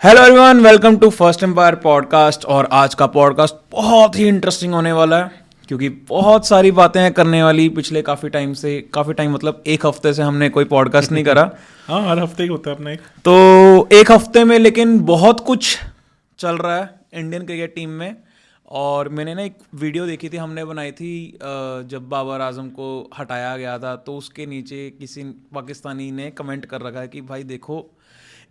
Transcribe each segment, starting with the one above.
Hello everyone, welcome to First Empire podcast. और आज का पॉडकास्ट बहुत ही इंटरेस्टिंग होने वाला है क्योंकि बहुत सारी बातें हैं करने वाली। पिछले काफ़ी टाइम मतलब एक हफ्ते से हमने कोई पॉडकास्ट नहीं करा। हाँ, हर हफ्ते ही होता है अपना एक। तो एक हफ्ते में लेकिन बहुत कुछ चल रहा है इंडियन क्रिकेट टीम में। और मैंने ना एक वीडियो देखी थी, हमने बनाई थी जब बाबर आजम को हटाया गया था, तो उसके नीचे किसी पाकिस्तानी ने कमेंट कर रखा है कि भाई देखो,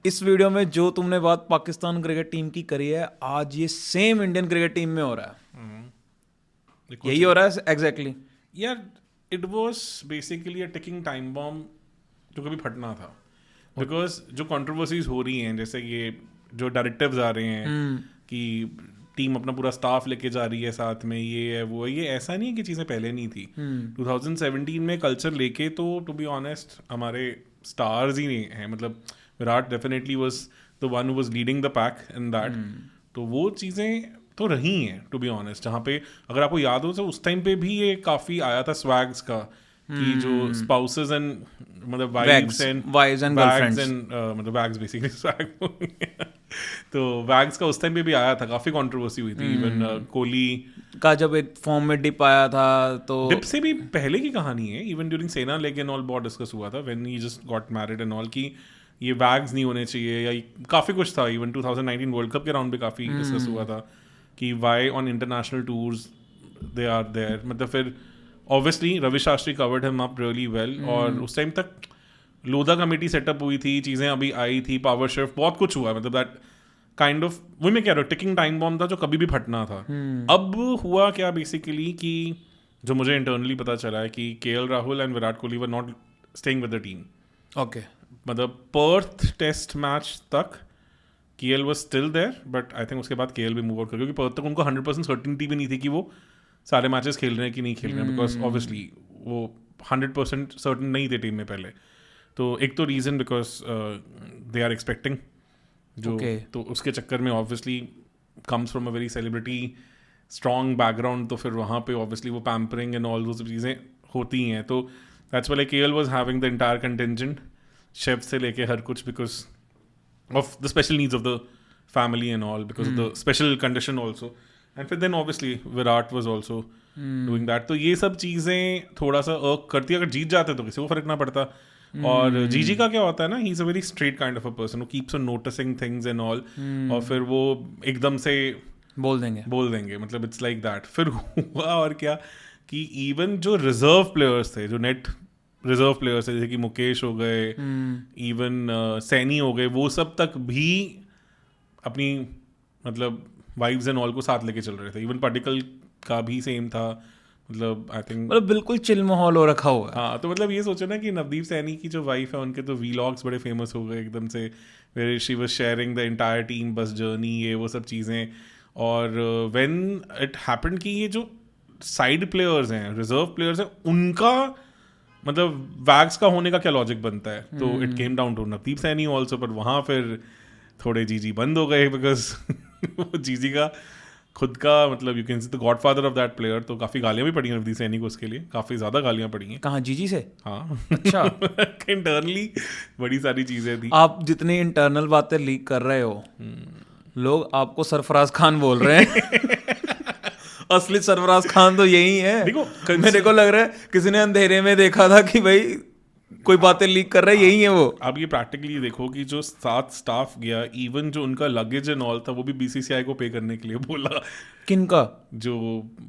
इस वीडियो में जो तुमने बात पाकिस्तान क्रिकेट टीम की करी है, आज ये सेम इंडियन क्रिकेट टीम में हो रहा है। यही हो रहा है एग्जैक्टली। यार, it was basically a ticking time bomb जो कभी फटना था। बिकॉज जो कंट्रोवर्सीज हो रही हैं, जैसे ये जो डायरेक्टिव्स आ रहे हैं कि टीम अपना पूरा स्टाफ लेके जा रही है साथ में, ये है वो है, ये ऐसा नहीं है कि चीज़ें पहले नहीं थी। 2017 में कल्चर लेके तो टू बी ऑनेस्ट हमारे स्टार्स ही हैं। मतलब Virat definitely was the one who was leading the pack in that. तो वो चीज़ें तो रही हैं टू बी ऑनेस्ट। जहाँ पे अगर आपको याद हो तो उस टाइम पे भी ये काफ़ी आया था स्वैग्स का, कि जो स्पाउसेस एंड मतलब वाइव्स एंड गर्लफ्रेंड्स मतलब वैग्स बेसिकली स्वैग। तो वैग्स का उस टाइम पे भी आया था, काफ़ी कंट्रोवर्सी हुई थी। इवन कोहली का जब एक फॉर्म में डिप आया था, तो डिप से भी पहले की कहानी है। इवन ड्यूरिंग सेना लेग एंड ऑल बहुत डिस्कस हुआ था when he just got married and all, कि ये वैग्स नहीं होने चाहिए या काफ़ी कुछ था। इवन 2019 वर्ल्ड कप के राउंड पे काफ़ी डिस्कस हुआ था कि why on international tours they are there. मतलब फिर obviously Ravi Shastri covered him up really well. और उस टाइम तक लोधा कमेटी सेटअप हुई थी, चीज़ें अभी आई थी, पावर शिफ्ट, बहुत कुछ हुआ। मतलब दैट काइंड ऑफ वही मैं कह रहा हूँ, टिकिंग टाइम बॉम्ब था जो कभी भी फटना था। अब हुआ क्या बेसिकली कि जो मुझे इंटरनली पता चला है कि KL Rahul and Virat Kohli were not staying with the team. Okay. मतलब पर्थ टेस्ट मैच तक KL was still there, but I think उसके बाद केएल भी मूव आउट कर, क्योंकि पर्थ तक उनको 100% सर्टिनिटी भी नहीं थी कि वो सारे मैचेस खेल रहे हैं कि नहीं खेल रहे हैं। बिकॉज ऑब्वियसली वो 100% सर्टन नहीं थे टीम में पहले। तो एक तो reason because they are expecting जो तो उसके चक्कर में obviously comes from a very celebrity strong background, तो फिर वहाँ पे ऑब्वियसली वो पैम्परिंग एंड ऑल वो सब चीज़ें होती हैं। तो that's why KL was having the entire contingent, chef से लेके हर कुछ, because of the special needs of the family and all, because of the special condition also. And फिर then obviously Virat was also doing that. तो ये सब चीज़ें थोड़ा सा अर्क करती है। अगर जीत जाते तो किसी को फर्क ना पड़ता। और जीजी का क्या होता है ना, he is a very straight kind of a person, वो keeps on noticing things and all, और फिर वो एकदम से बोल देंगे। मतलब इट्स लाइक दैट। फिर हुआ और क्या कि इवन जो रिजर्व प्लेयर्स थे, जो नेट रिजर्व प्लेयर्स थे, जैसे कि मुकेश हो गए, इवन सैनी हो गए, वो सब तक भी अपनी मतलब वाइब्स एंड ऑल को साथ लेके चल रहे थे। इवन पार्टिकल का भी सेम था। मतलब आई थिंक मतलब बिल्कुल चिल माहौल हो रखा हुआ है। हाँ, तो मतलब ये सोचो ना कि नवदीप सैनी की जो वाइफ है, उनके तो वीलॉग्स बड़े फेमस हो गए एकदम से, where she was sharing the entire team bus journey, ये वो सब चीज़ें। और व्हेन इट हैपेंड कि ये जो साइड प्लेयर्स हैं, रिजर्व प्लेयर्स हैं, उनका मतलब वैग्स का होने का क्या लॉजिक बनता है। तो it came down to Navdeep Saini also. पर वहाँ फिर थोड़े जीजी बंद हो गए, बिकॉज वो जीजी का खुद का मतलब you can see the godfather of that player. तो काफ़ी गालियाँ भी पड़ी हैं नवदीप सैनी को उसके लिए, काफ़ी ज़्यादा गालियाँ पड़ी हैं। कहाँ, जीजी से? हाँ, अच्छा। इंटरनली बड़ी सारी चीज़ें थी। आप जितनी इंटरनल बातें लीक कर रहे हो, लोग आपको सरफराज खान बोल रहे हैं। असली सरफराज खान तो यही है। देखो, मेरे को लग रहा है किसी ने अंधेरे में देखा था कि भाई कोई बातें लीक कर रहा है, यही है वो। अब ये प्रैक्टिकली देखो कि जो साथ स्टाफ गया, इवन जो उनका लगेज एंड ऑल था, वो भी बीसीसीआई को पे करने के लिए बोला। किनका? जो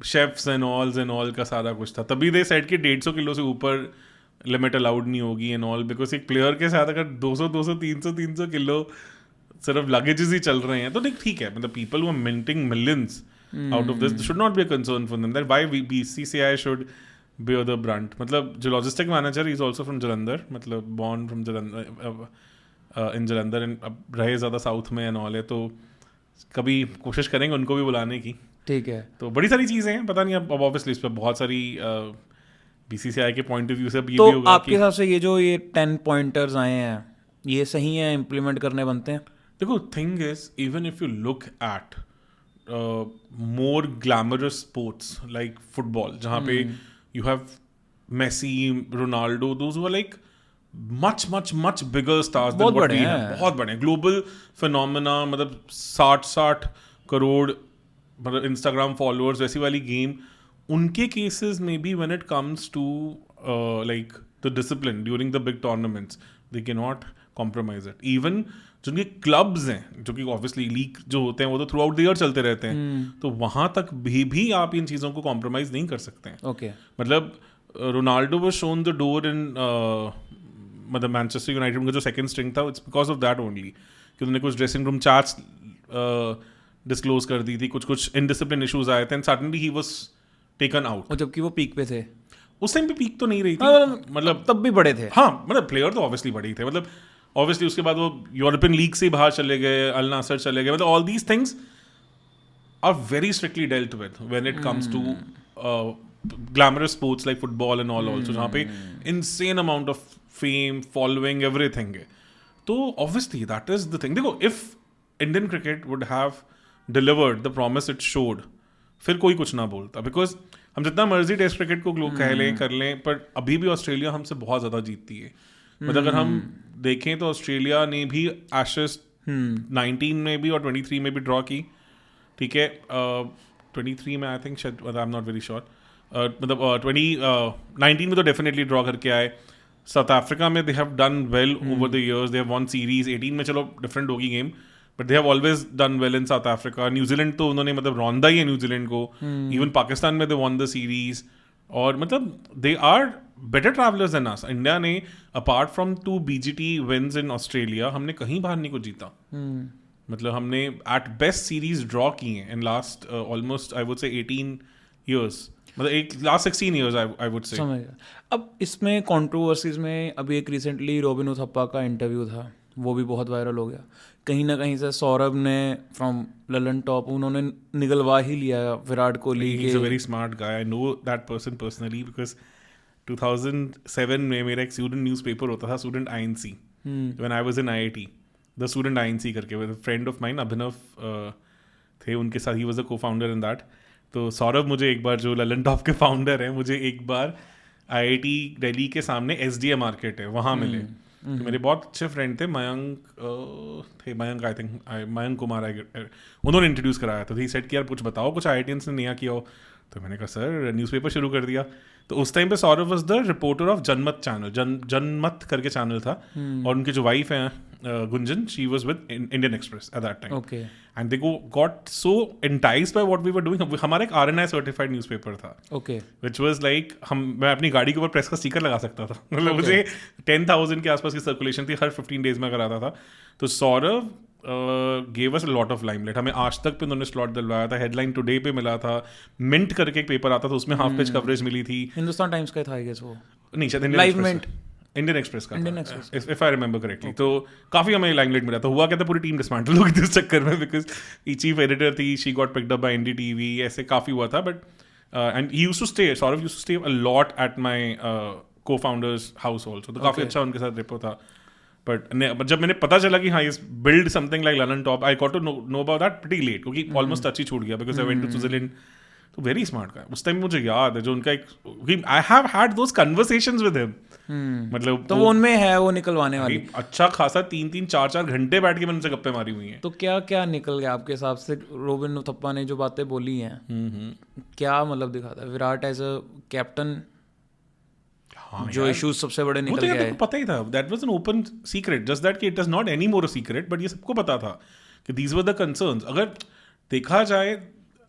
शेफ्स एंड ऑल का सारा कुछ था। तभी दे सेट कि 150 किलो से ऊपर लिमिट अलाउड नहीं होगी एंड ऑल, बिकॉज एक प्लेयर के साथ अगर 200 300 किलो सिर्फ लगेजेस ही चल रहे हैं तो ठीक है। मतलब people who are minting millions out of this should not be a concern for them. That why BCCI should bear the brunt. मतलब जो logistic manager is also from Jalandhar, मतलब born from Jalandhar, in Jalandhar, and अब रहे ज़्यादा south में and all है, तो कभी कोशिश करेंगे उनको भी बुलाने की। ठीक है। तो बड़ी सारी चीज़ें हैं, पता नहीं अब ऑब्वियसली इस पर बहुत सारी BCCI के पॉइंट ऑफ व्यू से अब ये तो भी होगा आपके हिसाब से ये जो ये 10 पॉइंटर्स आए हैं, ये सही है, इम्प्लीमेंट करने बनते हैं? देखो, thing is even if you look at more glamorous sports like football, जहाँ पे you have Messi, Ronaldo, those who are like much much much bigger stars बहुत बड़े हैं। बहुत बड़े ग्लोबल फिनोमेना, मतलब 60 करोड़ मतलब इंस्टाग्राम फॉलोअर्स, वैसी वाली गेम। उनके केसेस में भी when it comes to like the discipline during the big tournaments, they can not compromise it. Even जो उनके क्लब्स हैं, जो कि ऑब्वियसली लीग जो होते हैं वो तो थ्रू आउट द ईयर चलते रहते हैं, तो वहां तक भी आप इन चीज़ों को कॉम्प्रोमाइज नहीं कर सकते हैं। ओके मतलब Ronaldo was shown the door in मतलब मैनचेस्टर यूनाइटेड का जो सेकंड स्ट्रिंग था, it's because of that only कि उन्होंने कुछ ड्रेसिंग रूम चार्ट्स डिस्क्लोज कर दी थी, कुछ इनडिसिप्लिन इश्यूज आए थे, and suddenly he was taken out. और जबकि वो पीक पे थे। उस टाइम पे पीक तो नहीं रही थी, मतलब तब भी बड़े थे। हाँ, मतलब प्लेयर तो ऑब्वियसली बड़े ही थे। मतलब ऑब्वियसली उसके बाद वो यूरोपियन लीग से बाहर चले गए, अल नासर चले गए, मतलब all these things are very strictly dealt with when it comes to glamorous sports like football and all also, जहाँ पे insane amount of fame, following, everything है। तो obviously that is the thing. देखो, if Indian cricket would have delivered the promise it showed, फिर कोई कुछ ना बोलता, बिकॉज हम जितना मर्जी टेस्ट क्रिकेट को कह लें कर लें, पर अभी भी ऑस्ट्रेलिया हमसे बहुत ज़्यादा जीतती है। मतलब अगर हम देखें तो ऑस्ट्रेलिया ने भी एशेज 19 में भी और 23 में भी ड्रॉ की, ठीक है। 23 में आई थिंक शायद, आई एम नॉट वेरी श्योर, मतलब 19 में तो डेफिनेटली ड्रॉ करके आए। साउथ अफ्रीका में दे have done well over the years, they have one series. 18 में चलो डिफरेंट होगी game, but they have always done well in south Africa. New Zealand तो उन्होंने मतलब रौंदा ही है न्यूजीलैंड को। इवन पाकिस्तान में दे वन द सीरीज, और मतलब they are better travellers than us. India ने apart from 2 BGT wins in Australia, हमने कहीं बाहर नहीं को जीता। मतलब हमने एट बेस्ट सीरीज ड्रॉ की हैं in last almost I would से 18 ईयर्स, मतलब एक लास्ट 16 ईयर्स आई वुड से। समझ गया। अब इसमें कंट्रोवर्सीज में अभी एक रिसेंटली रॉबिन उथप्पा का इंटरव्यू था, वो भी बहुत वायरल हो गया। कहीं ना कहीं से सौरभ ने फ्रॉम ललन टॉप उन्होंने निगलवा ही लिया विराट कोहली के। He's a very smart guy. I know that person personally because 2007 में मेरा एक स्टूडेंट न्यूज़पेपर होता था, student INC, when I was in IIT, the student INC करके, विद फ्रेंड ऑफ माइन अभिनव थे, उनके साथ ही वॉज अ को फाउंडर इन दैट। तो सौरभ मुझे एक बार, जो ललन टॉप के फाउंडर हैं, मुझे एक बार IIT दिल्ली के सामने SDA मार्केट है वहाँ मिले। तो मेरे बहुत अच्छे फ्रेंड थे, मयंक आई थिंक, मयंक कुमार, उन्होंने इंट्रोड्यूस कराया। तो ही सेट कि यार कुछ बताओ, कुछ IITians ने नया किया हो। तो मैंने कहा सर न्यूज़पेपर शुरू कर दिया। तो उस टाइम पे Saurabh was the reporter of Janmat channel, Janmat करके चैनल था, और उनकी जो वाइफ है Gunjan, she was with Indian Express at that time. Okay. And they got so enticed by what we were doing. हमारा एक RNI सर्टिफाइड न्यूज़पेपर था, ओके, विच वाज लाइक, मैं अपनी गाड़ी के ऊपर प्रेस का स्टिकर लगा सकता था। मतलब मुझे 10,000 के आसपास की सर्कुलेशन थी, हर 15 डेज में अगर आता था। तो Saurabh gave us a lot of limelight. हमें आज तक पे उन्होंने स्लॉट दिलवाया था, हेडलाइन टुडे पे मिला था, मिंट करके एक पेपर आता था, उसमें हाफ पेज कवरेज मिली थी। हिंदुस्तान टाइम्स का था आई गेस वो, नहीं शायद लाइव मिंट, इंडियन एक्सप्रेस का, Indian express, if I remember correctly. तो काफी हमें लाइमलाइट मिला। तो हुआ क्या था, पूरी टीम डिसमेंटल हो गई थी इस चक्कर में, बिकॉज चीफ एडिटर थी, she got picked up by NDTV, ऐसे काफी हुआ था। But and he used to stay, Saurabh used to stay a lot at my co-founders house also. तो काफी अच्छा उनके साथ रिपो था। बट जब मैंने पता चला कि हाँ is build something like Lallantop, I got to know about that pretty late, क्योंकि ऑलमोस्ट टच ही छूट गया, because I went to Switzerland. तो वेरी स्मार्ट का उस टाइम मुझे याद है, जो उनका एक, I have had those conversations with him. मतलब तो वो उनमें है वो निकलवाने वाली। अच्छा खासा 3-3, 4-4 घंटे बैठ के मैंने उनसे गप्पे मारी हुई हैं। तो क्या क्या निकल गया आपके हिसाब से? रॉबिन उथप्पा ने जो बातें बोली हैं, क्या मतलब दिखाता है विराट एज अ कैप्टन? जो इश्यूज सबसे बड़े निकल गए हैं, पता ही था, that was an open secret, just that कि it is not any more a secret, but ये सबको पता था कि दीज वर द कंसर्न्स। अगर देखा जाए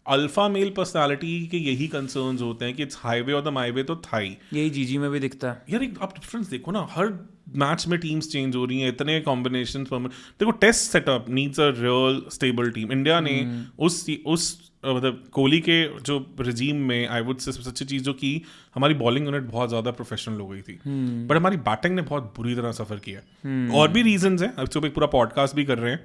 अल्फा मेल पर्सनालिटी के यही कंसर्न्स होते हैं कि इट्स हाईवे और द माईवे, तो था ही। यही जीजी में भी दिखता है यार। आप डिफरेंस देखो ना, हर मैच में टीम्स चेंज हो रही हैं, इतने कॉम्बिनेशन। देखो test setup needs a real stable team. India ने उस मतलब कोहली के जो रिजीम में, आई वुड से सबसे अच्छी चीज़ जो की, हमारी बॉलिंग यूनिट बहुत ज़्यादा प्रोफेशनल हो गई थी, बट हमारी बैटिंग ने बहुत बुरी तरह सफ़र किया। और भी रीजंस हैं, अब तो एक पूरा पॉडकास्ट भी कर रहे हैं,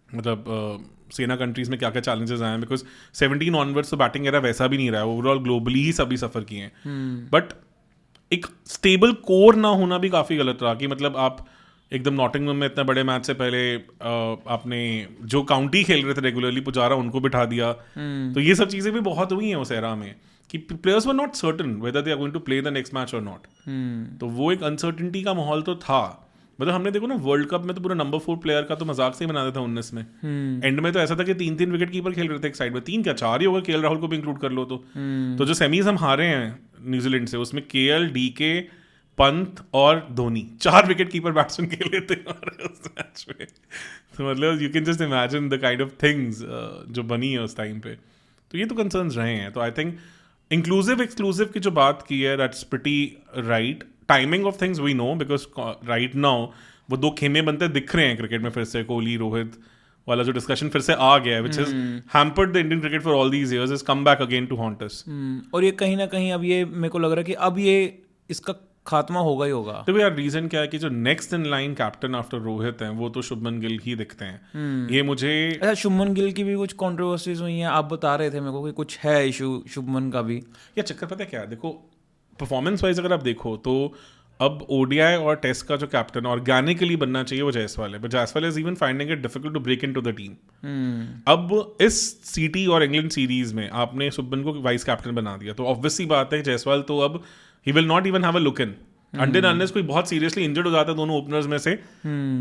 मतलब सेना कंट्रीज में क्या क्या चैलेंजेस आए हैं, बिकॉज 17 ऑनवर्ड्स तो बैटिंग एरा वैसा भी नहीं रहा है, ओवरऑल ग्लोबली ही सभी सफ़र किए हैं। बट एक स्टेबल कोर ना होना भी काफ़ी गलत रहा, कि मतलब आप एकदम नॉटिंघम में इतने बड़े मैच से पहले आपने जो काउंटी खेल रहे थे रेगुलरली पुजारा, उनको बिठा दिया। तो ये सब चीज़ें भी बहुत हुई हैं उस एरा में। कि players were not certain whether they are going to play the next match और नॉट. तो वो एक अनसर्टिनिटी का माहौल तो था. मतलब हमने देखो ना वर्ल्ड कप में तो पूरा नंबर 4 प्लेयर का तो मजाक से ही बना देता 19 में. एंड में तो ऐसा था कि 3-3 विकेट कीपर खेल रहे थे एक साइड में, 3 क्या 4 ही होगा, केएल राहुल को भी इंक्लूड कर लो तो जो सेमीज हम हारे हैं न्यूजीलैंड से उसमें केएल, डीके, पंत और धोनी 4 विकेट कीपर बैट्समैन खेले थे उस मैच में. तो मतलब you can just imagine the kind of things जो बनी है उस टाइम पे. तो ये तो कंसर्न्स रहे हैं. तो आई थिंक इंक्लूसिव एक्सक्लूसिव की जो बात की है that's pretty right. Timing of things we know because right now वो 2 खेमे बनते दिख रहे हैं क्रिकेट में फिर से. कोहली रोहित वाला जो डिस्कशन फिर से आ गया है which is hampered the Indian cricket for all these years is come back again to haunt us. और ये कहीं ना कहीं अब ये मेरे को लग रहा है कि अब ये इसका खात्मा होगा ही होगा. तो यार रीजन क्या है कि जो next in line captain after Rohit हैं वो तो शुभमन गिल ही दिखते हैं. ये मुझे अच्छा शुभमन गिल की भी कुछ कंट्रोवर्सीज हुई हैं, आप बता रहे थे मेरे को कि कुछ है इशू शुभमन का भी. या चक्कर पता है क्या है, देखो परफॉर्मेंस वाइज अगर आप देखो तो अब ओडीआई और टेस्ट का जो कैप्टन ऑर्गेनिकली बनना चाहिए वो जायसवाल है. But Jaiswal is even finding it difficult to break into the team. अब इस सीटी और इंग्लैंड सीरीज में आपने शुभमन को वाइस कैप्टन बना दिया तो ऑब्वियसली बात है कि जायसवाल तो अब he will not even have a look in until unless कोई बहुत सीरियसली इंजर्ड हो जाता है दोनों ओपनर्स में से,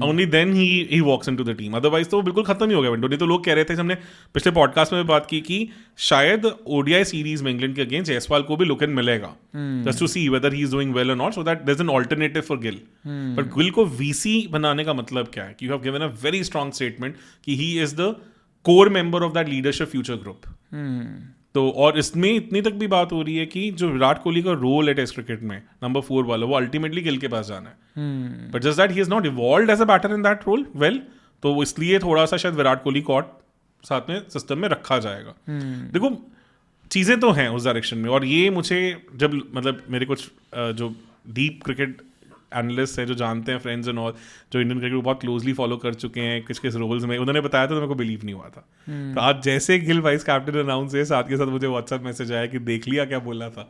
only then he walks into the team. Otherwise तो वो बिल्कुल खत्म ही हो गया विंडो. नहीं तो लोग कह रहे थे, हमने पिछले पॉडकास्ट में भी बात की कि शायद ओडीआई सीरीज में इंग्लैंड के अगेंस्ट जायसवाल को भी लुक इन मिलेगा just to see whether he is doing well और not, so that there is an alternative for Gill. But Gill को वीसी बनाने का मतलब क्या है कि you have given a very strong statement कि he is the core member of that leadership future group. तो और इसमें इतनी तक भी बात हो रही है कि जो विराट कोहली का रोल है टेस्ट क्रिकेट में नंबर 4 वाला वो अल्टीमेटली गिल के पास जाना है. But just that he is not evolved as a batter in that role well, तो इसलिए थोड़ा सा शायद विराट कोहली को साथ में सिस्टम में रखा जाएगा. देखो चीज़ें तो हैं उस डायरेक्शन में. और ये मुझे जब मतलब मेरे कुछ जो डीप क्रिकेट एनालिस्ट हैं जो जानते हैं फ्रेंड्स एंड ऑल जो इंडियन क्रिकेट को बहुत क्लोजली फॉलो कर चुके हैं किस किस रोल्स में, उन्होंने बताया था तो मेरे को बिलीव नहीं हुआ था. तो आज जैसे गिल वाइस कैप्टन अनाउंस है साथ के साथ मुझे व्हाट्सएप मैसेज आया कि देख लिया क्या बोला था.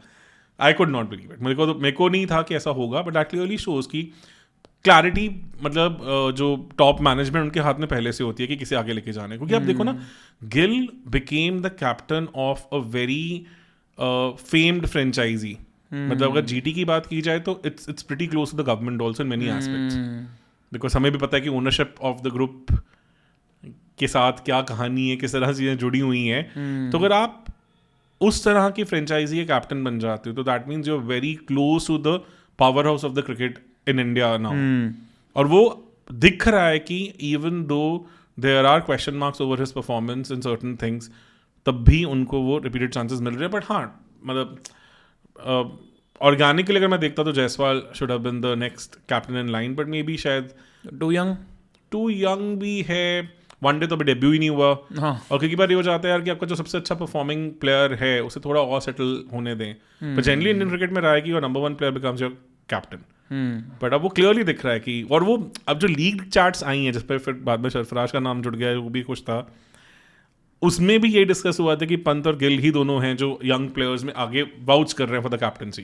I could not believe it. मेरे को नहीं था कि ऐसा होगा. बट दैट क्लियरली शोज की क्लैरिटी मतलब जो टॉप मैनेजमेंट उनके हाथ में पहले से होती है कि किसे आगे लेके जाना है. क्योंकि आप देखो ना Gill became the captain of a very famed franchise. मतलब अगर जीटी की बात की जाए तो it's pretty close to the government also in many aspects. Because हमें भी पता है कि ओनरशिप ऑफ द ग्रुप के साथ क्या कहानी है, किस तरह से चीज़ें जुड़ी हुई हैं. तो अगर आप उस तरह की फ्रेंचाइजी के कैप्टन बन जाते हो तो that means you are very close to the power house of the cricket in India now. और वो दिख रहा है कि even though there are question marks over his performance in certain things तब भी उनको वो रिपीटेड चांसेस मिल रहे हैं. बट हाँ मतलब ऑर्गेनिकली अगर मैं देखता तो Jaiswal should have been the next captain in line. But maybe शायद टू यंग भी है. वनडे तो अभी डेब्यू ही नहीं हुआ. और क्योंकि बार ये हो जाता है यार कि आपका जो सबसे अच्छा परफॉर्मिंग प्लेयर है उसे थोड़ा और सेटल होने दें. पर जनरली इंडियन क्रिकेट में रहा है कि your number 1 player becomes your captain. But अब वो क्लियरली दिख रहा है कि और वो अब जो लीग चार्ट्स आई हैं जिस पर फिर बाद में सरफराज का नाम जुड़ गया वो भी कुछ था, उसमें भी ये डिस्कस हुआ था कि पंत और गिल ही दोनों हैं जो यंग प्लेयर्स में आगे वाउच कर रहे हैं फॉर द कैप्टनसी.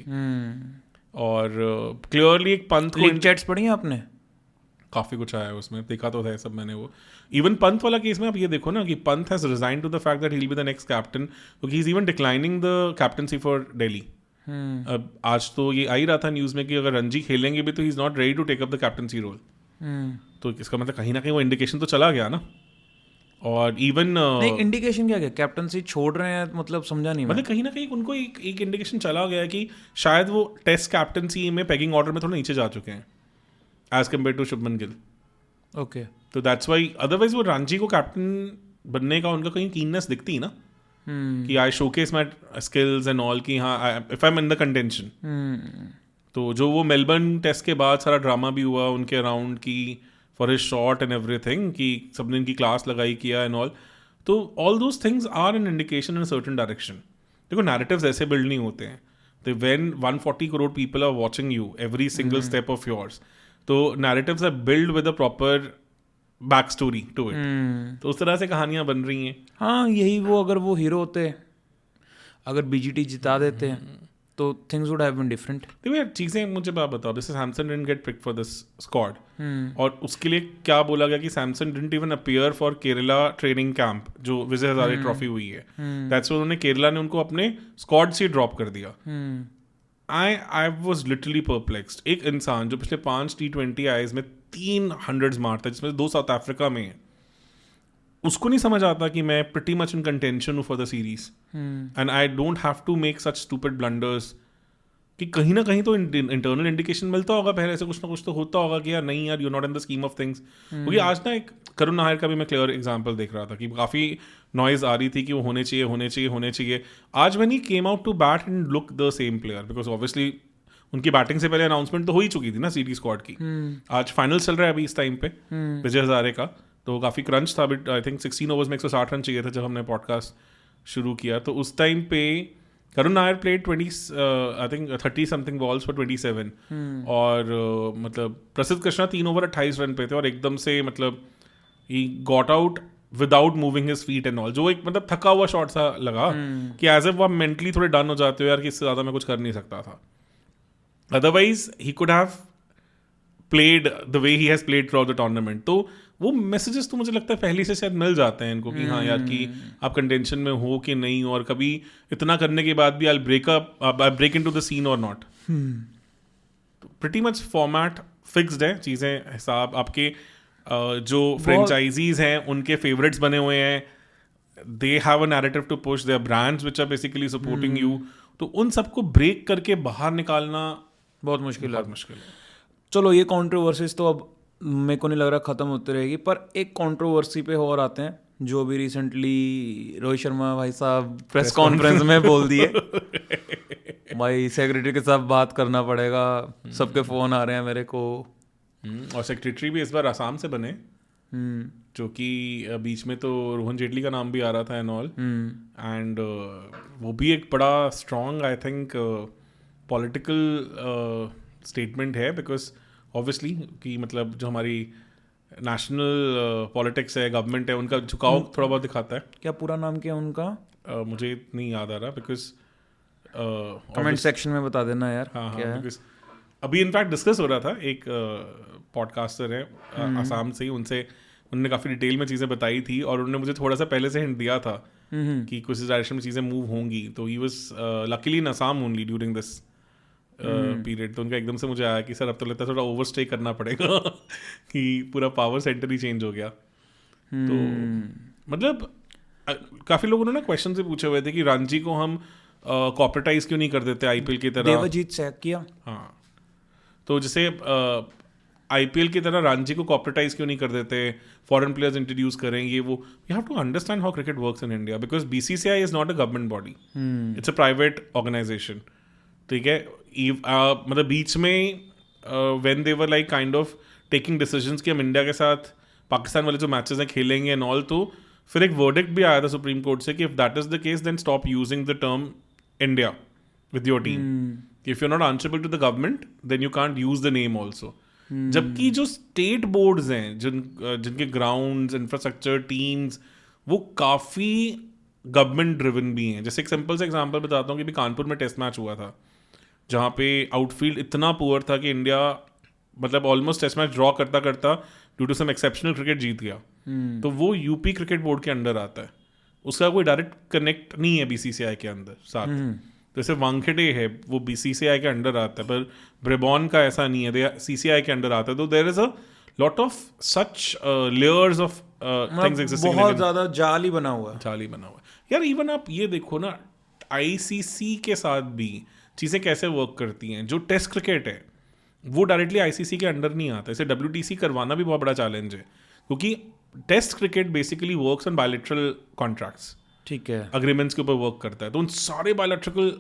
और क्लियरली एक पंत को चैट्स पढ़ी हैं आपने? काफी कुछ आया है उसमें, देखा तो है सब मैंने. वो इवन पंत वाला केस में आप ये देखो ना कि Pant has resign to the fact that he will be the next captain, क्योंकि he is even declining the captaincy for Delhi. अब आज तो ये आ ही रहा था न्यूज में कि अगर रणजी खेलेंगे भी तो he is not ready to take up the captaincy role. तो इसका मतलब कहीं ना कहीं वो इंडिकेशन तो चला गया ना. और इवन नहीं इंडिकेशन क्या गया, कैप्टनसी छोड़ रहे हैं मतलब समझा नहीं. मतलब कहीं ना कहीं उनको एक इंडिकेशन चला गया है कि शायद वो टेस्ट कैप्टनसी में पैगिंग ऑर्डर में थोड़ा नीचे जा चुके हैं as compare to Shubman Gill. Okay तो दैट्स वाई अदरवाइज वो रणजी को कैप्टन बनने का उनका कहीं कीननेस दिखती है ना कि I showcase my skills and all कि हाँ if I am in the contention. तो जो वो मेलबर्न टेस्ट के बाद सारा ड्रामा भी हुआ उनके अराउंड की for his shot and everything कि सबने इनकी क्लास लगाई किया एंड ऑल, तो all those things are an indication in certain direction. देखो नैरेटिव्स ऐसे बिल्ड नहीं होते हैं. तो when 140 crore people are watching you every single step of yours, तो narratives are build with a proper back story to it. तो उस तरह से कहानियां बन रही हैं. हाँ यही वो अगर वो हीरो होते, अगर बीजीटी जिता देते तो things would have been different. देखो यार चीज़ें मुझे बात बताओ, जैसे Samson didn't get pick for this squad, और उसके लिए क्या बोला गया कि Samson didn't even appear for Kerala training camp जो विजय हजारे ट्रॉफी हुई है, दैट्स व्हाई उन्होंने केरला ने उनको अपने स्क्वाड से ड्रॉप कर दिया। I was literally perplexed. एक इंसान जो पिछले 5 T20 आईज में 300 मारता है, जिसमें 2 साउथ अफ्रीका में है, उसको नहीं समझ आता कि मैं प्रिटी मच इन कंटेंशन हूँ for the series, and I don't have to make such stupid blunders, कि कहीं ना कहीं तो इंटरनल इंडिकेशन मिलता होगा पहले से, कुछ ना कुछ तो होता होगा कि यार नहीं यार, you not in the scheme of things. क्योंकि आज ना एक करुण नायर का भी मैं क्लियर एग्जांपल देख रहा था कि काफ़ी नॉइज आ रही थी कि वो होने चाहिए। आज when he came out to bat and look the same player, because obviously उनकी बैटिंग से पहले अनाउंसमेंट तो हो ही चुकी थी ना सीटी स्क्वाड की। आज फाइनल चल रहा है अभी इस टाइम पे विजय हजारे का, तो काफ़ी क्रंच था, बट आई थिंक 16 ओवर्स में 160 रन चाहिए थे जब हमने पॉडकास्ट शुरू किया। तो उस टाइम पे Karun Nayar played 30 something balls for 27, और मतलब प्रसिद्ध कृष्णा 3 ओवर 28 रन पे थे, और एकदम से मतलब he got out without moving his feet and all, जो एक मतलब थका हुआ शॉट सा लगा कि एज एफ आप मेंटली थोड़े डन हो जाते हो यार कि इससे ज़्यादा मैं कुछ कर नहीं सकता था। Otherwise he could have played the way he has played through out the tournament. तो वो मैसेजेस तो मुझे लगता है पहले से शायद मिल जाते हैं इनको कि हाँ यार कि आप कंटेंशन में हो कि नहीं, और कभी इतना करने के बाद भी I break into the scene और नॉट। तो प्रिटी मच फॉर्मेट फिक्स्ड है, चीज़ें हिसाब आपके जो फ्रेंचाइजीज हैं उनके फेवरेट्स बने हुए हैं, they have a narrative to push, their brands which are basically supporting you, तो उन सबको ब्रेक करके बाहर निकालना बहुत मुश्किल है। चलो ये कंट्रोवर्सीज तो अब मेरे को नहीं लग रहा ख़त्म होती रहेगी, पर एक कंट्रोवर्सी पे और आते हैं जो भी रिसेंटली रोहित शर्मा भाई साहब प्रेस कॉन्फ्रेंस में बोल दिए। भाई सेक्रेटरी के साथ बात करना पड़ेगा, सबके फ़ोन आ रहे हैं मेरे को, और सेक्रेटरी भी इस बार आसाम से बने, जो कि बीच में तो रोहन जेटली का नाम भी आ रहा था एंड ऑल, एंड वो भी एक बड़ा strong I think political statement है, बिकॉज ऑब्वियसली कि मतलब जो हमारी नेशनल पॉलिटिक्स है, गवर्नमेंट है, उनका झुकाव थोड़ा बहुत दिखाता है। क्या पूरा नाम क्या है उनका? मुझे नहीं याद आ रहा, बिकॉज कमेंट सेक्शन में बता देना यार। हाँ, बिकॉज अभी इनफैक्ट डिस्कस हो रहा था, एक पॉडकास्टर है आसाम से ही, उन्होंने काफ़ी डिटेल में चीज़ें बताई थी, और उन्होंने मुझे थोड़ा सा पहले से हिंट दिया था कि कुछ इस डायरेक्शन में चीज़ें मूव होंगी। तो he was luckily in Assam only during this period. तो उनका एकदम से मुझे आया कि सर अब तो लगता है थोड़ा ओवरस्टे करना पड़ेगा कि पूरा पावर सेंटर ही चेंज हो गया। तो मतलब काफ़ी लोगों ने क्वेश्चन से पूछे हुए थे कि रणजी को हम कॉर्पोरेटाइज क्यों नहीं कर देते आईपीएल की तरह। देवजीत सैक किया। हाँ, तो जैसे आईपीएल की तरह रणजी को कॉर्पोरेटाइज क्यों नहीं कर देते, फॉरेन प्लेयर्स इंट्रोड्यूस करेंगे वो। You have to understand how cricket works in India, because BCCI is not a government body, it's a private organisation. ठीक है, मतलब बीच में when they were like kind of taking decisions कि हम India के साथ पाकिस्तान वाले जो मैचेस हैं खेलेंगे एंड ऑल, तो फिर एक वर्डिक्ट भी आया था सुप्रीम कोर्ट से कि if that is the case then stop using the term India with your team. If you are not answerable to the government then you can't use the name also. जबकि जो state boards हैं जिनके grounds, infrastructure, teams वो काफ़ी government driven भी हैं। जैसे एक सिंपल सा एग्जांपल बताता हूँ कि भी कानपुर में टेस्ट मैच हुआ था जहाँ पे आउटफील्ड इतना पुअर था कि इंडिया मतलब ऑलमोस्ट टेस्ट मैच ड्रॉ करता करता due to some exceptional cricket जीत गया। तो वो यूपी क्रिकेट बोर्ड के अंडर आता है, उसका कोई डायरेक्ट कनेक्ट नहीं है बीसीसीआई के अंदर साथ। जैसे वांखेड़े है वो बीसीसीआई के अंडर आता है, पर ब्रेबॉन का ऐसा नहीं है, सीसीआई के अंडर आता है। तो there is a lot of such layers of things existing, बहुत ज्यादा जाल ही बना हुआ है यार। इवन आप ये देखो ना, आईसीसी के साथ भी चीज़ें कैसे वर्क करती हैं। जो टेस्ट क्रिकेट है वो डायरेक्टली आईसीसी के अंडर नहीं आता, इसे WTC करवाना भी बहुत बड़ा चैलेंज है, क्योंकि test cricket basically works on bilateral contracts, ठीक है, अग्रीमेंट्स के ऊपर वर्क करता है। तो उन सारे बायलैटरल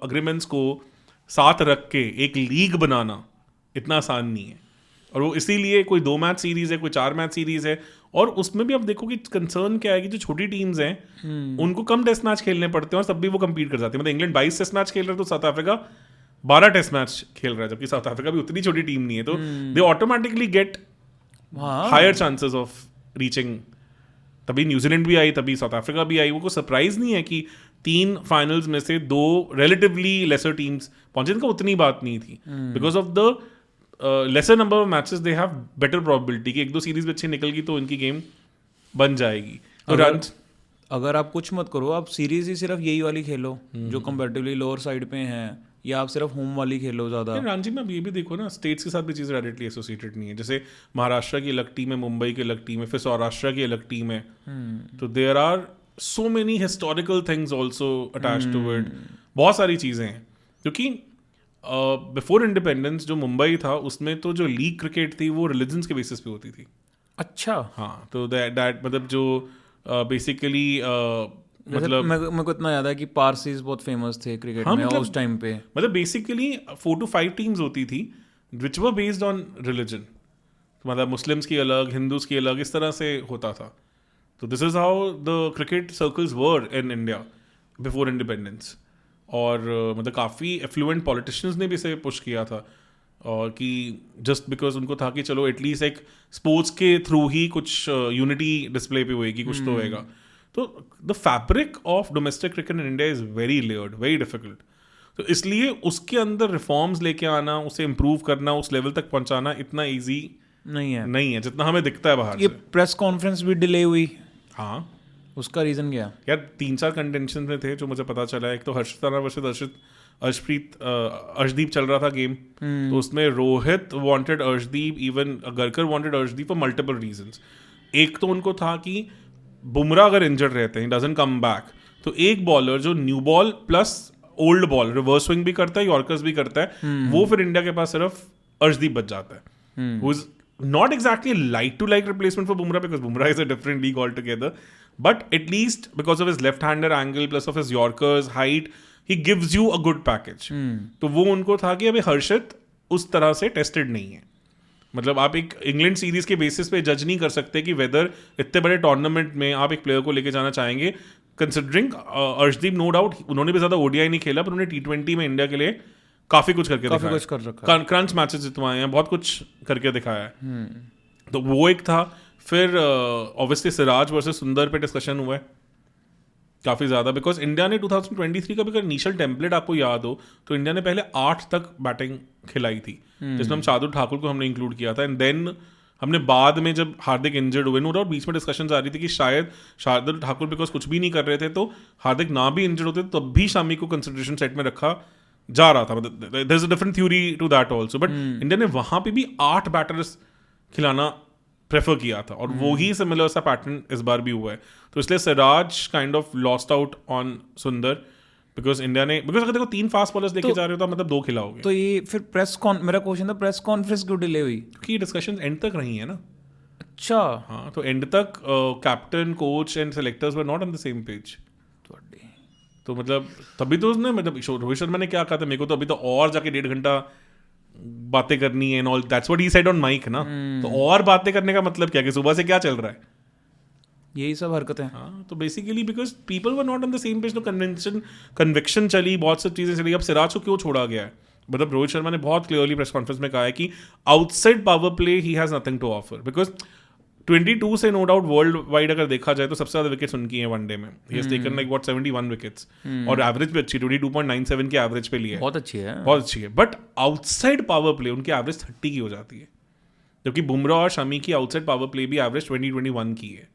अग्रीमेंट्स को साथ रख के एक लीग बनाना इतना आसान नहीं है, और वो इसीलिए कोई 2 मैच सीरीज है, कोई 4 मैच सीरीज है, और उसमें भी आप देखो कि कंसर्न क्या है कि जो छोटी टीम्स हैं उनको कम टेस्ट मैच खेलने पड़ते हैं और तब भी वो compete कर जाती है। मतलब इंग्लैंड 22 टेस्ट मैच खेल रहा है तो साउथ अफ्रीका 12 टेस्ट मैच खेल रहा है, जबकि साउथ अफ्रीका भी उतनी छोटी टीम नहीं है। तो they automatically get higher chances of reaching. तभी न्यूजीलैंड भी आई, तभी साउथ अफ्रीका भी आई। वो कोई सरप्राइज नहीं है कि 3 फाइनल्स में से 2 रिलेटिवली लेसर टीम्स पहुंचे, इनका उतनी बात नहीं थी because of the lesser number of matches they have better probability कि 1-2 सीरीज भी अच्छी निकल गई तो इनकी गेम बन जाएगी। अगर आप कुछ मत करो, आप सीरीज ही सिर्फ यही वाली खेलो जो कंपैरेटिवली लोअर साइड पे हैं, या आप सिर्फ होम वाली खेलो ज़्यादा। रणजी में अब ये भी देखो ना, स्टेट्स के साथ भी चीज़ें डायरेक्टली एसोसिएटेड नहीं है। जैसे महाराष्ट्र की अलग टीम है, मुंबई की अलग टीम है, फिर सौराष्ट्र की अलग टीम है, तो there are so many historical things also attached to it. बहुत सारी चीज़ें हैं क्योंकि बिफोर इंडिपेंडेंस जो मुंबई था उसमें तो जो लीग क्रिकेट थी वो रिलीजन्स के बेसिस पे होती थी। अच्छा, हाँ, तो दैट मतलब जो बेसिकली मतलब मेरे को इतना याद है कि पारसीज बहुत फेमस थे क्रिकेट हाँ, में मतलब, उस टाइम पे। मतलब बेसिकली 4 to 5 टीम्स होती थी विच वर बेस्ड ऑन रिलीजन, मतलब मुस्लिम्स की अलग, हिंदूज की अलग, इस तरह से होता था। तो this is how the cricket circles were in India before independence. और मतलब काफ़ी एफ्लुएंट पॉलिटिशियंस ने भी इसे पुश किया था, और कि जस्ट बिकॉज उनको था कि चलो एटलीस्ट एक स्पोर्ट्स के थ्रू ही कुछ यूनिटी डिस्प्ले पे होएगी, कुछ तो होएगा। तो the fabric of domestic cricket in India is very layered, very difficult. तो इसलिए उसके अंदर रिफॉर्म्स लेके आना, उसे इम्प्रूव करना, उस लेवल तक पहुंचाना इतना ईजी नहीं है जितना हमें दिखता है बाहर ये से। प्रेस कॉन्फ्रेंस भी डिले हुई, हाँ उसका रीज़न क्या? यार 3-4 कंटेंशन में थे जो मुझे पता चला है। एक तो हर्षित राणा वर्सेस अर्शदीप चल रहा था गेम, तो उसमें Rohit wanted Arshdeep, even Agarkar wanted Arshdeep for multiple reasons. एक तो उनको था कि बुमराह अगर इंजर्ड रहते हैं, डजंट कम बैक, तो एक बॉलर जो new ball plus old ball reverse swing भी करता है, यॉर्कर्स भी करता है, वो फिर इंडिया के पास सिर्फ अर्शदीप बच जाता है, who is not exactly like to like replacement for Bumrah because Bumrah is a different league altogether, but at least because of his left-hander angle plus of his Yorkers height, he gives you a good package. तो वो उनको था कि अभी हर्षित उस तरह से tested नहीं है। मतलब आप एक इंग्लैंड सीरीज के बेसिस पे जज नहीं कर सकते कि वेदर इतने बड़े टूर्नामेंट में आप एक प्लेयर को लेके जाना चाहेंगे, कंसिडरिंग अर्शदीप नो डाउट उन्होंने भी ज़्यादा ओडीआई नहीं खेला, पर उन्होंने T20 में इंडिया के लिए काफी कुछ करके दिखाया, कुछ कर रखा है, क्रंच मैचेस जितवाए हैं, बहुत कुछ करके दिखाया है। तो वो एक था। फिर ऑब्वियसली सिराज वर्सेस सुंदर पे डिस्कशन हुआ है काफ़ी ज़्यादा, बिकॉज इंडिया ने 2023 का भी अगर इनिशियल टेम्पलेट आपको याद हो तो इंडिया ने पहले 8 तक बैटिंग खिलाई थी, जिसमें हम शार्दुल ठाकुर को हमने इंक्लूड किया था। एंड देन हमने बाद में जब हार्दिक इंजर्ड हुए, नो डाउट बीच में डिस्कशन आ रही थी कि शायद शार्दुल ठाकुर बिकॉज कुछ भी नहीं कर रहे थे, तो हार्दिक ना भी इंजर्ड होते तब भी शामी को कंसिडरेशन सेट में रखा जा रहा था। मतलब there is a different theory to that also, but India ने वहां पे भी 8 बैटर्स खिलाना प्रेफर किया था, और वो ही सिमिलर सा पैटर्न इस बार भी हुआ है। तो इसलिए Siraj kind of lost out on सुंदर बिकॉज इंडिया ने, बिकॉज अगर देखो 3 फास्ट बॉलर्स लेके जा रहे हो तो मतलब 2 खिलाओगे। तो ये फिर मेरा क्वेश्चन था प्रेस कॉन्फ्रेंस क्यों डिले हुई? क्योंकि ये डिस्कशन एंड तक रही है ना। अच्छा, हाँ, तो एंड तक captain, coach and selectors were not on the same page. तो मतलब तभी तो उसने, मतलब रोहित शर्मा ने क्या कहा था, मेरे को तो अभी तो और जाके 1.5 घंटा बातें करनी है and all, that's what he said on mic ना। तो और बातें करने का मतलब क्या कि सुबह से क्या चल रहा है, यही सब हरकतें। हाँ, तो basically because people were not on the same page, तो कन्विक्शन चली, बहुत सब चीजें चली। अब सिराज को क्यों छोड़ा गया है? मतलब रोहित शर्मा ने बहुत क्लियरली प्रेस कॉन्फ्रेंस में कहा है कि outside power play he has nothing to offer, because 22 से नो डाउट वर्ल्ड वाइड अगर देखा जाए तो सबसे ज्यादा विकेट्स उनकी हैं वनडे में। He has taken like what 71 wickets, और एवरेज भी अच्छी 22.97 के एवरेज पे लिया है, बहुत अच्छी है, बहुत अच्छी है। बट आउटसाइड पावर प्ले उनकी एवरेज 30 की हो जाती है, जबकि बुमराह और शमी की आउटसाइड पावर प्ले भी एवरेज 20-21 की है।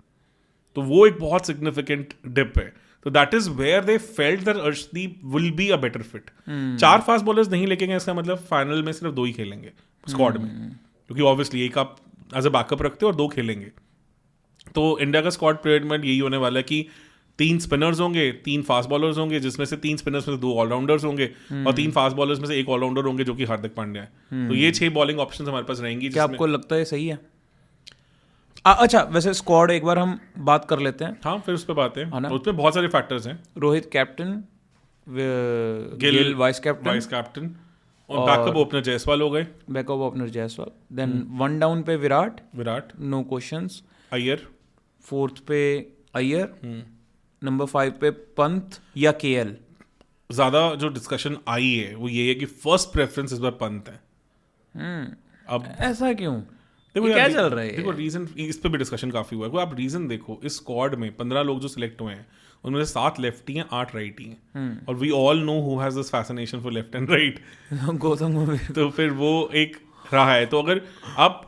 तो वो एक बहुत सिग्निफिकेंट डिप है। तो that is where they felt that Arshdeep will be a better fit. 4 fast bowlers नहीं लेके गए, इसका मतलब फाइनल में सिर्फ 2 ही खेलेंगे स्क्वाड में, क्योंकि ऑब्वियसली एक आप एज अ बैकअप रखते हो और 2 खेलेंगे। तो इंडिया का स्क्वाड प्लेटमेंट यही होने वाला है कि 3 स्पिनर्स होंगे, 3 फास्ट बॉलर्स होंगे, जिसमें से 3 स्पिनर्स में से 2 ऑलराउंडर्स होंगे, और 3 फास्ट बॉलर्स में से 1 ऑलराउंडर होंगे जो कि हार्दिक पांड्या है। तो ये 6 बॉलिंग ऑप्शंस हमारे पास रहेंगी। क्या आपको लगता है सही है? अच्छा, वैसे स्क्वाड एक बार हम बात कर लेते हैं। हाँ, फिर उस पर बात है, उसमें बहुत सारे फैक्टर्स हैं। Rohit captain, Gill vice captain, और बैकअप ओपनर जायसवाल हो गए, backup opener Jaiswal. Then 1 down पे Virat, know questions. Iyer 4th पे अय्यर, नंबर 5 पे पंत या केएल। ज्यादा जो डिस्कशन आई है वो ये है कि फर्स्ट प्रेफरेंस इस बार पंत है। अब ऐसा क्यों? देखो ये यार, क्या चल रहा है? देखो रीजन इस पे भी डिस्कशन काफी हुआ है। आप रीजन देखो, इस स्क्वाड में 15 लोग जो सिलेक्ट हुए हैं उनमें से 7 लेफ्टी हैं, 8 राइटी हैं, और we all know who has this fascination for left and right. Gautam Gambhir. तो फिर वो एक रहा है। तो अगर आप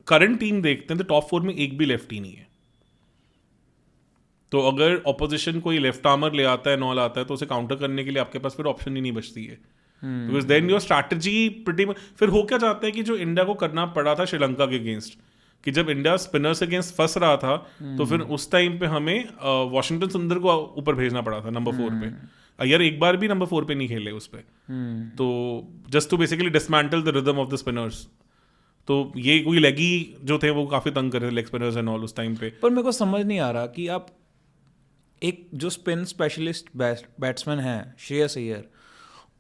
करंट टीम देखते हैं तो टॉप 4 में एक भी लेफ्टी नहीं है। तो अगर ऑपोजिशन कोई लेफ्ट आर्मर ले आता है, नॉल आता है, तो उसे काउंटर करने के लिए आपके पास फिर ऑप्शन ही नहीं बचती है, because then your strategy pretty much. फिर हो क्या जाता है कि जो इंडिया को करना पड़ा था श्रीलंका के अगेंस्ट, कि जब इंडिया स्पिनर्स अगेंस्ट फंस रहा था, तो फिर उस टाइम पे हमें वॉशिंगटन सुंदर को ऊपर भेजना पड़ा था नंबर 4 पे। अय्यर एक बार भी नंबर 4 पे नहीं खेले उस पे, तो just to basically dismantle the rhythm of the spinners. तो ये कोई लेगी जो थे वो काफी तंग कर रहे थे, लेग स्पिनर्स एंड ऑल उस टाइम पे। पर मेरे को समझ नहीं आ रहा कि आप एक जो स्पिन स्पेशलिस्ट बैट्समैन है श्रेयस अय्यर,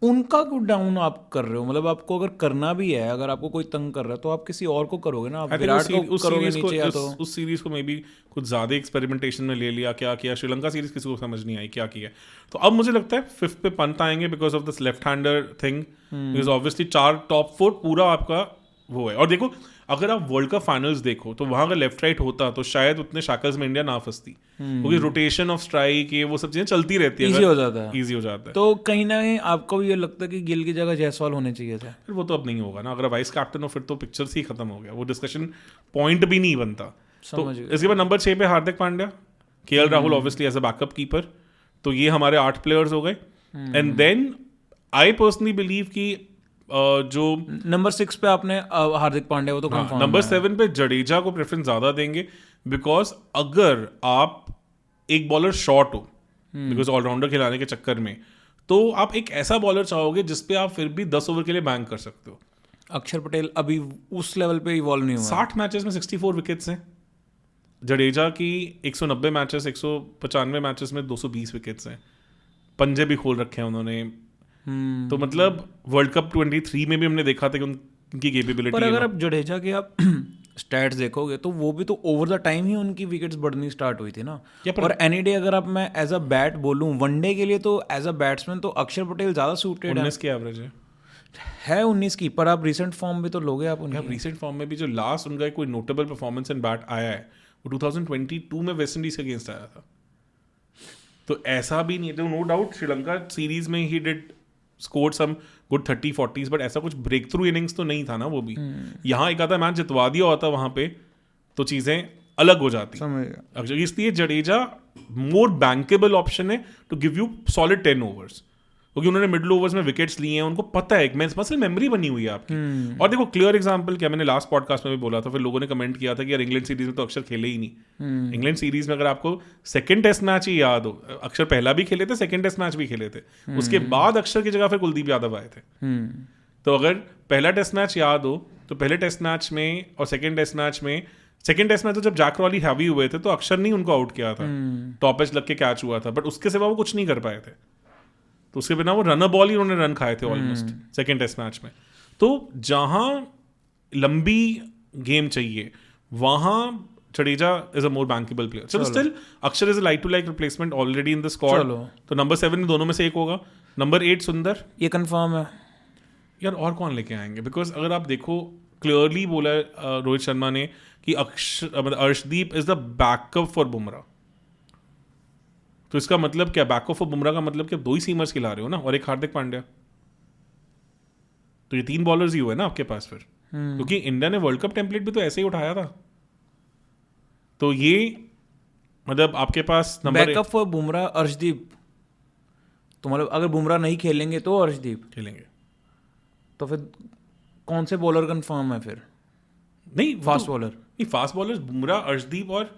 उनका क्यों डाउन आप कर रहे हो? मतलब आपको अगर करना भी है, अगर आपको कोई तंग कर रहा है तो आप किसी और को करोगे ना, आप विराट को करोगे नीचे या तो उस सीरीज को मे बी कुछ ज्यादा एक्सपेरिमेंटेशन में ले लिया। क्या किया श्रीलंका सीरीज किसी को समझ नहीं आई क्या किया। तो अब मुझे लगता है 5th पे पंत आएंगे because of this left hander thing, because obviously 4 top 4 पूरा आपका वो है। और देखो अगर आप वर्ल्ड कप फाइनल्स देखो तो वहां अगर लेफ्ट राइट होता तो शायद उतने शैकल्स में इंडिया ना फंसती, क्योंकि रोटेशन ऑफ स्ट्राइक ये वो सब चीजें चलती रहती है, इजी हो जाता है। ईजी हो जाता है। तो कहीं ना कहीं आपको भी ये लगता है कि गिल की जगह जायसवाल होने चाहिए था? फिर वो तो अब नहीं होगा ना, अगर वाइस कैप्टन हो फिर तो पिक्चर्स ही खत्म हो गया, वो डिस्कशन पॉइंट भी नहीं बनता। तो इसके बाद नंबर 6 पे Hardik Pandya, KL Rahul obviously as a backup keeper. तो ये हमारे 8 प्लेयर्स हो गए। And then I personally believe कि जो नंबर 6 पे आपने हार्दिक पांड्या वो तो कंफर्म। नंबर 7 पे जडेजा को प्रेफरेंस ज्यादा देंगे, बिकॉज अगर आप एक बॉलर शॉर्ट हो, बिकॉज ऑलराउंडर खिलाने के चक्कर में, तो आप एक ऐसा बॉलर चाहोगे जिसपे आप फिर भी 10 ओवर के लिए बैंक कर सकते हो। अक्षर पटेल अभी उस लेवल पे इवॉल्व नहीं हुआ। 60 मैचेस में 64 विकेट्स हैं। जडेजा की 190 मैचेस 195 मैचेस में 220 विकेट्स हैं। पंजे भी खोल रखे हैं उन्होंने। तो मतलब वर्ल्ड कप 23 में भी हमने देखा था कि उनकी कैपेबिलिटी। पर अगर आप जडेजा के आप स्टैट्स देखोगे तो वो भी तो ओवर द टाइम ही उनकी विकेट्स बढ़नी स्टार्ट हुई थी ना। और एनी डे अगर आप मैं एज अ बैट बोलूं वनडे के लिए, तो एज अ बैट्समैन तो अक्षर पटेल ज्यादा सूटेड है। 19 की एवरेज है 19 की, पर आप रिसेंट फॉर्म भी तो लोगे आप उनकी। रिसेंट फॉर्म में भी जो लास्ट उनका कोई नोटेबल परफॉर्मेंस इन बैट आया है वो 2022 में वेस्ट इंडीज के अगेंस्ट आया था। तो ऐसा भी नहीं है, नो डाउट श्रीलंका सीरीज में he did score some good 30-40s, but ऐसा कुछ ब्रेक थ्रू इनिंग्स तो नहीं था ना वो भी। यहाँ एक आधा मैच जितवा दिया होता वहां पे तो चीजें अलग हो जाती। इसलिए जडेजा मोर बैंकेबल ऑप्शन है to give you solid 10 overs, क्योंकि उन्होंने मिडिल ओवर्स में विकेट्स लिए हैं, उनको पता है, मसल मेमोरी बनी हुई है आपकी। और देखो क्लियर एग्जांपल क्या, मैंने लास्ट पॉडकास्ट में भी बोला था, फिर लोगों ने कमेंट किया था कि यार इंग्लैंड सीरीज में तो अक्षर खेले ही नहीं। इंग्लैंड सीरीज में अगर आपको सेकंड टेस्ट मैच ही याद हो, अक्षर पहला भी खेले थे, सेकंड टेस्ट मैच भी खेले थे, उसके बाद अक्षर की जगह फिर कुलदीप यादव आए थे। तो अगर पहला टेस्ट मैच याद हो तो पहले टेस्ट मैच में और सेकंड टेस्ट मैच तो जब जैक रॉली हैवी हुए थे तो अक्षर नहीं उनको आउट किया था, टॉप एज लग के कैच हुआ था, बट उसके सिवा वो कुछ नहीं कर पाए थे। तो उसके बिना वो रनर बॉल ही उन्होंने रन खाए थे ऑलमोस्ट सेकेंड टेस्ट मैच में। तो जहां लंबी गेम चाहिए वहां Jadeja is a more bankable player. चलो still Axar is a like to like replacement already in the squad. तो नंबर 7 दोनों में से एक होगा। नंबर 8 सुंदर, ये कंफर्म है यार। और कौन लेके आएंगे? बिकॉज अगर आप देखो क्लियरली बोला है रोहित शर्मा ने कि Arshdeep is the backup for Bumrah. तो इसका मतलब क्या, बैकअप फॉर बुमराह का मतलब क्या, 2 ही सीमर्स खिला रहे हो ना और एक हार्दिक पांड्या। तो ये 3 बॉलर्स ही हुए ना आपके पास फिर, क्योंकि इंडिया ने वर्ल्ड कप टेम्पलेट भी तो ऐसे ही उठाया था। तो ये मतलब आपके पास number backup for Bumrah Arshdeep. तो मतलब अगर बुमराह नहीं खेलेंगे तो अर्शदीप खेलेंगे, तो फिर कौन से बॉलर कंफर्म है फिर? नहीं फास्ट बॉलर नहीं, फास्ट बॉलर्स बुमराह, अर्शदीप और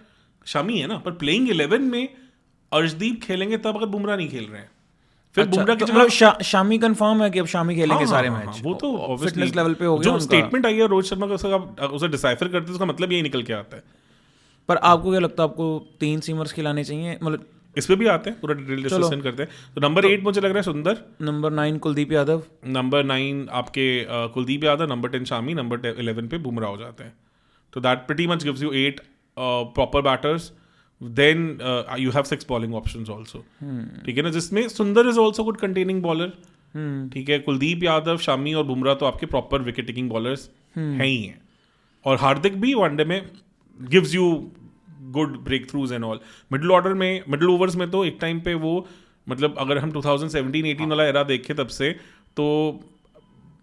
शमी है ना। पर प्लेइंग 11 में अर्शदीप खेलेंगे तब अगर बुमराह नहीं खेल रहे हैं। फिर बुमराह की जगह शामी कंफर्म है कि अब शामी खेलेंगे सारे मैच। वो तो फिटनेस लेवल पे हो गया। जो स्टेटमेंट आई है रोहित शर्मा का उसे डिसाइफर करते हैं, उसका मतलब यही निकल के आता है। पर आपको क्या लगता है, आपको 3 सीमर्स खिलाने चाहिए? मतलब इस पे भी आते हैं, पूरा डिटेल डिस्कशन करते हैं। तो नंबर 8 मुझे लग रहा है सुंदर, नंबर 9 कुलदीप यादव, नंबर 9 आपके कुलदीप यादव, नंबर 10 शामी, नंबर 11 पे बुमराह हो जाते हैं। तो that pretty much gives you 8 proper batters. Then you have 6 bowling options also, ठीक है ना, जिसमें Sundar is also good containing bowler, ठीक है। कुलदीप यादव, शामी और बुमराह तो आपके प्रॉपर विकेट टेकिंग बॉलर्स हैं ही हैं। और हार्दिक भी वनडे में gives you good breakthroughs and all. Middle overs में तो एक टाइम पे वो मतलब अगर हम 2017-18 वाला एरा देखें तब से, तो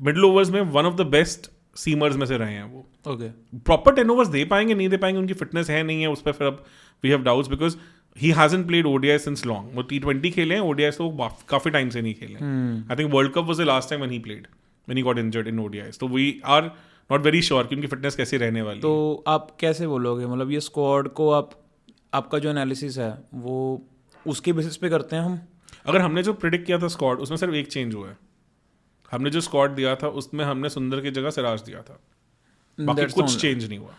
मिडिल ओवर्स में one of the best seamers में से रहे हैं वो. ओके. प्रॉपर 10 ओवर्स दे पाएंगे नहीं दे पाएंगे, उनकी फिटनेस है नहीं है, उस पर फिर अब we have doubts because he hasn't played ODI since long. वो T20 खेले हैं, ओडीआई तो काफी टाइम से नहीं खेले. I think World Cup was the last time when he played, when he got injured in ODIs. तो we are not very sure कि उनकी फिटनेस कैसी रहने वाली. तो आप कैसे बोलोगे, मतलब ये स्क्वाड को आपका जो एनालिसिस है वो उसके बेसिस पे करते हैं हम? अगर हमने जो प्रिडिक्ट किया था स्क्वाड, उसमें सिर्फ एक चेंज हुआ है. हमने जो स्क्वाड दिया था उसमें हमने सुंदर की जगह सिराज दिया था, बाकी That's कुछ the only- चेंज नहीं हुआ.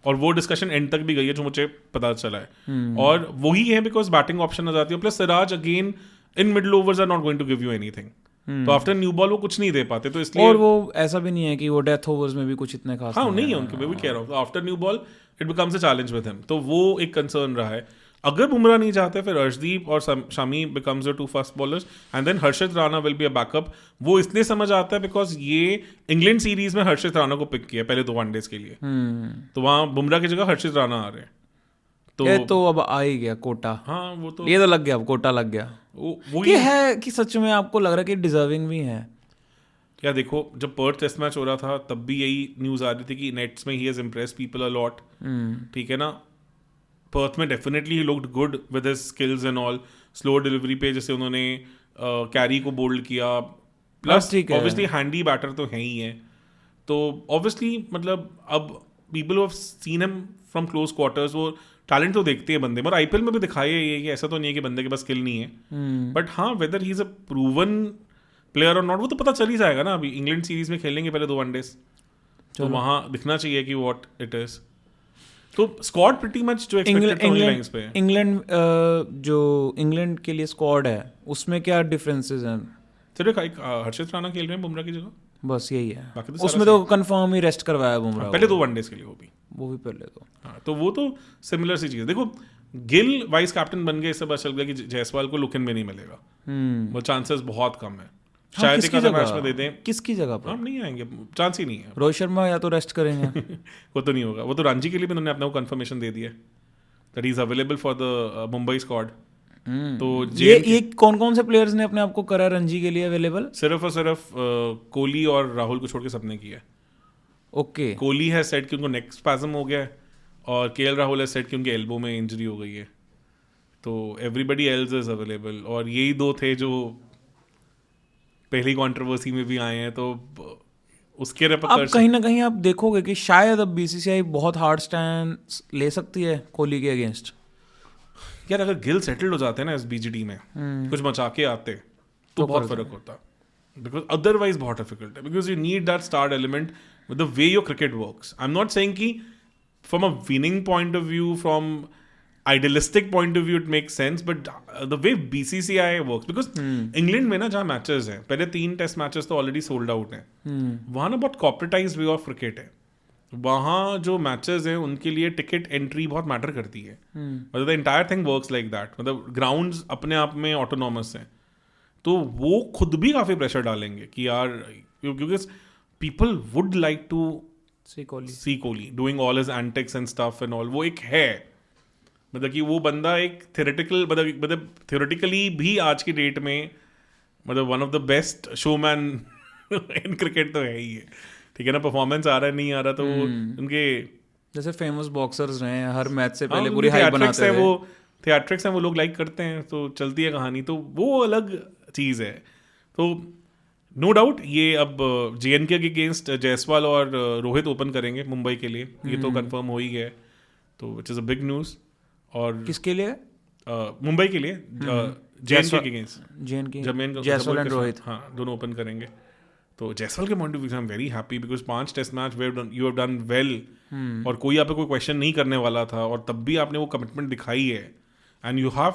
और वो डिस्कशन एंड तक भी गई है जो मुझे पता चला है. और वही है बिकॉज बैटिंग ऑप्शन आ जाती है, plus Siraj again in middle overs are not going to give you anything. तो आफ्टर न्यू बॉल वो कुछ नहीं दे पाते, तो इसलिए. और वो ऐसा भी नहीं है कि वो डेथ ओवर्स में भी कुछ इतने खास हाँ नहीं है उनके, मैं भी कह रहा हूँ. तो after new ball it becomes a challenge with him, तो वो एक कंसर्न रहा है. अगर बुमराह नहीं जाते फिर अर्शदीप और Shami becomes the 2 fast bowlers and then Harshit Rana will be a backup. वो इसलिए समझ आता है बिकॉज ये इंग्लैंड सीरीज में हर्षित राणा को पिक किया पहले 2 वनडेज के लिए, तो वहाँ बुमराह की जगह हर्षित राणा आ रहे हैं. तो ये तो अब आ ही गया कोटा. हाँ वो तो ये तो लग गया, अब कोटा लग गया. वो ये है कि सच में आपको लग रहा है कि डिजर्विंग भी है? क्या देखो, जब पर्थ टेस्ट मैच हो रहा था तब भी यही न्यूज आ रही थी कि नेट्स में he has impress people a lot. ठीक है ना. पर्थ में definitely he looked good with his skills and all. Slow delivery पे जैसे उन्होंने कैरी को बोल्ड किया, प्लस ठीक है. ऑब्वियसली हैंडी बैटर तो है ही है. तो ऑब्वियसली मतलब अब people have seen him from close quarters. वो टैलेंट तो देखते हैं बंदे, मगर आईपीएल में भी दिखाया ये कि ऐसा तो नहीं है कि बंदे के पास स्किल नहीं है. बट हाँ, weather he is a proven player और नॉट वो तो पता चल ही जाएगा ना. अभी इंग्लैंड सीरीज में खेलेंगे पहले 2 वनडेज, तो वहाँ दिखना चाहिए कि व्हाट इट इज. तो स्क्वाड प्रीटी मच जो एक्सपेक्टेड था उन्हीं लाइंस पे है. इंग्लैंड के लिए स्क्वाड है, उसमें क्या डिफरेंसेस हैं? सिर्फ एक हर्षित राणा खेल रहे हैं बुमराह की जगह, बस यही है. बाकी तो उसमें तो कंफर्म ही रेस्ट करवाया बुमराह. पहले 2 वनडेज के लिए वो भी पहले तो. हाँ, तो वो तो सिमिलर सी चीज है. देखो गिल वाइस कैप्टन बन गए, इससे पता चल गया कि जायसवाल को लुक इन में नहीं मिलेगा. वो चांसेस बहुत कम है. शायद एक आधा मैच में दे दें. किसकी जगह पर? हम नहीं आएंगे, चांस ही नहीं है. रोहित शर्मा या तो रेस्ट करेंगे. वो तो नहीं होगा. वो तो रणजी के लिए भी उन्होंने अपना कंफर्मेशन दे दिया that he is available for the Mumbai squad. तो ये कौन कौन से प्लेयर्स ने अपने आप को करा रणजी के लिए अवेलेबल? सिर्फ और सिर्फ कोहली और राहुल को छोड़ के सबने किया है. ओके. कोहली है सेट कि उनको नेक स्पैज्म हो गया है, और केएल राहुल है सेट कि उनके एल्बो में इंजरी हो गई है. तो एवरीबडी एल्स इज अवेलेबल, और यही 2 थे जो पहली कंट्रोवर्सी में भी आए हैं. तो उसके अब कहीं ना कहीं आप देखोगे कि शायद अब बीसीसीआई बहुत हार्ड स्टैंड ले सकती है कोहली के अगेंस्ट. यार अगर गिल सेटल्ड हो जाते हैं ना इस बीजीडी में, कुछ मचा के आते तो बहुत फर्क होता. बिकॉज अदरवाइज बहुत डिफिकल्ट है, because you need that star element with the way your cricket works. I am not saying कि from a winning point of view, from idealistic point of view it makes sense, but the way BCCI works, because England में ना जहाँ matches हैं, पहले 3 test matches तो already sold out हैं. वहाँ ना बहुत कॉर्पोरेटाइज्ड वे ऑफ क्रिकेट है. वहाँ जो मैचेस हैं उनके लिए टिकट एंट्री बहुत मैटर करती है. मतलब the entire thing works like that. मतलब ग्राउंड्स अपने आप में ऑटोनॉमस हैं, तो वो खुद भी काफ़ी प्रेशर डालेंगे कि यार, क्योंकि people would like to see Kohli doing all his antics and stuff and all. वो एक है, मतलब कि वो बंदा एक मतलब थियोरेटिकली भी आज की डेट में मतलब one of the best showman in cricket तो है ही है. ठीक है ना. परफॉर्मेंस आ रहा है नहीं आ रहा, तो उनके जैसे फेमस बॉक्सर्स रहे हैं, हर मैच से पहले पूरी हाइप बनाते हैं. वो थिएट्रिक्स हैं, वो लोग लाइक करते हैं, तो चलती है कहानी. तो वो अलग चीज़ है. तो नो डाउट ये अब जेएनके के अगेंस्ट जायसवाल और रोहित ओपन करेंगे मुंबई के लिए, ये तो कंफर्म हो ही गया है. तो which is a big news. और किसके लिए? मुंबई के लिए, जेएनके के अगेंस्ट जायसवाल एंड रोहित. हाँ, दोनों ओपन करेंगे. तो जायसवाल के पॉइंट ऑफ व्यू से I am very happy, because 5 test match you have done well, और कोई आप पे कोई क्वेश्चन नहीं करने वाला था, और तब भी आपने वो कमिटमेंट दिखाई है. एंड यू हैव,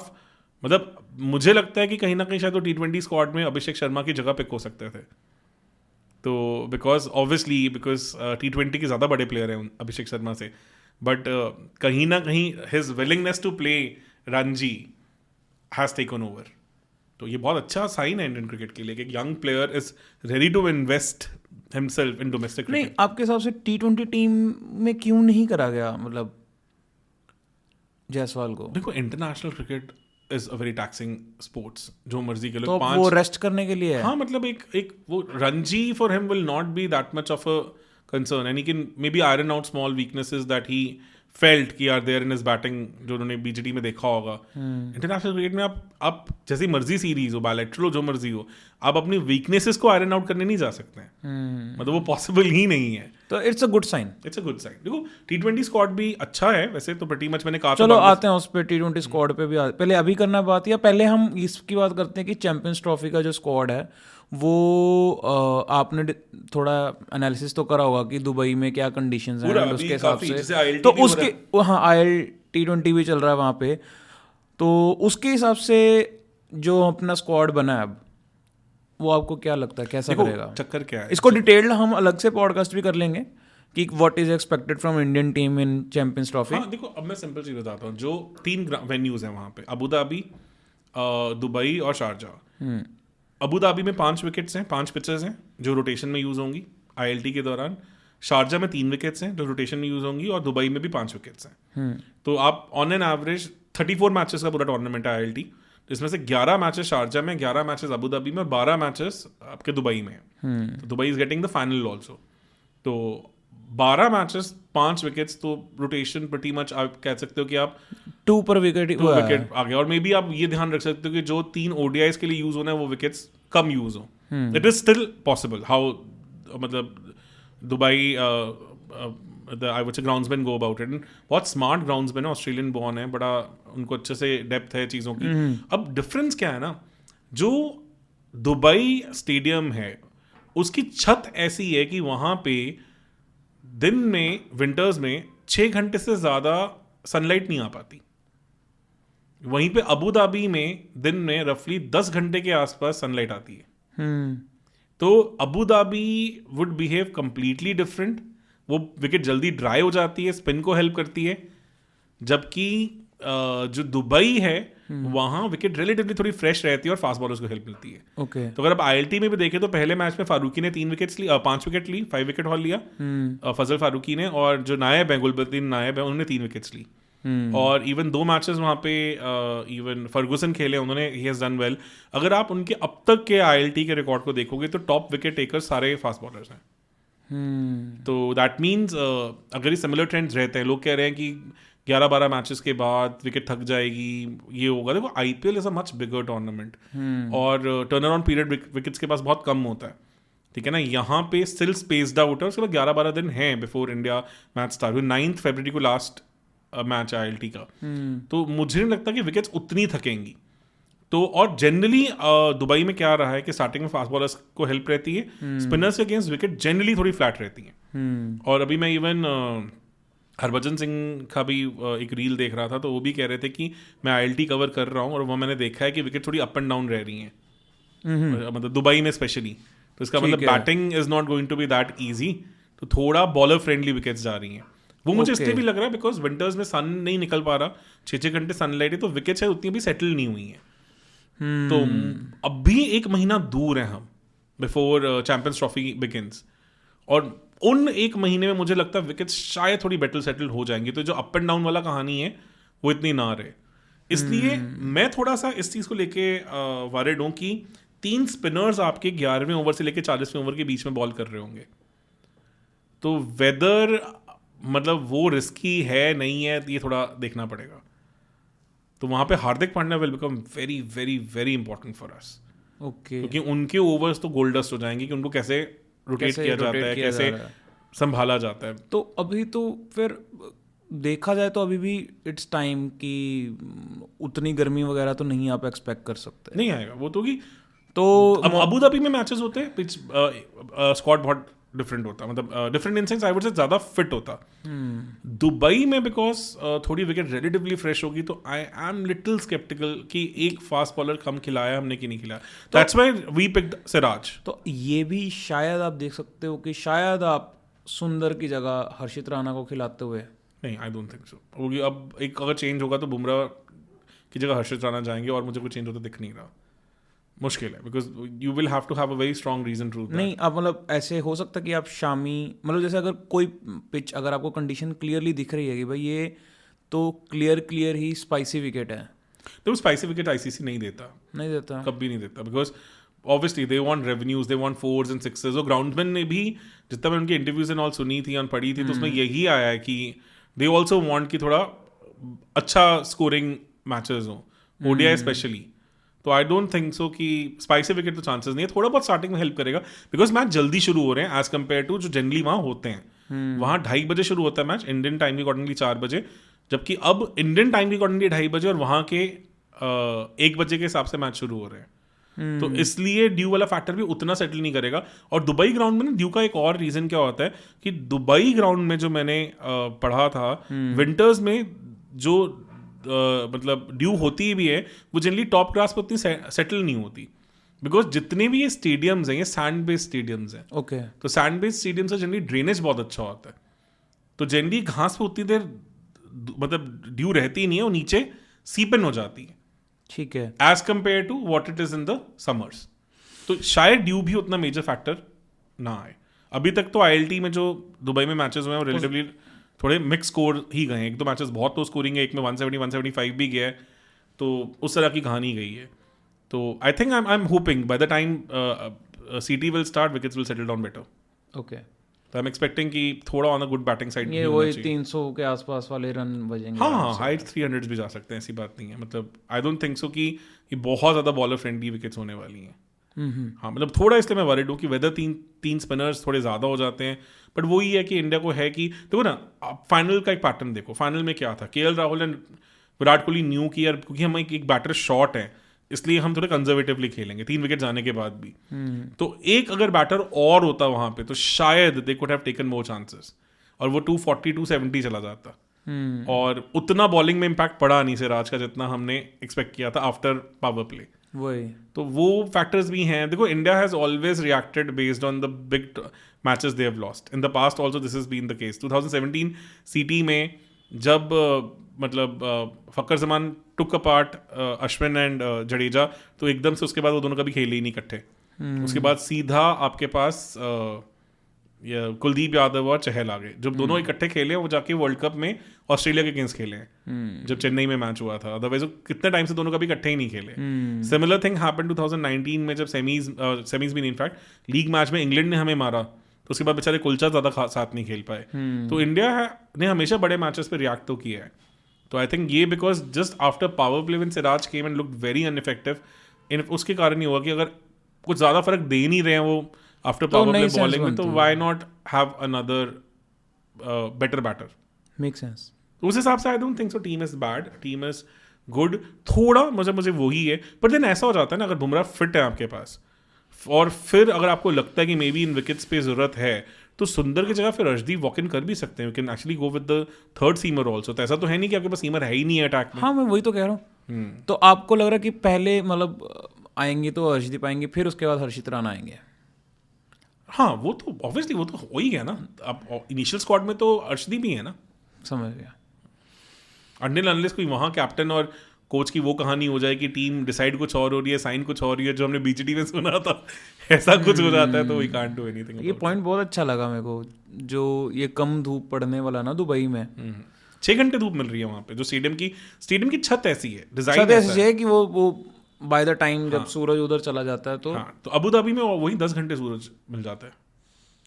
मतलब मुझे लगता है कि कहीं ना कहीं शायद वो T20 स्क्वाड में अभिषेक शर्मा की जगह पिक हो सकते थे. तो बिकॉज T20 के ज़्यादा बड़े प्लेयर हैं अभिषेक शर्मा से, बट कहीं ना कहीं his willingness to play Ranji has taken over. तो ये बहुत अच्छा साइन है इंडियन क्रिकेट के लिए कि young player is ready to invest himself in domestic नहीं, क्रिकेट। आपके हिसाब से T20 टीम में क्यों नहीं करा गया, मतलब जायसवाल को? देखो international cricket is a very taxing sports, जो मर्जी के तो लोग अब वो रेस्ट करने के लिए है? हाँ मतलब एक वो Ranji for him will not be that much of a concern and he can maybe iron out small weaknesses that he felt कि are there in his batting, जो उन्होंने बीजीटी में देखा होगा। इंटरनेशनल क्रिकेट में आप जैसी मर्जी सीरीज हो, बायलैटरल हो, जो मर्जी हो, आप अपनी वीकनेसेस को आयरन आउट करने नहीं जा सकते हैं। मतलब वो पॉसिबल ही नहीं है। तो it's a good sign. It's a good sign. देखो T20 स्क्वाड भी अच्छा है वैसे तो, pretty much मैंने कहा था चलो आते हैं उस पे, T20 स्क्वाड पे भी पहले अभी करना बात, या पहले हम इसकी बात करते हैं कि चैंपियंस ट्रॉफी का जो स्क्वाड है वो आपने थोड़ा एनालिसिस तो करा होगा कि दुबई में क्या कंडीशंस हैं पूरा and अभी उसके हिसाब काफी, से जैसे ILT तो भी हो उसके हाँ IL T20 भी चल रहा है वहाँ पे, तो उसके हिसाब से जो अपना स्क्वाड बना है अब, वो आपको क्या लगता है कैसा देखो, करेगा? चक्कर क्या है इसको डिटेल्ड हम अलग से पॉडकास्ट भी कर लेंगे कि what is expected from Indian team in champions trophy. हाँ देखो, अब मैं सिंपल चीज बताता हूँ। जो 3 वेन्यूज हैं वहाँ पे, अबू धाबी, दुबई और शारजाह। अबू धाबी में 5 विकेट्स हैं, 5 पिचेस हैं जो रोटेशन में यूज होंगी ILT के दौरान। शारजाह में 3 विकेट्स हैं जो रोटेशन में यूज होंगी, और दुबई में भी 5 विकेट्स हैं। तो आप ऑन एन एवरेज 34 मैचेस का पूरा टूर्नामेंट है ILT, जिसमें से 11 मैचेस शारजाह में, 11 मैचेस अबू धाबी में और 12 मैचेस आपके दुबई में। तो Dubai is getting the final also. तो 12 मैचेस 5 विकेट्स, तो रोटेशन प्रीटी मच आप कह सकते हो कि आप 2 पर विकेट 2 विकेट आ गया। और मे बी आप ये ध्यान रख सकते हो कि जो 3 ODIs के लिए यूज होना है वो विकेट्स कम यूज हो। It is still possible how, मतलब Dubai I would say groundsman go about it. बहुत स्मार्ट ग्राउंड्समैन है, ऑस्ट्रेलियन बॉर्न है, बड़ा उनको अच्छे से डेप्थ है चीज़ों की। अब डिफरेंस क्या है ना, जो दुबई स्टेडियम है उसकी छत ऐसी है कि वहाँ पे दिन में, विंटर्स में 6 घंटे से ज़्यादा सनलाइट नहीं आ पाती। वहीं पे अबू धाबी में दिन में रफली 10 घंटे के आसपास सनलाइट आती है। तो Abu Dhabi would behave completely different. वो विकेट जल्दी ड्राई हो जाती है, स्पिन को हेल्प करती है, जबकि जो दुबई है वहाँ विकेट रिलेटिवली थोड़ी फ्रेश रहती है और फास्ट बॉलर्स को हेल्प मिलती है। ओके। तो अगर आप ILT में भी देखें तो पहले मैच में फारूकी ने 3 विकेट्स ली, 5 विकेट ली, 5 विकेट हॉल लिया फजल फारूकी ने, और जो नायब है गुलबदीन नायब है उन्होंने 3 विकेट्स ली। और इवन 2 मैचेस वहाँ पे इवन फर्गुसन खेले, उन्होंने ही हैज डन वेल। अगर आप उनके अब तक के ILT के रिकॉर्ड को देखोगे तो टॉप विकेट टेकर्स सारे फास्ट बॉलर्स हैं। तो दैट मीन्स अगर ये सिमिलर ट्रेंड्स रहते हैं, लोग कह रहे हैं कि 11-12 मैचेस के बाद विकेट थक जाएगी, ये होगा। देखो IPL is a much bigger tournament और टर्न अराउंड पीरियड विकेट्स के पास बहुत कम होता है, ठीक है ना। यहाँ पे स्टिल स्पेस्ड आउट है, उसके बाद 11-12 दिन हैं बिफोर इंडिया मैच स्टार्ट। 9 फरवरी को लास्ट मैच ILT का। तो मुझे नहीं लगता कि विकेट्स उतनी थकेंगी। तो और जनरली दुबई में क्या रहा है कि स्टार्टिंग में फास्ट बॉलर्स को हेल्प रहती है, स्पिनर्स के अगेंस्ट विकेट जनरली थोड़ी फ्लैट रहती है। और अभी मैं इवन हरभजन सिंह का भी एक रील देख रहा था, तो वो भी कह रहे थे कि मैं ILT कवर कर रहा हूँ और वो मैंने देखा है कि विकेट थोड़ी अप एंड डाउन रह रही हैं, मतलब दुबई में स्पेशली। तो इसका मतलब batting is not going to be that easy, तो थोड़ा बॉलर फ्रेंडली विकेट्स जा रही हैं। वो मुझे इसलिए भी लग रहा है बिकॉज विंटर्स में सन नहीं निकल पा रहा, 6-6 घंटे सनलाइट है, तो विकेट्स है उतनी भी सेटल नहीं हुई हैं। तो अब भी 1 महीना दूर हैं हम बिफोर चैंपियंस ट्रॉफी बिगिंस, और उन 1 महीने में मुझे लगता है विकेट्स शायद थोड़ी बेटर सेटल्ड हो जाएंगी। तो जो अप एंड डाउन वाला कहानी है वो इतनी ना रहे। इसलिए मैं थोड़ा सा इस चीज़ को लेके वरिड हूँ कि 3 स्पिनर्स आपके 11वें ओवर से लेके 40वें ओवर के बीच में बॉल कर रहे होंगे, तो वेदर मतलब वो रिस्की है नहीं है, ये थोड़ा देखना पड़ेगा। तो वहाँ पे Hardik Pandya will become very very very important for us, क्योंकि उनके ओवर्स तो गोल्ड डस्ट हो जाएंगे कि उनको कैसे रोटेट किया जाता है, कैसे संभाला जाता है। तो अभी तो फिर देखा जाए तो अभी भी इट्स टाइम कि उतनी गर्मी वगैरह तो नहीं आप एक्सपेक्ट कर सकते, नहीं आएगा वो तो। कि तो अब अबू धाबी में मैचेस होते हैं, पिच स्क्वाड बहुत डिफरेंट होता, मतलब different in sense I would से ज़्यादा फिट होता। दुबई में बिकॉज थोड़ी विकेट रिलेटिवली फ्रेश होगी, तो आई एम लिटिल स्केप्टिकल कि एक फास्ट बॉलर कम खिलाया हमने कि नहीं खिलाया। That's why we picked Siraj. तो ये भी शायद आप देख सकते हो कि शायद आप सुंदर की जगह हर्षित राणा को खिलाते हुए, नहीं आई डोंट थिंक सो होगी। अब एक अगर चेंज होगा तो बुमराह की जगह हर्षित राणा जाएंगे, और मुझे कोई चेंज होता दिख नहीं रहा। मुश्किल है because you will have to have a very strong reason to नहीं, आप मतलब ऐसे हो सकता है कि आप शामी मतलब जैसे अगर कोई पिच अगर आपको कंडीशन क्लियरली दिख रही है कि भाई ये तो क्लियर ही स्पाइसी विकेट है, तो स्पाइसी विकेट आईसीसी नहीं देता, नहीं देता कभी नहीं देता because obviously they want revenues, they want force and sixes. और ग्राउंडमैन ने भी जितना मैं उनकी इंटरव्यूज एंड ऑल सुनी थी और पढ़ी थी तो उसमें यही आया है कि दे ऑल्सो वांट कि थोड़ा अच्छा स्कोरिंग मैचेस हो, ओडीआई स्पेशली। तो आई डोंट थिंक सो कि स्पाइसी विकेट तो चांसेस नहीं है, थोड़ा बहुत स्टार्टिंग में हेल्प करेगा बिकॉज मैच जल्दी शुरू हो रहे हैं एज कम्पेयर टू जो जनरली वहाँ होते हैं। वहाँ 2:30 बजे शुरू होता है मैच इंडियन टाइम के अकॉर्डिंगली 4 बजे, जबकि अब इंडियन टाइम के अकॉर्डिंगली 2:30 बजे और वहाँ के 1 बजे के हिसाब से मैच शुरू हो रहे हैं। तो इसलिए ड्यू वाला फैक्टर भी उतना सेटल नहीं करेगा। और दुबई ग्राउंड में ना ड्यू का एक और रीजन क्या होता है कि दुबई ग्राउंड में जो मैंने पढ़ा था विंटर्स में जो मतलब ड्यू होती भी है वो जनरली टॉप क्लास पर उतनी सेटल नहीं होती बिकॉज जितने भी ये स्टेडियम्स हैं ये सैंड बेस्ड स्टेडियम्स हैं। ओके तो सैंड बेस्ड स्टेडियम से जनरली ड्रेनेज बहुत अच्छा होता है, तो जनरली घास पे उतनी देर मतलब ड्यू रहती नहीं है, वो नीचे सीपन हो जाती है, ठीक है, as compare to what it is in the summers. तो शायद ड्यू भी उतना मेजर फैक्टर ना आए। अभी तक तो ILT में जो दुबई में मैचेस हुए हैं वो रिलेटिवली थोड़े मिक्स स्कोर ही गए हैं। एक दो मैचेस बहुत तो स्कोरिंग है, एक में 170 175 भी गया है, तो उस तरह की कहानी गई है। तो I think I am hoping by the time CT will start wickets will settle down better. Okay तो आई एम एक्सपेक्टिंग कि थोड़ा on a good batting side ये वही 300 के आसपास वाले रन बजेंगे। हाँ, हाइट 300 भी जा सकते हैं, ऐसी बात नहीं है। मतलब आई डोंट थिंक सो कि ये बहुत ज़्यादा बॉलर फ्रेंडली विकेट्स होने वाली हैं। हाँ, मतलब थोड़ा इसलिए मैं वरीड हूँ कि वेदर तीन स्पिनर्स थोड़े ज़्यादा हो जाते हैं, बट वही है कि इंडिया को है कि देखो ना, आप फाइनल का एक पैटर्न देखो। फाइनल में क्या था, KL Rahul and Virat Kohli new की यार क्योंकि हम एक बैटर शॉर्ट है इसलिए हम थोड़े कंजर्वेटिवली खेलेंगे 3 विकेट जाने के बाद भी। तो एक अगर बैटर और होता वहाँ पे तो शायद they could have taken more chances और वो 240 270 चला जाता। और उतना बॉलिंग में इम्पैक्ट पड़ा नहीं सिराज का जितना हमने एक्सपेक्ट किया था आफ्टर पावर प्ले। वही तो वो फैक्टर्स भी हैं। देखो, India has always reacted based on the big matches they have lost in the past also, this has been the case. 2017 CT में जब मतलब Fakhar Zaman took apart Ashwin and Jadeja, तो एकदम से उसके बाद वो दोनों कभी खेले ही नहीं इकट्ठे। उसके बाद सीधा आपके पास कुलदीप यादव और चहल आ गए। जब दोनों इकट्ठे खेले वो जाके वर्ल्ड कप में ऑस्ट्रेलिया के अगेंस्ट खेले हैं जब चेन्नई में मैच हुआ था। अदरवाइज कितने टाइम से दोनों कभी इकट्ठे ही नहीं खेले। सिमिलर थिंग हैपेंड 2019 में जब सेमीज भी नहीं, इनफैक्ट लीग मैच में इंग्लैंड ने हमें मारा तो उसके बाद बेचारे कुलचा ज़्यादा साथ नहीं खेल पाए। तो इंडिया ने हमेशा बड़े मैचेस पे रिएक्ट तो किया है। तो आई थिंक ये because just after power play when Siraj came and looked very ineffective, उसके कारण ही हुआ कि अगर कुछ ज़्यादा फर्क दे नहीं रहे हैं वो आफ्टर पावर प्ले बॉलिंग में, तो why not have another better batter. Make sense. उस हिसाब से I don't think so team is bad, team is good. थोड़ा मुझे वही है, पर देन ऐसा हो जाता है ना, अगर बुमराह फिट है आपके पास और फिर अगर आपको लगता है कि मे बी इन विकेट्स पे जरूरत है तो सुंदर की जगह फिर अर्शदीप वॉक इन कर भी सकते हैं। You can actually go with the third seamer also. तो ऐसा तो है नहीं कि आपके पास सीमर है ही नहीं है अटैक में। हाँ, मैं वही तो कह रहा हूँ। तो आपको लग रहा है कि पहले मतलब आएंगे तो अर्शदीप आएंगे, फिर उसके बाद हर्षित राणा आएंगे? हाँ, वो तो ऑब्वियसली वो तो हो ही गया ना। अब इनिशियल स्क्वाड में तो अर्शदीप ही है ना। समझ गया। अनटिल अनलेस कोई वहाँ कैप्टन और कोच की वो कहानी हो जाए कि टीम डिसाइड कुछ और हो रही है, साइन कुछ और रही है, जो हमने BGT में सुना था, ऐसा कुछ हो जाता है तो वी कांट डू एनीथिंग। ये पॉइंट बहुत अच्छा लगा मेरे को, जो ये कम धूप पड़ने वाला ना दुबई में। 6 घंटे धूप मिल रही है वहाँ पे। जो स्टेडियम की छत ऐसी है, डिजाइन छत ऐसी है कि वो बाय द टाइम जब सूरज उधर चला जाता है तो हाँ, तो अबू धाबी में वही 10 घंटे सूरज मिल जाता है,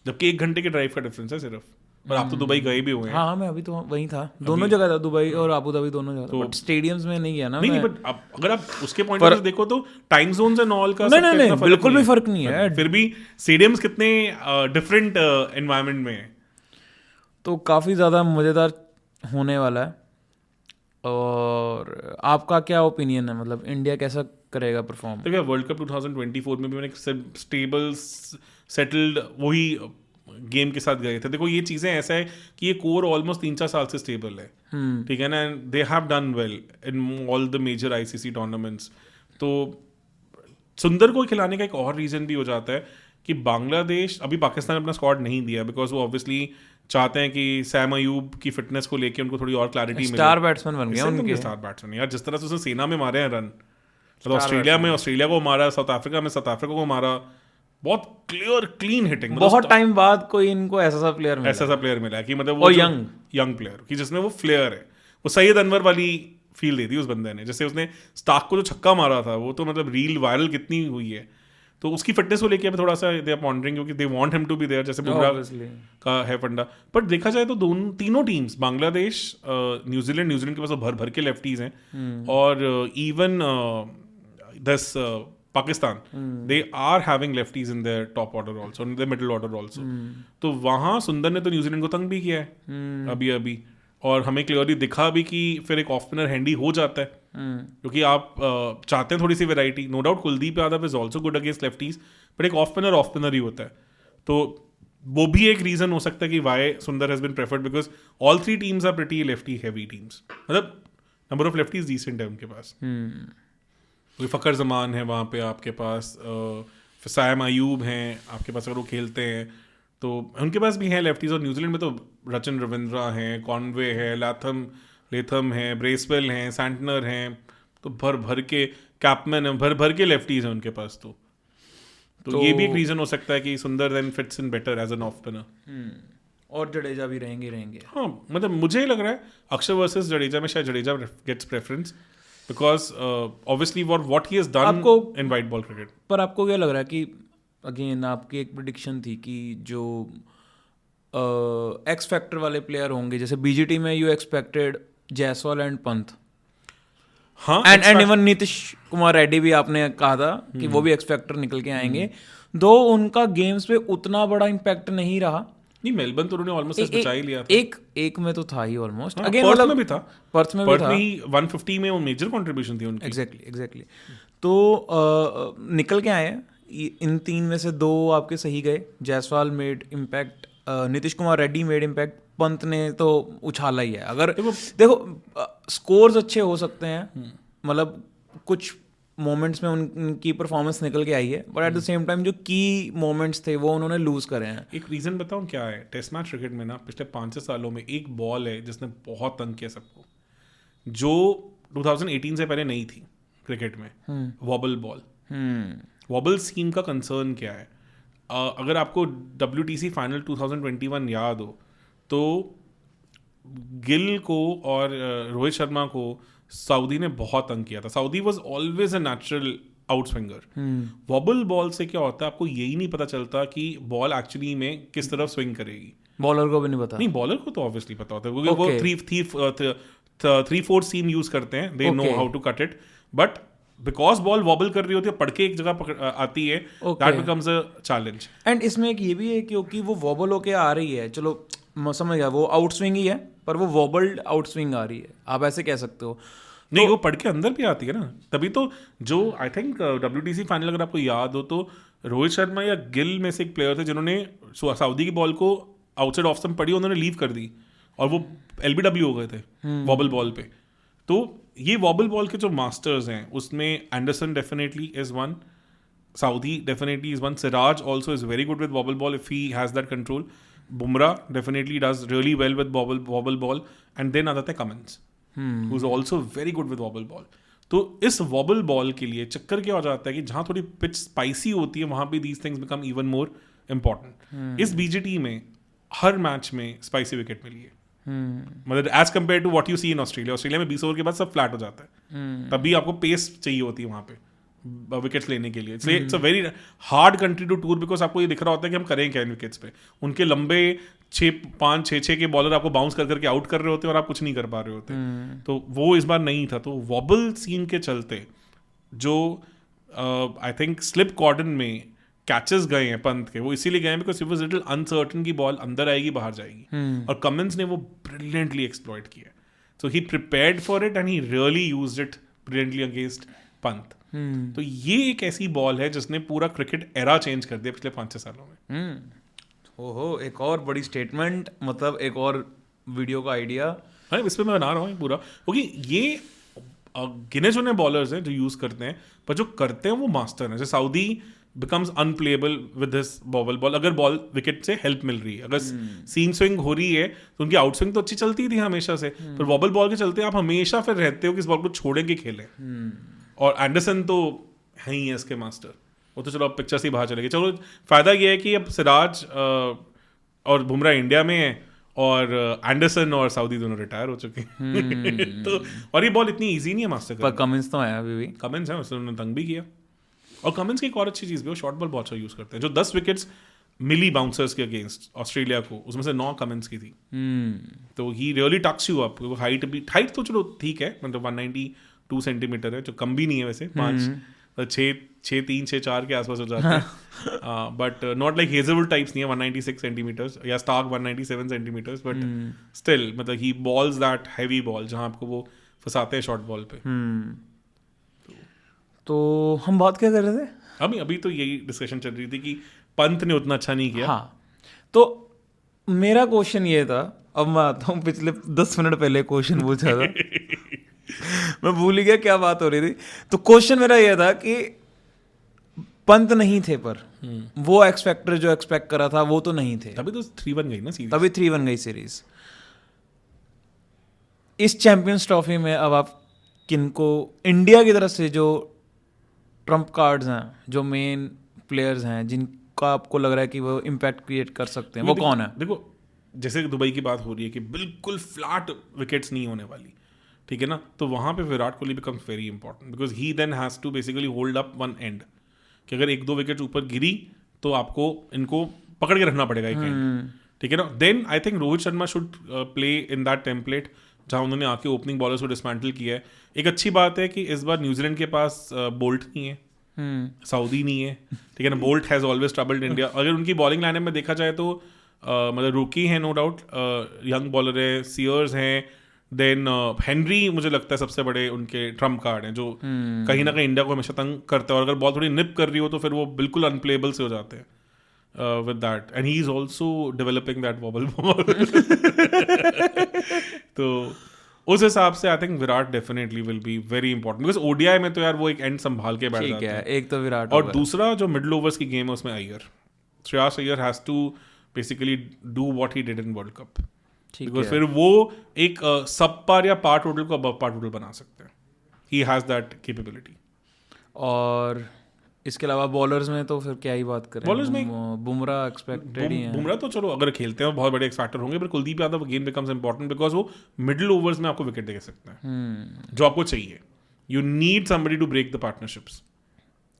जबकि 1 घंटे के ड्राइव का डिफरेंस है सिर्फ। और आप तो दुबई गए भी हुए हैं। हाँ, मैं अभी तो वहीं था, दोनों जगह था, दुबई और अबू धाबी दोनों जगह था, बट स्टेडियम्स में नहीं गया ना। नहीं, बट अगर आप उसके पॉइंट से देखो तो टाइम जोन्स एंड ऑल का नहीं, बिल्कुल भी फर्क नहीं है। फिर भी स्टेडियम्स कितने डिफरेंट एनवायरनमेंट में है, तो काफ़ी ज़्यादा मज़ेदार होने वाला है। और आपका क्या ओपिनियन है, मतलब इंडिया कैसा करेगा परफॉर्म? देखिए, वर्ल्ड कप 2024 में भी मैंने स्टेबल सेटल्ड वही गेम के साथ गए थे। देखो, ये चीज़ें ऐसा है कि ये कोर ऑलमोस्ट 3-4 साल से स्टेबल है, ठीक है ना। They have done well in all the major ICC tournaments. तो सुंदर को खिलाने का एक और रीज़न भी हो जाता है कि बांग्लादेश, अभी पाकिस्तान ने अपना स्क्वाड नहीं दिया बिकॉज वो ऑब्वियसली चाहते हैं कि सैम अयूब की फिटनेस को लेके उनको थोड़ी और क्लैरिटी मिले। स्टार बैट्समैन बन गया उनके। स्टार बैट्समैन यार, जिस तरह से उसने सेना में मारे हैं रन, मतलब ऑस्ट्रेलिया को मारा, साउथ अफ्रीका को मारा, बहुत क्लियर क्लीन हिटिंग, बहुत टाइम बाद कोई इनको ऐसा प्लेयर मिला कि मतलब वो यंग प्लेयर कि जिसमें वो फ्लेयर है, वो सैयद अनवर वाली फील दी थी उस बंदे ने। जैसे उसने स्टार्क को जो छक्का मारा था, वो तो मतलब रील वायरल कितनी हुई है, तो उसकी फिटनेस को लेके थोड़ा सा दे आर पॉन्डरिंग, क्योंकि they want him to be there, जैसे बुमराह का है फंडा। बट देखा जाए तो तीनों टीम्स, बांग्लादेश, न्यूजीलैंड के पास भर भर के लेफ्टीज हैं, और even this Pakistan, they are having lefties in their top order also, in their middle order also. तो वहां सुंदर ने तो न्यूजीलैंड को तंग भी किया है अभी, और हमें क्लियरली दिखा भी कि फिर एक ऑफ स्पिनर हैंडी हो जाता है, क्योंकि आप चाहते हैं थोड़ी सी variety. No doubt Kuldeep Yadav is also good against lefties, but एक ऑफ स्पिनर ही होता है। तो वो भी एक रीजन हो सकता है कि why Sundar has been preferred, because all three teams are pretty lefty heavy teams, मतलब नंबर ऑफ लेफ्टीज डिसेंट है उनके पास। कोई फ़खर जमान है वहाँ पे आपके पास, सायम अयूब हैं आपके पास अगर वो खेलते हैं तो उनके पास भी हैं लेफ्टीज। और न्यूजीलैंड में तो रचन रविंद्रा हैं, कॉनवे है, लेथम है, ब्रेसवेल हैं, सैंटनर हैं, तो भर भर के कैपमैन है, भर भर के लेफ्टीज हैं उनके पास। तो ये भी एक रीज़न हो सकता है कि Sundar then fits in better as an off spinner. और जडेजा भी रहेंगे। हाँ, मतलब मुझे लग रहा है अक्षर वर्सेस जडेजा में शायद Jadeja gets preference, because obviously what he has done in white ball cricket। पर आपको क्या लग रहा है कि अगेन आपकी एक प्रेडिक्शन थी कि जो एक्स फैक्टर वाले प्लेयर होंगे, जैसे बीजीटी में you expected Jaiswal and Pant, हाँ, एंड इवन नीतीश कुमार रेड्डी भी आपने कहा था कि वो भी एक्स फैक्टर निकल के आएंगे, दो उनका गेम्स पे उतना बड़ा इम्पैक्ट नहीं रहा। नहीं, मेलबर्न तो उन्होंने ऑलमोस्ट बचा ही लिया था। एक में तो था ही ऑलमोस्ट। अगेन पर्थ में भी था, पर्थ में ही 150 में वो मेजर कंट्रीब्यूशन थी उनकी। एग्जैक्टली। तो निकल के आए, इन तीन में से दो आपके सही गए। Jaiswal made impact, Nitish Kumar Reddy made impact, Pant ने तो उछाला ही है। अगर देखो स्कोर्स अच्छे हो सकते हैं, मतलब कुछ मोमेंट्स में उनकी परफॉर्मेंस निकल के आई है, but at the same time जो की मोमेंट्स थे वो उन्होंने लूज करे हैं। एक रीज़न बताऊं क्या है, टेस्ट मैच क्रिकेट में ना पिछले 5-6 सालों में एक बॉल है जिसने बहुत तंग किया सबको, जो 2018 से पहले नहीं थी क्रिकेट में, वॉबल बॉल। वॉबल सीम का कंसर्न क्या है? अगर आपको WTC फाइनल 2021 याद हो तो गिल को और रोहित शर्मा को सऊदी ने बहुत तंग किया था। Saudi was always a natural out swinger. Vowel ball से क्या होता है, आपको यही नहीं पता चलता कि बॉल एक्चुअली में किस तरफ स्विंग करेगी। बॉलर को भी नहीं पता। नहीं, बॉलर को तो ऑब्वियसली पता होता है, क्योंकि वो 3/4 सीम यूज करते हैं, they know how to cut it. But because ball wobble कर रही होती है, पड़ के एक जगह आती है, that becomes a challenge. And इसमें एक ये भी है क्योंकि वो वॉबल होके आ रही है, चलो मैं समझ गया, वो आउट स्विंग ही है, पर वो वॉबल्ड आउट स्विंग आ रही है, आप ऐसे कह सकते हो। नहीं, वो पढ़ के अंदर भी आती है ना, तभी तो जो आई थिंक WTC फाइनल अगर आपको याद हो तो रोहित शर्मा या गिल में से एक प्लेयर थे जिन्होंने सऊदी की बॉल को आउटसाइड ऑफ स्टंप पड़ी, उन्होंने लीव कर दी और वो LBW हो गए थे वॉबल बॉल पे। तो ये वॉबल बॉल के जो मास्टर्स हैं उसमें Anderson definitely is one, Southee definitely is one, Siraj also is very good with wobble ball if he has that control, Bumrah definitely does really well with wobble ball, and then आता है Cummins who is also very good with wobble ball। तो इस vowel ball के लिए चक्कर क्या हो जाता है कि जहां थोड़ी पिच स्पाइसी होती है वहां पे these things become even more important। इस BGT में हर मैच में स्पाइसी विकेट मिली है, मतलब as compare to what you see in Australia में 20 ओवर के बाद सब फ्लैट हो जाता है, तभी आपको पेस चाहिए होती है वहां पे विकेट्स लेने के लिए। It's a very hard country to tour, because आपको ये दिख रहा होता है कि हम करें क्या इन विकेट्स पे। उनके लंबे 5-6 के बॉलर आपको बाउंस कर करके आउट कर रहे होते हैं और आप कुछ नहीं कर पा रहे होते। तो वो इस बार नहीं था। तो वॉबल सीन के चलते जो आई थिंक स्लिप कॉर्डन में कैचेस गए हैं पंत के, वो इसीलिए गए हैं because it was little uncertain की बॉल अंदर आएगी बाहर जाएगी, और कमिंस ने वो ब्रिलियंटली एक्सप्लॉइट किया। So he prepared for it and he really used it brilliantly against Pant. तो ये एक ऐसी बॉल है जिसने पूरा क्रिकेट एरा चेंज कर दिया पिछले 5-6 सालों में। ओहो, एक और बड़ी स्टेटमेंट, मतलब एक और वीडियो का आइडिया। हाँ, इस पर मैं बना रहा हूँ पूरा, क्योंकि ये गिने चुने बॉलर्स हैं जो यूज करते हैं, पर जो करते हैं वो मास्टर हैं। जैसे Saudi becomes unplayable with this vowel ball, अगर बॉल विकेट से हेल्प मिल रही है। अगर सीम स्विंग हो रही है तो उनकी आउट स्विंग तो अच्छी चलती थी हमेशा से, पर वॉबल बॉल के चलते आप हमेशा फिर रहते हो कि इस बॉल को छोड़ें कि खेलें। और एंडरसन तो है ही है इसके मास्टर, वो तो चलो अब पिक्चर से ही बाहर चलेगी। चलो फायदा ये है कि अब सिराज और बुमराह इंडिया में है और एंडरसन और साउदी दोनों रिटायर हो चुके हैं तो और ये बॉल इतनी इजी नहीं है मास्टर पर कमिंस तो है अभी भी। कमिंस है, उसने उन्होंने तंग भी किया। और कमिंस की एक और अच्छी चीज़ भी, वो शॉर्ट बॉल बहुत अच्छा यूज़ करते हैं। जो 10 विकेट्स मिली बाउंसर्स के अगेंस्ट ऑस्ट्रेलिया को, उसमें से 9 कमिंस की थी। तो he really tucks you up. Height तो चलो ठीक है, मतलब 192 सेंटीमीटर है, जो कम भी नहीं है वैसे, 6'3" 6'4" के आसपास हो जाते हैं, but not like Hazlewood types नहीं है 196 सेंटीमीटर्स या स्टार्क 197 सेंटीमीटर्स, बट स्टिल मतलब ही बॉल्स दैट हैवी बॉल जहाँ आपको वो फंसाते हैं शॉर्ट बॉल पे। तो हम बात क्या कर रहे थे अभी तो यही डिस्कशन चल रही थी कि पंत ने उतना अच्छा नहीं किया। हाँ, तो मेरा क्वेश्चन ये था, अब मैं आता हूँ पिछले 10 मिनट पहले क्वेश्चन पूछा था मैं भूल ही गया क्या बात हो रही थी। तो क्वेश्चन मेरा ये था कि पंत नहीं थे पर वो एक्स फैक्टर जो एक्सपेक्ट करा था वो तो नहीं थे, तभी तो 3-1 गई ना सीरीज। तभी 3-1 गई सीरीज। इस चैंपियंस ट्रॉफी में अब आप किनको इंडिया की तरफ से जो ट्रम्प कार्ड्स हैं, जो मेन प्लेयर्स हैं जिनका आपको लग रहा है कि वो इम्पैक्ट क्रिएट कर सकते हैं, वो कौन है? देखो जैसे दुबई की बात हो रही है कि बिल्कुल फ्लैट विकेट्स नहीं होने वाली, ठीक है ना, तो वहाँ पे Virat Kohli becomes very important because he then has to basically hold up one end, कि अगर 1-2 विकेट ऊपर गिरी तो आपको इनको पकड़ के रखना पड़ेगा एक एंड, ठीक है ना। Then I think Rohit Sharma should play in that template जहाँ उन्होंने आके ओपनिंग बॉलर्स को डिसमेंटल किया है। एक अच्छी बात है कि इस बार न्यूजीलैंड के पास बोल्ट नहीं है, सऊदी नहीं है, ठीक है ना। Bolt has always troubled India. अगर उनकी बॉलिंग लाइनअप में देखा जाए तो मतलब रूकी है नो डाउट, यंग बॉलर है, सीयर्स हैं, देन हेनरी मुझे लगता है सबसे बड़े उनके ट्रम्प कार्ड हैं जो कहीं ना कहीं इंडिया को हमेशा तंग करते हैं, और अगर बॉल थोड़ी निप कर रही हो तो फिर वो बिल्कुल अनप्लेबल से हो जाते हैं with that, and he is also developing that wobble ball तो उस हिसाब से I think Virat definitely will be very important because ODI में तो यार वो एक एंड संभाल के बैठ जाते हैं। एक तो विराट और दूसरा जो मिडिल ओवर्स की गेम है उसमें Iyer, Shreyas Iyer has to basically do what he did in world cup, because फिर वो एक सब पार या पार टोटल को अबव पार टोटल बना सकते हैं। He has that capability. और इसके अलावा बॉलर्स में तो फिर क्या ही बात करें, बॉलर्स में बुमराह एक्सपेक्टेड ही है। बुमराह तो चलो अगर खेलते हैं बहुत बड़े एक्स फैक्टर होंगे, पर Kuldeep Yadav game becomes important because वो मिडिल ओवर्स में आपको विकेट दे सकते हैं जो आपको चाहिए। You need somebody to break the partnerships.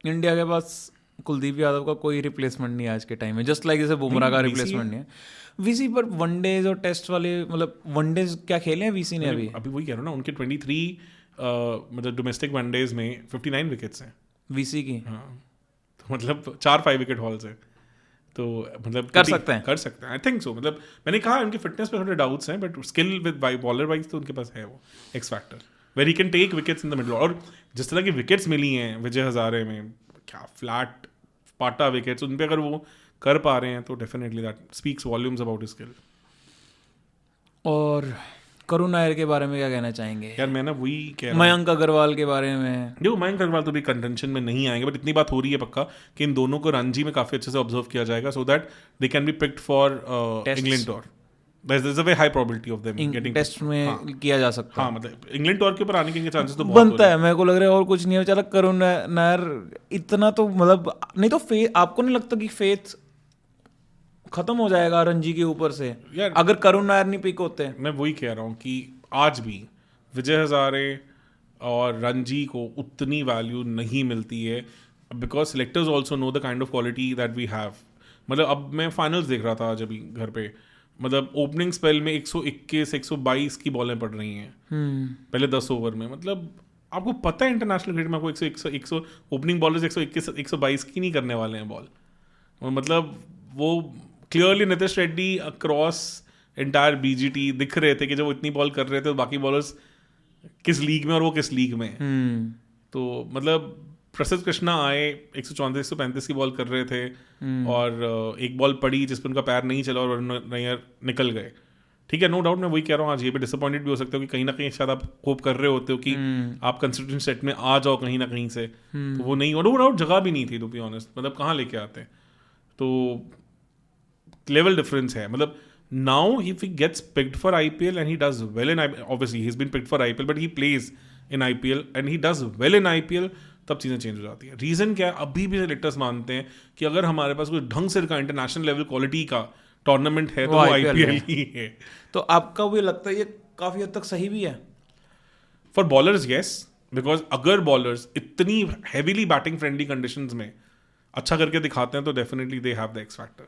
India के पास कुलदीप यादव का कोई रिप्लेसमेंट नहीं है आज के टाइम में, जस्ट लाइक जैसे बुमराह का रिप्लेसमेंट नहीं है वीसी पर। वनडेज और टेस्ट वाले मतलब वनडेज क्या खेले हैं वीसी ने? अभी वही कह रहा हूँ ना, उनके 23 मतलब डोमेस्टिक वनडेज में 59 विकेट्स हैं वीसी की। हाँ, तो मतलब 4-5 विकेट हॉल्स है, तो मतलब कर सकते हैं आई थिंक सो। मतलब मैंने कहा उनकी फिटनेस पे थोड़े डाउट्स हैं, but skill with bowler wise तो उनके पास है वो X factor where he can take wickets in the middle. और जिस तरह की विकेट्स मिली हैं विजय हजारे में, क्या फ्लैट पाटा विकेट्स, उन पे अगर वो कर पा रहे हैं तो definitely that speaks volumes about his skill. और करुण नायर के बारे में क्या कहना चाहेंगे? यार मैं ना वही कह रहा हूं, मयंक अग्रवाल के बारे में। देखो मयंक अग्रवाल तो भी कंटेंशन में नहीं आएंगे, बट इतनी बात हो रही है पक्का कि इन दोनों को रणजी में काफी अच्छे से ऑब्जर्व किया जाएगा so that they can be picked for England tour. There's a very high probability of them getting test में किया जा सकता है। हाँ, मतलब इंग्लैंड टूर के ऊपर आने के चांसेस तो बहुत बनता है, मेरे को लग रहा है। और कुछ नहीं है बेचारा करुण नायर इतना तो मतलब नहीं तो आपको नहीं लगता कि फेथ खत्म हो जाएगा रणजी के ऊपर से यार अगर करुण नायर नहीं पिक होते? मैं वही कह रहा हूँ कि आज भी विजय हजारे और रणजी को उतनी वैल्यू नहीं मिलती है because selectors also know the kind of quality that we have. मतलब अब मैं फाइनल्स देख रहा था आज अभी घर पे, मतलब ओपनिंग स्पेल में 121-122 की बॉलें पड़ रही हैं पहले 10 ओवर में। मतलब आपको पता है इंटरनेशनल क्रिकेट में आपको 100 ओपनिंग बॉलर्स 121-122 की नहीं करने वाले हैं बॉल। और मतलब वो clearly Nitish Reddy across entire BGT दिख रहे थे कि जब वो इतनी बॉल कर रहे थे तो बाकी बॉलर्स किस लीग में और वो किस लीग में। तो मतलब प्रसिद्ध कृष्णा आए 134-135 की बॉल कर रहे थे और एक बॉल पड़ी जिस पर उनका पैर नहीं चला और नैयर निकल गए। ठीक है, नो डाउट मैं वही कह रहा हूँ, आज ये भी डिसअपॉइंटेड भी हो सकते हो कि कहीं ना कहीं शायद आप होप कर रहे होते हो कि आप कंसिस्टेंट सेट में आ जाओ कहीं ना कहीं से, तो वो नहीं, और नो डाउट जगह भी नहीं थी टू बी ऑनेस्ट। मतलब कहाँ लेके आते हैं, तो लेवल डिफरेंस है। मतलब now if he gets picked for IPL and he does well in obviously he's been picked for IPL but he plays in IPL and he does well in IPL, तब चीज़ें change हो जाती है. Reason क्या है, अभी भी selectors मानते हैं कि अगर हमारे पास कोई ढंग से का इंटरनेशनल लेवल क्वालिटी का टूर्नामेंट है तो वो वो IPL IPL है. ही है. तो आपका भी लगता है ये काफ़ी हद तक सही भी है? फॉर बॉलर्स येस, बिकॉज अगर बॉलर्स इतनी हैवीली बैटिंग फ्रेंडली कंडीशंस में अच्छा करके दिखाते हैं तो definitely they have the X factor.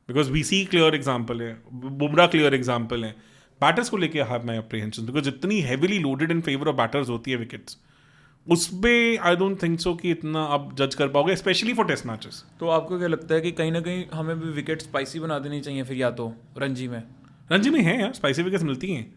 Because we see clear example है, बुमराह क्लियर एग्जाम्पल है. बैटर्स को लेके हैव माई अप्रीहेंशन, बिकॉज इतनी heavily loaded in favour of batters होती है विकेट्स, उसमें आई डोंट थिंक सो कि इतना आप जज कर पाओगे, स्पेशली फॉर टेस्ट मैचेस. तो आपको क्या लगता है कि कहीं ना कहीं हमें भी विकेट स्पाइसी बना देनी चाहिए फिर, या तो रणजी में? रणजी में है यार स्पाइसी विकेट्स मिलती हैं,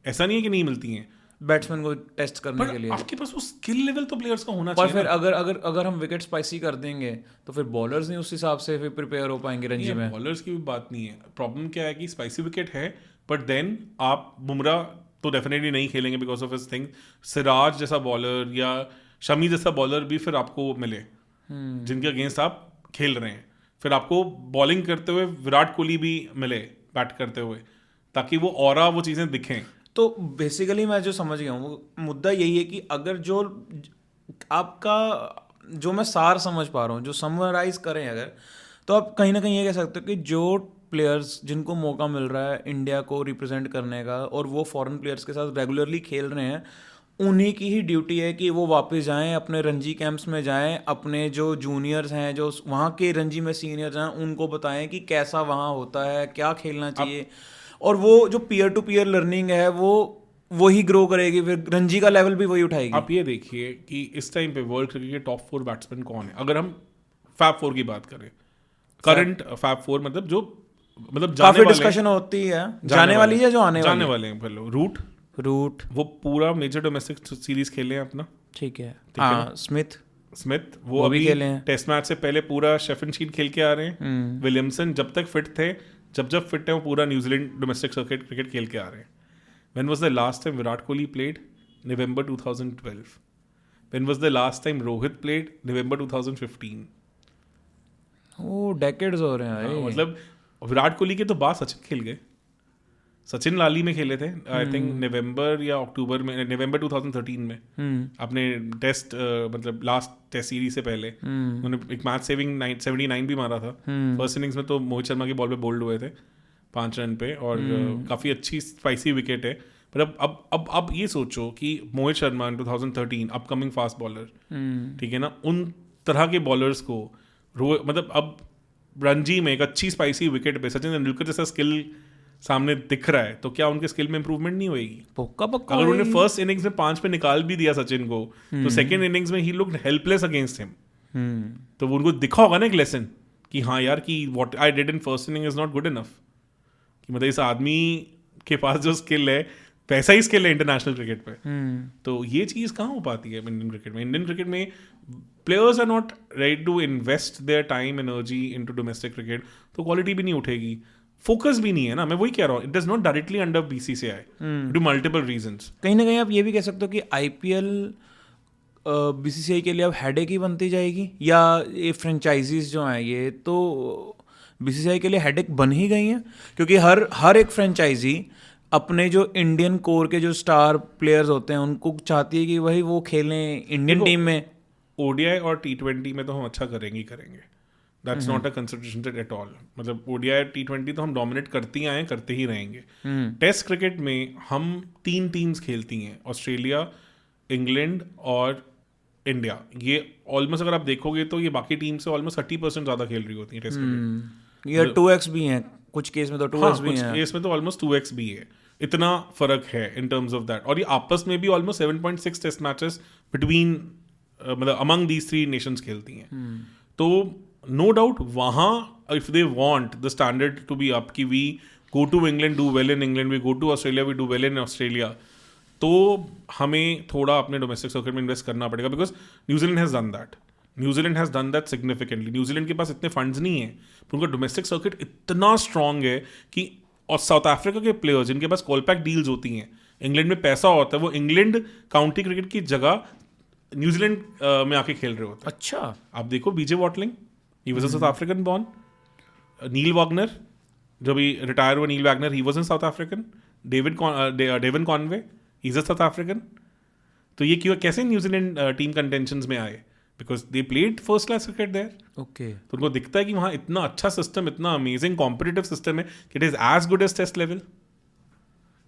ऐसा नहीं है कि नहीं मिलती हैं, बैट्समैन को टेस्ट करने के लिए. आपके पास वो स्किल लेवल तो प्लेयर्स का होना और चाहिए. फिर अगर हम विकेट स्पाइसी कर देंगे तो फिर बॉलर्स नहीं उस हिसाब से फिर प्रिपेयर हो पाएंगे रणजी में. बॉलर्स की भी बात नहीं है. प्रॉब्लम क्या है कि स्पाइसी विकेट है, बट देन आप बुमराह तो डेफिनेटली नहीं खेलेंगे because of his thing. Siraj जैसा बॉलर या शमी जैसा बॉलर भी फिर आपको मिले जिनके अगेंस्ट आप खेल रहे हैं. फिर आपको बॉलिंग करते हुए विराट कोहली भी मिले बैट करते हुए, ताकि वो ऑरा वो चीज़ें दिखें. तो बेसिकली मैं जो समझ गया हूँ वो मुद्दा यही है कि अगर जो आपका, जो मैं सार समझ पा रहा हूँ, जो समराइज करें अगर, तो आप कहीं ना कहीं ये कह सकते हो कि जो प्लेयर्स जिनको मौका मिल रहा है इंडिया को रिप्रेजेंट करने का और वो फॉरेन प्लेयर्स के साथ रेगुलरली खेल रहे हैं, उन्हीं की ही ड्यूटी है कि वो वापस जाएं, अपने रणजी कैंप्स में जाएं, अपने जो जूनियर्स हैं, जो वहाँ के रणजी में सीनियर्स हैं, उनको बताएं कि कैसा वहाँ होता है, क्या खेलना चाहिए. और वो जो पीयर टू पीयर लर्निंग है वो ही ग्रो करेगी, फिर रणजी का लेवल भी वही उठाएगी. आप ये देखिए कि इस टाइम पे वर्ल्ड क्रिकेट के टॉप 4 बैट्समैन कौन है. अगर हम फैब 4 की बात करें, करंट फैब 4 मतलब काफी डिस्कशन होती है, जाने वाली है जो आने वाले हैं. पहले रूट वो पूरा मेजर डोमेस्टिक सीरीज खेले हैं अपना. ठीक है. हाँ, स्मिथ वो अभी खेले हैं. टेस्ट मैच से पहले पूरा शेफनशील्ड खेल के आ रहे हैं. विलियमसन जब तक फिट थे, जब फिट है वो पूरा न्यूजीलैंड डोमेस्टिक सर्किट क्रिकेट खेल के आ रहे हैं. When was the last time Virat Kohli played? November 2012. When was the last time Rohit played? November 2015. Decades हो रहे हैं. मतलब विराट कोहली के तो बाद सचिन खेल गए. सचिन लाली में खेले थे आई थिंक नवंबर या अक्टूबर में, नवंबर 2013 में अपने टेस्ट मतलब लास्ट टेस्ट सीरीज से पहले उन्होंने एक मैच सेविंग 79 भी मारा था. फर्स्ट इनिंग्स में तो मोहित शर्मा की बॉल पे बोल्ड हुए थे 5 रन पे, और काफ़ी अच्छी स्पाइसी विकेट है. पर अब ये सोचो कि मोहित शर्मा इन 2013 अपकमिंग फास्ट बॉलर, ठीक है ना, उन तरह के बॉलर्स को मतलब अब रणजी में एक अच्छी स्पाइसी विकेट पे सचिन तेंदुलकर जैसा स्किल सामने दिख रहा है, तो क्या उनके स्किल में इंप्रूवमेंट नहीं होएगी? पक्का अगर उन्होंने फर्स्ट इनिंग्स में 5 पे निकाल भी दिया सचिन को, तो सेकंड इनिंग्स में he looked helpless against him. तो उनको दिखा होगा ना एक लेसन कि हाँ यार कि what I did in first inning is not good enough. कि मतलब इस आदमी के पास जो स्किल है वैसा ही स्किल है इंटरनेशनल क्रिकेट पे. तो ये चीज़ कहाँ हो पाती है इंडियन क्रिकेट में? इंडियन क्रिकेट में players are not ready to invest their time energy into domestic cricket, तो क्वालिटी भी नहीं उठेगी, फोकस भी नहीं है ना. मैं वही कह रहा हूँ, it is not directly under BCCI do multiple reasons. कहीं ना कहीं आप ये भी कह सकते हो कि IPL BCCI के लिए अब हेडेक ही बनती जाएगी, या ये फ्रेंचाइजीज जो हैं ये तो BCCI के लिए हेडेक बन ही गई हैं, क्योंकि हर एक फ्रेंचाइजी अपने जो इंडियन कोर के जो स्टार प्लेयर्स होते हैं उनको चाहती है कि वही वो खेलें इंडियन टीम में. ODI और T20 में तो हम अच्छा करेंगे. That's not a consideration at all. मतलब ODI T20 तो हम डोमिनेट करते ही आए, करते ही रहेंगे. टेस्ट क्रिकेट में हम 3 टीम्स खेलती हैं, ऑस्ट्रेलिया, इंग्लैंड और इंडिया. ये ऑलमोस्ट अगर आप देखोगे तो ये बाकी टीम से ऑलमोस्ट 30% ज़्यादा खेल रही होती है टेस्ट क्रिकेट. ये 2x भी हैं कुछ केस में, तो 2x भी हैं, कुछ केस में तो ऑलमोस्ट 2x भी है. इतना फर्क है इन टर्म्स ऑफ दैट. और ये आपस में भी ऑलमोस्ट 7.6 टेस्ट मैचेस बिटवीन मतलब अमंग दीज 3 नेशंस खेलती हैं. तो नो डाउट वहाँ if they want the standard to be up कि we go to England, do well in England, we go to Australia, we do well in Australia, तो हमें थोड़ा अपने डोमेस्टिक सर्किट में इन्वेस्ट करना पड़ेगा. Because New Zealand has done that significantly. New Zealand के पास इतने फंड्स नहीं है, पर उनका डोमेस्टिक सर्किट इतना स्ट्रांग है कि, और साउथ अफ्रीका के प्लेयर्स जिनके पास कॉलपैक डील्स होती हैं, इंग्लैंड में पैसा होता है, वो इंग्लैंड काउंटी क्रिकेट की जगह न्यूजीलैंड में आके खेल रहे होते हैं. अच्छा, आप देखो BJ Watling, he was a south African born. Nil Wagner जो भी रिटायर हुआ, Neil Wagner, he was in south African. Devon Conway, he is a south African. तो ये क्यों कैसे न्यूजीलैंड टीम कंटेंशंस में आए? Because they played first class cricket there. Okay, तो उनको दिखता है कि वहाँ इतना अच्छा सिस्टम, इतना अमेजिंग कॉम्पिटिटिव सिस्टम है कि it is as good as test level.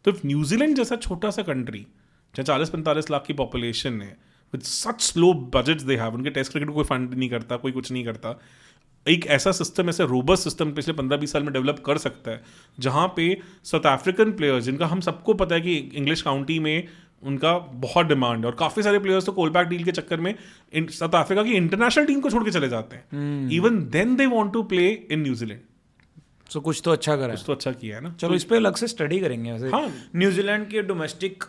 तो न्यूजीलैंड जैसा छोटा सा कंट्री जहाँ 40-45 लाख की पॉपुलेशन है, with such slow budgets they have, उनके टेस्ट क्रिकेट को कोई फंड नहीं करता, कोई कुछ नहीं करता, एक ऐसा सिस्टम, ऐसे रोबस्ट सिस्टम पिछले 15-20 साल में डेवलप कर सकता है, जहाँ पे साउथ अफ्रीकन प्लेयर्स, जिनका हम सबको पता है कि इंग्लिश काउंटी में उनका बहुत डिमांड है, और काफ़ी सारे प्लेयर्स तो कोलबैक डील के चक्कर में साउथ अफ्रीका की इंटरनेशनल टीम को छोड़ के चले जाते हैं, even then they want to play in New Zealand. So कुछ तो अच्छा करा है। कुछ तो अच्छा किया है ना। चलो इस पे अलग से स्टडी करेंगे वैसे। हाँ। न्यूजीलैंड के डोमेस्टिक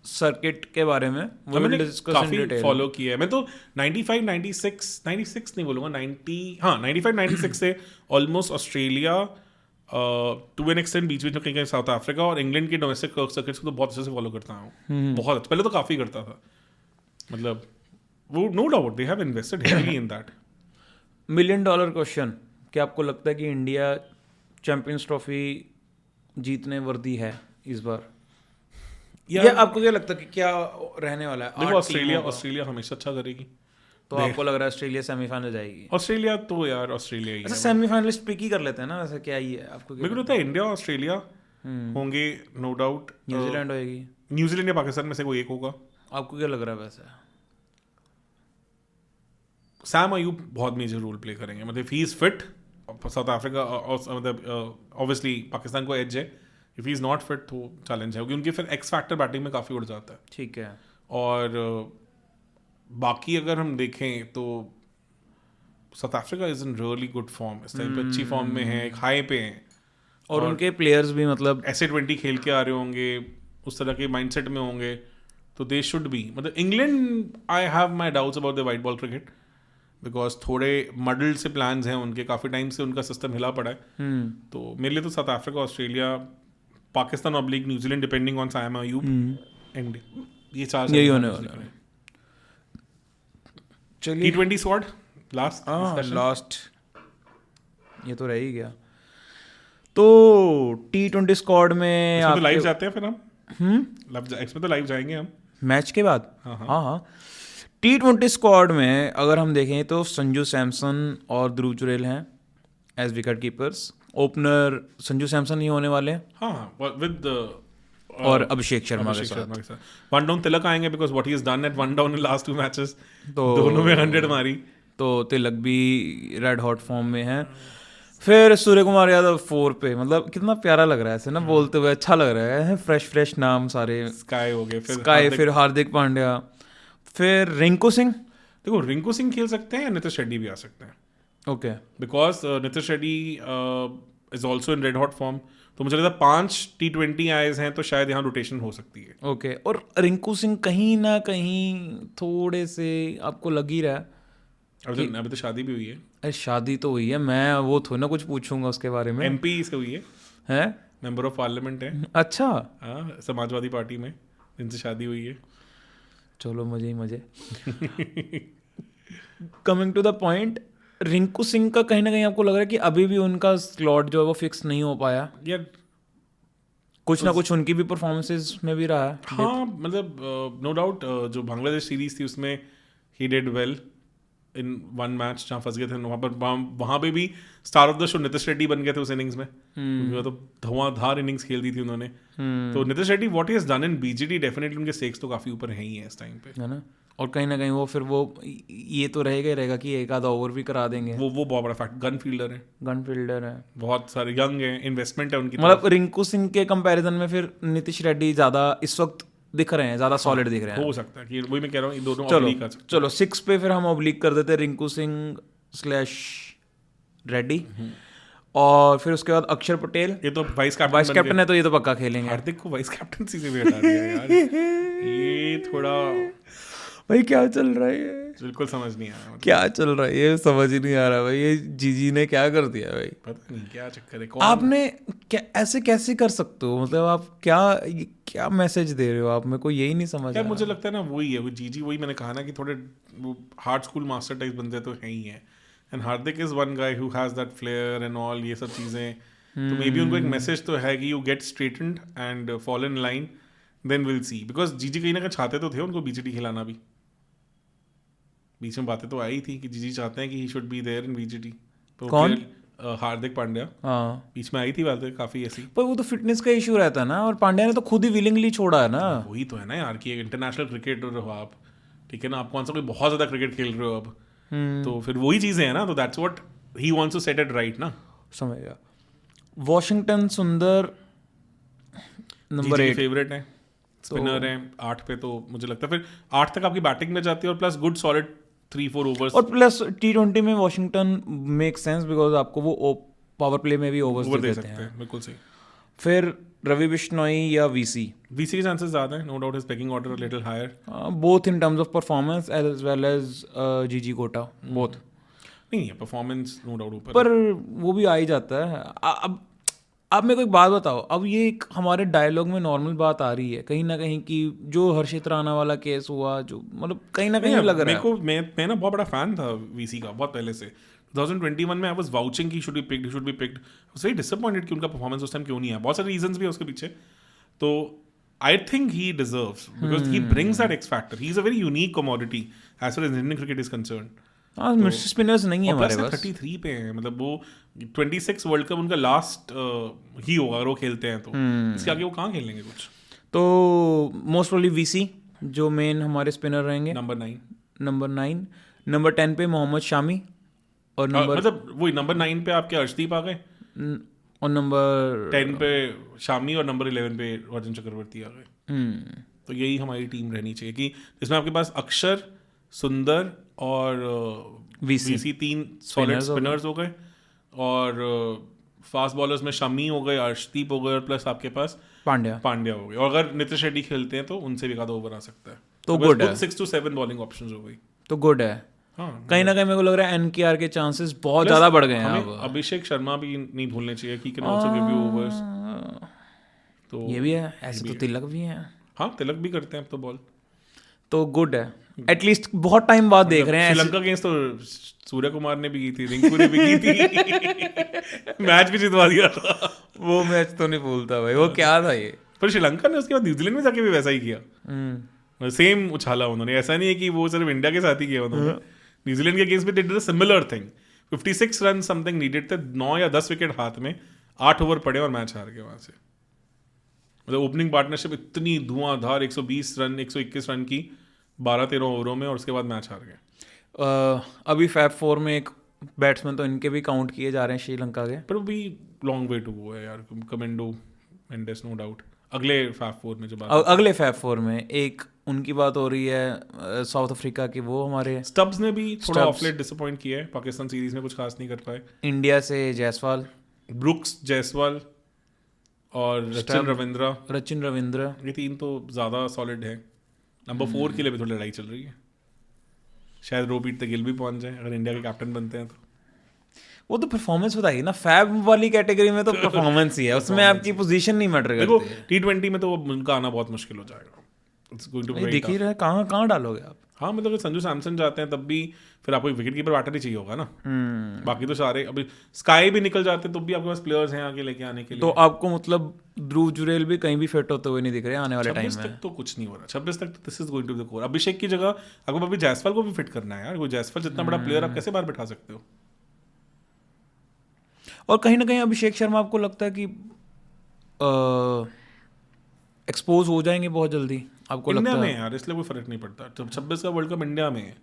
सर्किट के बारे में वो मैंने डिस्कस इन काफी डिटेल। फॉलो किया है। मैं तो 96 नहीं बोलूंगा, 95-96 से almost Australia, to an extent बीच बीच में कहीं साउथ अफ्रीका और इंग्लैंड के डोमेस्टिक सर्किट्स को तो बहुत अच्छे से फॉलो करता हूँ। बहुत अच्छा, पहले तो काफी करता था, मतलब वो no doubt they have invested heavily in that. $1 million question, क्या आपको लगता है कि इंडिया चैंपियंस ट्रॉफी जीतने वर्दी है इस बार? या आपको क्या लगता है कि क्या रहने वाला है? देखो, ऑस्ट्रेलिया हमेशा अच्छा करेगी। तो आपको लग रहा है ऑस्ट्रेलिया सेमीफाइनल जाएगी? ऑस्ट्रेलिया तो यार ऑस्ट्रेलिया ही अच्छा, है। सेमीफाइनलिस्ट पिक ही कर लेते हैं ना, वैसे क्या ही है आपको? मेरे को लगता है इंडिया और ऑस्ट्रेलिया होंगे, नो डाउट। न्यूजीलैंड होएगी? न्यूजीलैंड या पाकिस्तान में से कोई एक होगा। आपको क्या लग रहा है वैसे? सैम अयूब बहुत मेजर रोल प्ले करेंगे, मतलब he is fit. South Africa मतलब ऑब्वियसली पाकिस्तान को एज है, if he is not fit तो चैलेंज है, क्योंकि उनके फिर एक्स फैक्टर बैटिंग में काफ़ी उड़ जाता है। ठीक है। और बाकी अगर हम देखें तो south Africa is in really good form, इस टाइम पे अच्छी फॉर्म में है, एक हाई पे हैं, और उनके प्लेयर्स भी मतलब ऐसे 20 खेल के आ रहे होंगे, उस तरह के माइंडसेट में होंगे, तो दे शुड बी। मतलब England, I have my doubts about the white ball cricket, because थोड़े मडल्ड से प्लान्स हैं उनके, काफ़ी टाइम से उनका सिस्टम हिला पड़ा है। तो मेरे लिए तो south Africa, Australia, Pakistan oblique New Zealand, depending on Sam Ayub, and ये चार यही होने वाला है। चलिए, T20 स्क्वाड लास्ट ये तो रह ही गया। तो T20 स्क्वाड में इसमें तो लाइव जाते हैं फिर हम। इसमें तो लाइव जाएंगे हम मैच के बाद। हाँ। T20 स्क्वाड में अगर हम देखें तो संजू सैमसन और ध्रुव जुरेल हैं as wicket keepers. Opener Sanju Samson ही होने वाले हैं, हाँ, विद और अभिषेक शर्मा के साथ। वन डाउन तिलक आएंगे, because what he has done at one down in last 2 matches, तो दोनों में 100 मारी, तो तिलक भी रेड हॉट फॉर्म में है। फिर सूर्य कुमार यादव 4 पे, मतलब कितना प्यारा लग रहा है ऐसे ना फ्रेश हुए, अच्छा लग रहा है, फ्रेश नाम सारे। स्काई हो गए, फिर हार्दिक पांड्या, फिर रिंकू सिंह। देखो, रिंकू सिंह खेल सकते हैं या नितिश रेड्डी भी आ सकते हैं, okay, because Nitish Reddy is also in red hot form. तो मुझे लगता है 5 T20 आयज हैं, तो शायद यहाँ रोटेशन हो सकती है। ओके, और रिंकू सिंह कहीं ना कहीं थोड़े से आपको लग ही रहा है। अभी तो शादी भी हुई है। अरे शादी तो हुई है, मैं वो थोड़ी ना कुछ पूछूंगा उसके बारे में। MP से हुई है, मेंबर ऑफ पार्लियामेंट है। अच्छा, हाँ, समाजवादी पार्टी में जिनसे शादी हुई है। चलो मजे ही मजे। Coming to the point, Rinku Singh का कहीं ना कहीं आपको लग रहा है कि अभी भी उनका स्लॉट जो है वो फिक्स नहीं हो पाया? यार कुछ ना कुछ उनकी भी परफॉर्मेंसेस में भी रहा है। हाँ, मतलब नो डाउट, जो बांग्लादेश सीरीज थी उसमें he did well in one match, जहाँ फंस गए थे वहाँ पे भी star of the show Nitish Reddy बन गए थे उस इनिंग्स में, तो धुआंधार इनिंग्स खेल दी थी उन्होंने। तो Nitish Reddy what he has done in BGT, definitely उनके स्टेक्स तो काफी ऊपर है ही है इस टाइम पे, है ना। और कहीं ना कहीं वो फिर वो ये तो रहेगा ही रहेगा कि एक आधा ओवर भी करा देंगे। वो बहुत बड़ा फैक्ट, गन फील्डर है, बहुत सारे यंग है, इन्वेस्टमेंट है उनकी। मतलब रिंकू सिंह के कंपैरिजन में फिर नितिश रेड्डी ज्यादा इस वक्त दिख रहे हैं, ज्यादा सॉलिड दिख रहे हैं। हो सकता है कि वही मैं कह रहा हूँ, ये दोनों ऑब्लिक आ सकते हैं। चलो 6 पे फिर हम ऑब्लिक कर देते हैं रिंकू सिंह / रेड्डी, और फिर उसके बाद अक्षर पटेल। ये तो वाइस कैप्टन है, तो ये तो पक्का खेलेंगे। हार्दिक को वाइस कैप्टनसी से भी हटा दिया यार। ये थोड़ा भाई क्या चल रहा है, बिल्कुल समझ नहीं आया, मतलब क्या चल रहा है ये समझ ही नहीं आ रहा भाई, ये जीजी ने क्या कर दिया भाई, पता नहीं क्या चक्कर है। आपने क्या ऐसे कैसे कर सकते हो, मतलब आप क्या मैसेज दे रहे हो आप, मेरे को यही नहीं समझ यार मुझे लगता है ना वही है, वो जीजी, वही मैंने कहा ना कि थोड़े हार्ड स्कूल मास्टर टाइप बंदे तो हैं ही हैं, and Hardik is one guy who has that flair and all, ये सब चीज़ें। तो मे बी उनको एक मैसेज तो है कि you get straightened and follow in line, then will see, because जीजी कहीं ना कहीं चाहते तो थे उनको बीजीटी खिलाना भी, बीच में बातें तो आई थी कि जीजी चाहते हैं कि he should be there in BGT. तो कौन? हार्दिक पांड्या, हाँ, बीच में आई थी बातें काफी ऐसी। पर वो तो फिटनेस का इशू रहता है ना, और पांड्या ने तो खुद ही विलिंगली छोड़ा है ना। वही तो है ना यार कि एक इंटरनेशनल क्रिकेटर हो आप, ठीक है ना, आप कौन सा कोई बहुत ज्यादा क्रिकेट खेल रहे हो अब, तो फिर वही चीजें हैं ना, तो that's what he wants to set it right ना। समझ गया। वॉशिंगटन सुंदर नंबर 8 फेवरेट है, स्पिनर है 8 पे, तो मुझे लगता है फिर 8 तक आपकी बैटिंग में जाती है, और प्लस गुड सॉलिड 3-4 ओवर्स, और प्लस T20 में वॉशिंगटन मेक सेंस बिकॉज आपको वो पावर प्ले में भी ओवर्स ओवर दे दे देते सकते हैं। हैं, बिल्कुल सही। फिर रवि बिश्नोई या वीसी, वीसी के चांसेस ज्यादा है, no doubt his pecking order little higher. Both in terms of performance as well as GG quota, both. नहीं है परफॉर्मेंस नो डाउट ऊपर, पर वो भी आ ही जाता है। अब मेरे को एक बात बताओ, अब ये एक हमारे डायलॉग में नॉर्मल बात आ रही है कहीं ना कहीं कि जो हर्षित राणा वाला केस हुआ, जो मतलब कहीं ना कहीं लग रहा है। मैं ना बहुत बड़ा फैन था वीसी का बहुत पहले से। 2021 में आई वाज वाउचिंग कि should be picked, should be picked. I was very disappointed कि उनका परफॉर्मेंस उस टाइम क्यों नहीं है, बहुत सारे रीजंस भी है उसके पीछे। तो I think he deserves, because he brings that X factor, he is a very unique commodity as far as Indian cricket is concerned. हाँ, स्पिनर्स नहीं है और हमारे प्लस पास। 33 पे हैं, मतलब वो 26 वर्ल्ड कप उनका लास्ट ही होगा अगर वो खेलते हैं तो, इसके आगे वो कहाँ खेलेंगे कुछ। तो मोस्ट प्रोबब्ली वीसी जो मेन हमारे स्पिनर रहेंगे। नंबर 9, नंबर 9, नंबर 10 पे मोहम्मद शामी, और नंबर मतलब वही नंबर 9 पे आपके अर्शदीप आ गए, और नंबर 10 पे शामी, और नंबर 11 पे वर्धन चक्रवर्ती आ गए। तो यही हमारी टीम रहनी चाहिए कि जिसमें आपके पास अक्षर, सुंदर और वीसी 3 सॉलिड स्पिनर्स हो गए, और फास्ट बॉलर्स में शमी हो गए, अर्शदीप हो गए, और प्लस आपके पास पांड्या हो गए, और अगर नितिश रेड्डी खेलते हैं तो उनसे भी एक आधा ओवर आ सकता है, तो गुड है। 6 to 7 बॉलिंग ऑप्शंस हो गई, तो गुड है। हाँ। कहीं ना कहीं मेरे को लग रहा है एनकेआर के चांसेस बहुत ज़्यादा बढ़ गए हैं हमें अब। अभिषेक शर्मा भी नहीं भूलने चाहिए कि can also give you overs, तो ये भी है, ऐसे तो तिलक भी हैं। हाँ तिलक भी करते हैं अब तो बॉल, तो गुड है, एटलीस्ट बहुत टाइम बाद देख रहे हैं। श्रीलंका अगेंस्ट तो सूर्य कुमार ने भी की थी, रिंकू ने भी की थी मैच भी जितवा दिया था। वो मैच तो नहीं भूलता भाई, वो क्या था ये। पर श्रीलंका ने उसके बाद न्यूजीलैंड में जाके भी वैसा ही किया, सेम उछाला उन्होंने, ऐसा नहीं है कि वो सिर्फ इंडिया के साथ ही किया उन्होंने, न्यूजीलैंड के अगेंस्ट भी did a similar thing. 56 run something needed थे, 9 या 10 विकेट हाथ में, 8 ओवर पड़े और मैच हार गए वहां से। मतलब ओपनिंग पार्टनरशिप इतनी धुआंधार 120 रन 121 रन की 12-13 ओवरों में, और उसके बाद मैच हार गए। अभी फैब 4 में एक बैट्समैन तो इनके भी काउंट किए जा रहे हैं श्रीलंका के, पर भी लॉन्ग वे टू गो है यार, कमेंडो मेंडेस नो डाउट। अगले फैब 4 में जो बात, अगले फैब 4 में एक उनकी बात हो रही है साउथ अफ्रीका की, वो हमारे स्टब्स ने भी थोड़ा ऑफलेट डिसअपॉइंट किया है, पाकिस्तान सीरीज में कुछ खास नहीं कर पाए। इंडिया से जायसवाल, ब्रुक्स जायसवाल और रचिन रविंद्र, ये 3 तो ज़्यादा सॉलिड है। नंबर 4 के लिए भी थोड़ी लड़ाई चल रही है, शायद रोपीट तक गिल भी पहुंच जाए अगर इंडिया के कैप्टन बनते हैं तो। वो तो परफॉर्मेंस बताइए ना, फैब वाली कैटेगरी में तो परफॉर्मेंस ही है, उसमें आपकी पोजीशन नहीं मैटर देखो करती है। T20 में तो उनका आना बहुत मुश्किल हो जाएगा, इट्स गोइंग टू बी दिख ही रहा है, कहाँ डालोगे आप। हाँ मतलब अगर संजू सैमसन जाते हैं तब भी फिर आपको एक विकेट कीपर बैटर ही चाहिए होगा ना, बाकी तो सारे अभी स्काई भी निकल जाते तो भी आपके पास प्लेयर्स हैं आगे लेके आने के लिए। तो आपको मतलब ध्रुव जुरेल भी कहीं भी फिट होते हुए नहीं दिख रहे आने वाले टाइम 26 में। तक तो कुछ नहीं हो रहा, 26 तक तो this is going to be the core. Abhishek की जगह आपको अभी जायसवाल को भी फिट करना है यार, वो जायसवाल जितना बड़ा प्लेयर आप कैसे बाहर बैठा सकते हो। और कहीं ना कहीं अभिषेक शर्मा आपको लगता है कि एक्सपोज हो जाएंगे बहुत जल्दी, आपको इंडिया लगता में है? यार इसलिए कोई फर्क नहीं पड़ता, जब 26 का वर्ल्ड कप इंडिया में है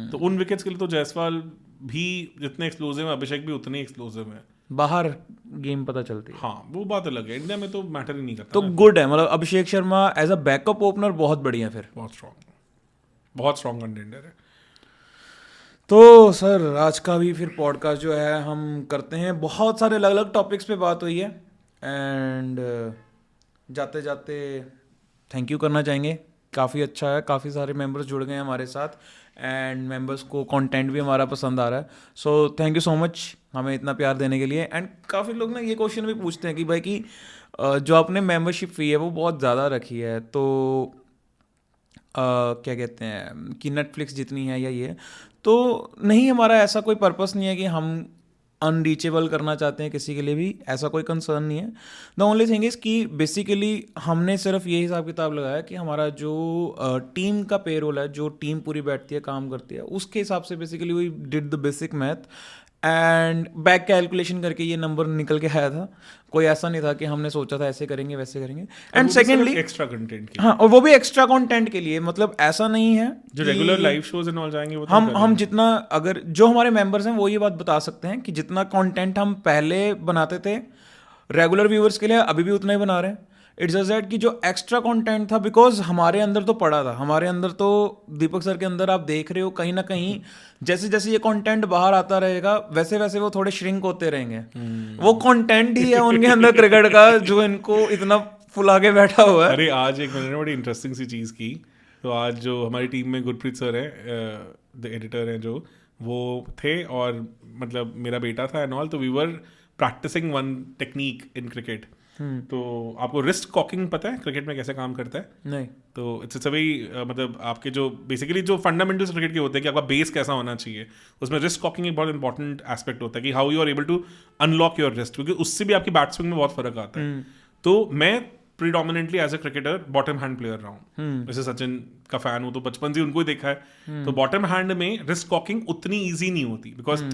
तो उन विकेट्स के लिए तो जायसवाल भी जितने एक्सप्लोसिव है, अभिषेक भी उतने एक्सप्लोसिव है। बाहर गेम पता चलती है। हाँ वो बात अलग है, इंडिया में तो मैटर ही नहीं करता तो गुड है, मतलब Abhishek Sharma as a backup opener बहुत बढ़िया, फिर बहुत स्ट्रॉन्ग कंटेंडर है। तो सर आज का भी फिर पॉडकास्ट जो है हम करते हैं, बहुत सारे अलग अलग टॉपिक्स पे बात हुई है, एंड जाते जाते थैंक यू करना चाहेंगे, काफ़ी अच्छा है, काफ़ी सारे मेंबर्स जुड़ गए हैं हमारे साथ, एंड मेंबर्स को कंटेंट भी हमारा पसंद आ रहा है। So thank you so much हमें इतना प्यार देने के लिए। एंड काफ़ी लोग ना ये क्वेश्चन भी पूछते हैं कि भाई कि जो आपने मेंबरशिप फ़ी है वो बहुत ज़्यादा रखी है, तो क्या कहते हैं कि नेटफ्लिक्स जितनी है या ये, तो नहीं, हमारा ऐसा कोई पर्पस नहीं है कि हम अनरीचेबल करना चाहते हैं किसी के लिए भी, ऐसा कोई कंसर्न नहीं है। द ओनली थिंग इज़ कि बेसिकली हमने सिर्फ ये हिसाब किताब लगाया कि हमारा जो टीम का पेरोल है, जो टीम पूरी बैठती है काम करती है, उसके हिसाब से basically we did the basic math and back calculation करके ये नंबर निकल के आया था। कोई ऐसा नहीं था कि हमने सोचा था ऐसे करेंगे वैसे करेंगे। एंड सेकेंडली एक्स्ट्रा कंटेंट की, हाँ, और वो भी एक्स्ट्रा कंटेंट के लिए, मतलब ऐसा नहीं है जो कि regular live shows and all जाएंगे वो तो हम जितना, अगर जो हमारे मेंबर्स हैं वो ये बात बता सकते हैं कि जितना कंटेंट हम पहले बनाते थे रेगुलर व्यूअर्स के लिए, अभी भी उतना ही बना रहे हैं। इट्स जस्ट दैट कि जो एक्स्ट्रा कंटेंट था, बिकॉज हमारे अंदर तो पड़ा था, हमारे अंदर तो दीपक सर के अंदर आप देख रहे हो कहीं ना कहीं जैसे जैसे ये कंटेंट बाहर आता रहेगा वैसे वैसे वो थोड़े श्रिंक होते रहेंगे। वो कंटेंट ही है उनके अंदर क्रिकेट का जो इनको इतना फुला के बैठा हुआ है। अरे आज एक मैंने बड़ी इंटरेस्टिंग सी चीज़ की। तो आज जो हमारी टीम में गुरप्रीत सर है, द एडिटर हैं जो, वो थे और मतलब मेरा बेटा था एंड ऑल, तो we were practising one technique in cricket. तो आपको रिस्ट कॉकिंग पता है क्रिकेट में कैसे काम करता है? नहीं। तो इट्स अ वेरी मतलब आपके जो बेसिकली जो फंडामेंटल्स क्रिकेट के होते हैं कि आपका बेस कैसा होना चाहिए, उसमें रिस्ट कॉकिंग एक बहुत इंपॉर्टेंट एस्पेक्ट होता है कि how you are able to unlock your wrist, क्योंकि उससे भी आपकी बैट स्विंग में बहुत फर्क आता है। तो मैं predominantly as a cricketer bottom hand player रहा हूँ। जैसे सचिन का फैन हूँ तो बचपन से उनको ही देखा है। तो बॉटम हैंड में रिस्ट कॉकिंग उतनी ईजी नहीं होती, because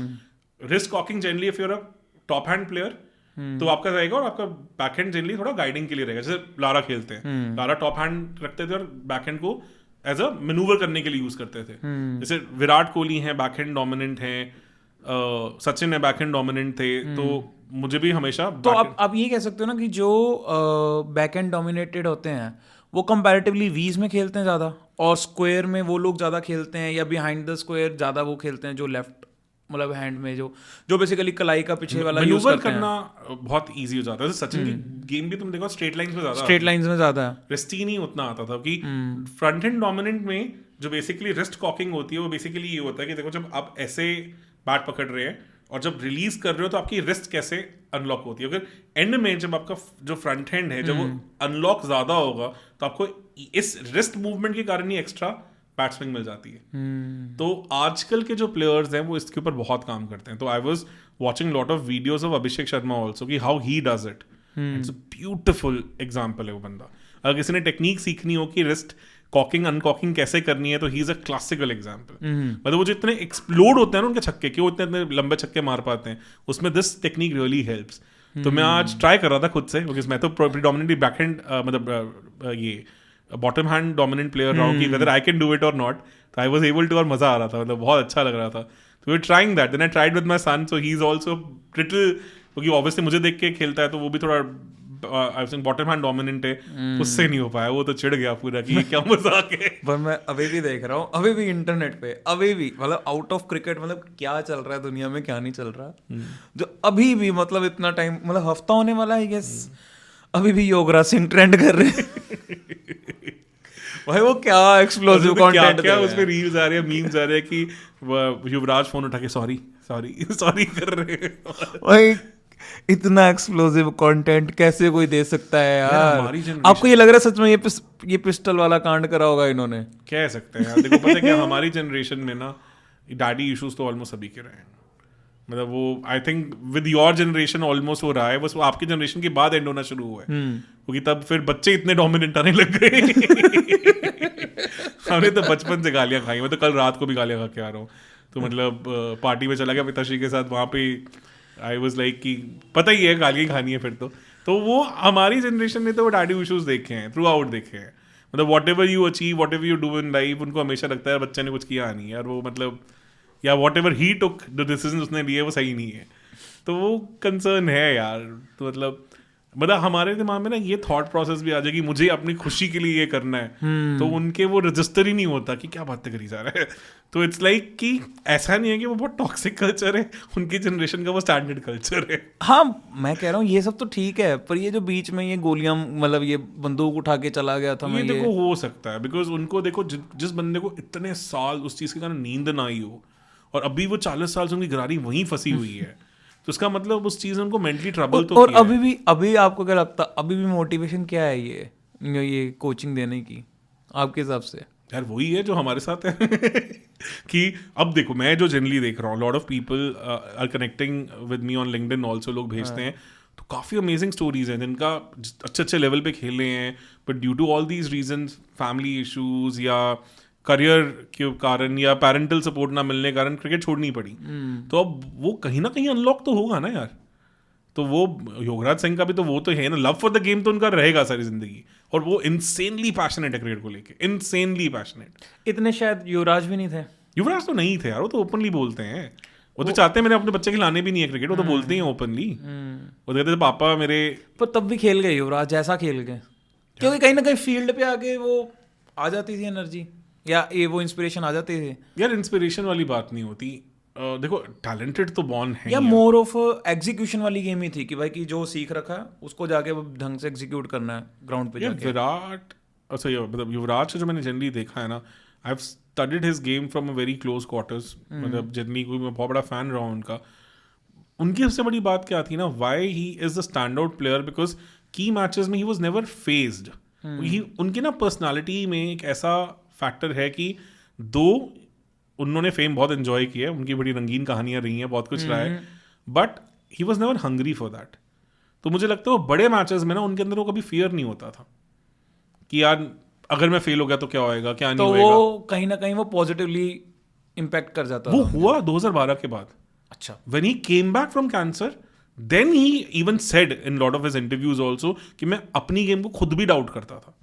wrist caulking generally if you're a top hand player तो आपका रहेगा और आपका बैक हैंड जनरली थोड़ा गाइडिंग के लिए रहेगा। जैसे लारा खेलते हैं, लारा टॉप हैंड रखते थे और बैक हैंड को एज अ मैनूवर करने के लिए यूज करते थे। जैसे विराट कोहली हैं बैक हैंड डोमिनेंट हैं, सचिन है बैक हैंड डोमिनेंट थे, तो मुझे भी हमेशा तो आप ये कह सकते हो ना कि जो बैक एंड डोमिनेटेड होते हैं वो कंपैरेटिवली वीज में खेलते हैं ज़्यादा, और स्क्वायर में वो लोग ज़्यादा खेलते हैं, या बिहाइंड द स्क्वायर ज़्यादा वो खेलते हैं जो लेफ्ट मतलब हैंड में जो बेसिकली कलाई का पीछे वाला यूज करते हैं। करना बहुत इजी हो जाता है। सचिन की गेम भी तुम देखो स्ट्रेट लाइंस में ज़्यादा रिस्ट ही नहीं उतना आता था कि फ्रंट हैंड डोमिनेंट में जो बेसिकली रिस्ट कॉकिंग होती है वो बेसिकली ये होता है कि देखो जब आप ऐसे बैट पकड़ रहे हैं और जब रिलीज कर रहे हो तो आपकी रिस्ट कैसे अनलॉक होती है। अगर एंड में जब आपका जो फ्रंट हैंड है जब वो अनलॉक ज्यादा होगा तो आपको इस रिस्ट मूवमेंट के कारण ही एक्स्ट्रा बैट स्विंग मिल जाती है। तो आजकल के जो प्लेयर्स हैं वो इसके ऊपर बहुत काम करते हैं। तो I was watching lot of videos of Abhishek Sharma also कि how he does it. It's a beautiful example है वो बंदा। अगर किसी ने टेक्निक सीखनी हो कि रिस्ट कॉकिंग अनकॉकिंग कैसे करनी है तो he is a classical example. मतलब वो जितने एक्सप्लोड होते हैं ना उनके छक्के के, वो इतने लंबे छक्के मार पाते हैं, उसमें दिस टेक्निक रियली हेल्प्स। तो मैं आज ट्राई कर रहा था खुद से, बिकॉज मैं तो प्रीडोमिनेटली बैक हैंड मतलब ये बॉटम हैंड डोमिनेंट प्लेयर रहा हूँ कि whether I can do it और नॉट। तो आई वाज एबल टू, और मजा आ रहा था, मतलब बहुत अच्छा लग रहा था। तो we trying that, then I tried with my son, so he is also little, क्योंकि ऑब्वियसली मुझे देख के खेलता है तो वो भी थोड़ा I think bottom hand dominant है, उससे नहीं हो पाया, वो तो चिढ़ गया पूरा कि क्या मजाक है। पर मैं अभी भी देख रहा हूँ, अभी भी इंटरनेट पे, अभी भी मतलब आउट ऑफ क्रिकेट मतलब क्या चल रहा है दुनिया में क्या नहीं चल रहा, जो अभी भी मतलब इतना टाइम मतलब हफ्ता होने वाला है गेस, अभी भी योगराज सिंह ट्रेंड कर रहे हैं। भाई वो क्या एक्सप्लोसिव कंटेंट, क्या उस पे रील्स आ रहे हैं, मीम्स आ रहे हैं कि युवराज फोन उठा के सॉरी कर रहे हैं। भाई इतना एक्सप्लोसिव कंटेंट कैसे कोई दे सकता है यार? आपको ये लग रहा है सच में ये पिस्टल वाला कांड करा होगा इन्होंने? कह सकते हैं यार, देखो पता है क्या, हमारी जनरेशन में ना डैडी इश्यूज तो ऑलमोस्ट सभी के रहे हैं। मतलब वो I think with your generation almost हो रहा है, बस वो आपकी जनरेशन के बाद एंड होना शुरू हुआ है, क्योंकि तब फिर बच्चे इतने डोमिनेंट आने लग गए। हमने तो बचपन से गालियां खाई, मैं तो कल रात को भी गालियां खा के आ रहा हूँ। तो मतलब पार्टी में चला गया पिताश्री के साथ, वहाँ पे आई वॉज लाइक कि पता ही है गालियाँ खानी है फिर तो वो हमारी जनरेशन ने तो वो डैडी इश्यूज देखे हैं, थ्रू आउट देखे हैं। मतलब what ever you achieve, what ever you do in life, उनको हमेशा लगता है बच्चे ने कुछ किया नहीं यार, वो मतलब या वॉट एवर ही टुक जो डिसीजन उसने लिए वो सही नहीं है। तो वो कंसर्न है यार। तो मतलब हमारे दिमाग में ना ये थॉट प्रोसेस भी आ जाएगी मुझे अपनी खुशी के लिए ये करना है, तो उनके वो रजिस्टर ही नहीं होता कि क्या बातें करी जा रहा है। तो इट्स लाइक कि ऐसा नहीं है कि वो बहुत टॉक्सिक कल्चर है, उनकी जनरेशन का वो स्टैंडर्ड कल्चर है। हाँ मैं कह रहा हूँ ये सब तो ठीक है, पर ये जो बीच में ये गोलियां मतलब ये बंदूक उठा के चला गया था, ये देखो हो सकता है बिकॉज उनको देखो जिस बंदे को इतने साल उस चीज के कारण नींद ना आई हो और अभी वो 40 साल से उनकी गरारी वहीं फंसी हुई है, तो इसका मतलब उस चीज में उनको मेंटली ट्रबल तो और अभी आपको क्या लगता है अभी भी मोटिवेशन क्या है ये कोचिंग देने की आपके हिसाब से? यार वही है जो हमारे साथ है कि अब देखो मैं जो जनरली देख रहा हूँ, lot of people are connecting with me on LinkedIn also, लोग भेजते हैं तो काफ़ी अमेजिंग स्टोरीज हैं जिनका अच्छे अच्छे लेवल पे खेल रहे हैं, but due to all these reasons, family issues या करियर के कारण या पेरेंटल सपोर्ट ना मिलने के कारण क्रिकेट छोड़नी पड़ी। तो अब वो कहीं ना कहीं अनलॉक तो होगा ना यार। तो वो युवराज सिंह का भी तो वो तो है ना, लव फॉर द गेम तो उनका रहेगा सारी जिंदगी, और वो इंसेनली पैशनेट है क्रिकेट को लेके, इंसेनली पैशनेट। इतने शायद युवराज भी नहीं थे। युवराज तो नहीं थे यार, वो तो ओपनली बोलते हैं, वो तो चाहते हैं मैंने अपने बच्चे खिलाने भी नहीं है क्रिकेट, वो तो बोलते हैं ओपनली। वो कहते थे पापा मेरे, पर तब भी खेल गए युवराज, जैसा खेल गए, क्योंकि कहीं ना कहीं फील्ड पे आके वो आ जाती थी एनर्जी, या ये वो इंस्पिरेशन आ जाती थी। यार इंस्पिरेशन वाली बात नहीं होती, देखो टैलेंटेड तो बॉर्न है या मोर ऑफ एग्जीक्यूशन वाली गेम ही थी कि भाई कि जो सीख रखा है उसको जाके ढंग से एग्जीक्यूट करना है ग्राउंड पे जाके। विराट, अच्छा ये मतलब युवराज का जो मैंने जनरली देखा है ना, I have studied his game from a very close quarters, मतलब जनरली कोई मैं बहुत बड़ा फैन रहा हूँ उनका। उनकी सबसे बड़ी बात क्या थी ना, why he is the stand out player, because की मैचेस में ही वाज नेवर फेज्ड। उनकी ना पर्सनालिटी में एक ऐसा फैक्टर है कि दो उन्होंने फेम बहुत एंजॉय किया है, उनकी बड़ी रंगीन कहानियां रही हैं, बहुत कुछ रहा है, but he was never hungry for that. तो मुझे लगता है वो बड़े मैचेस में ना उनके अंदर वो कभी फियर नहीं होता था कि यार अगर मैं फेल हो गया तो क्या होएगा, क्या नहीं होएगा। तो वो कहीं ना कहीं वो पॉजिटिवली इम्पैक्ट कर जाता वो था। हुआ 2012 के बाद। अच्छा, when he came back from cancer, then he even said in lot of his interviews also कि मैं अपनी गेम को खुद भी डाउट करता था,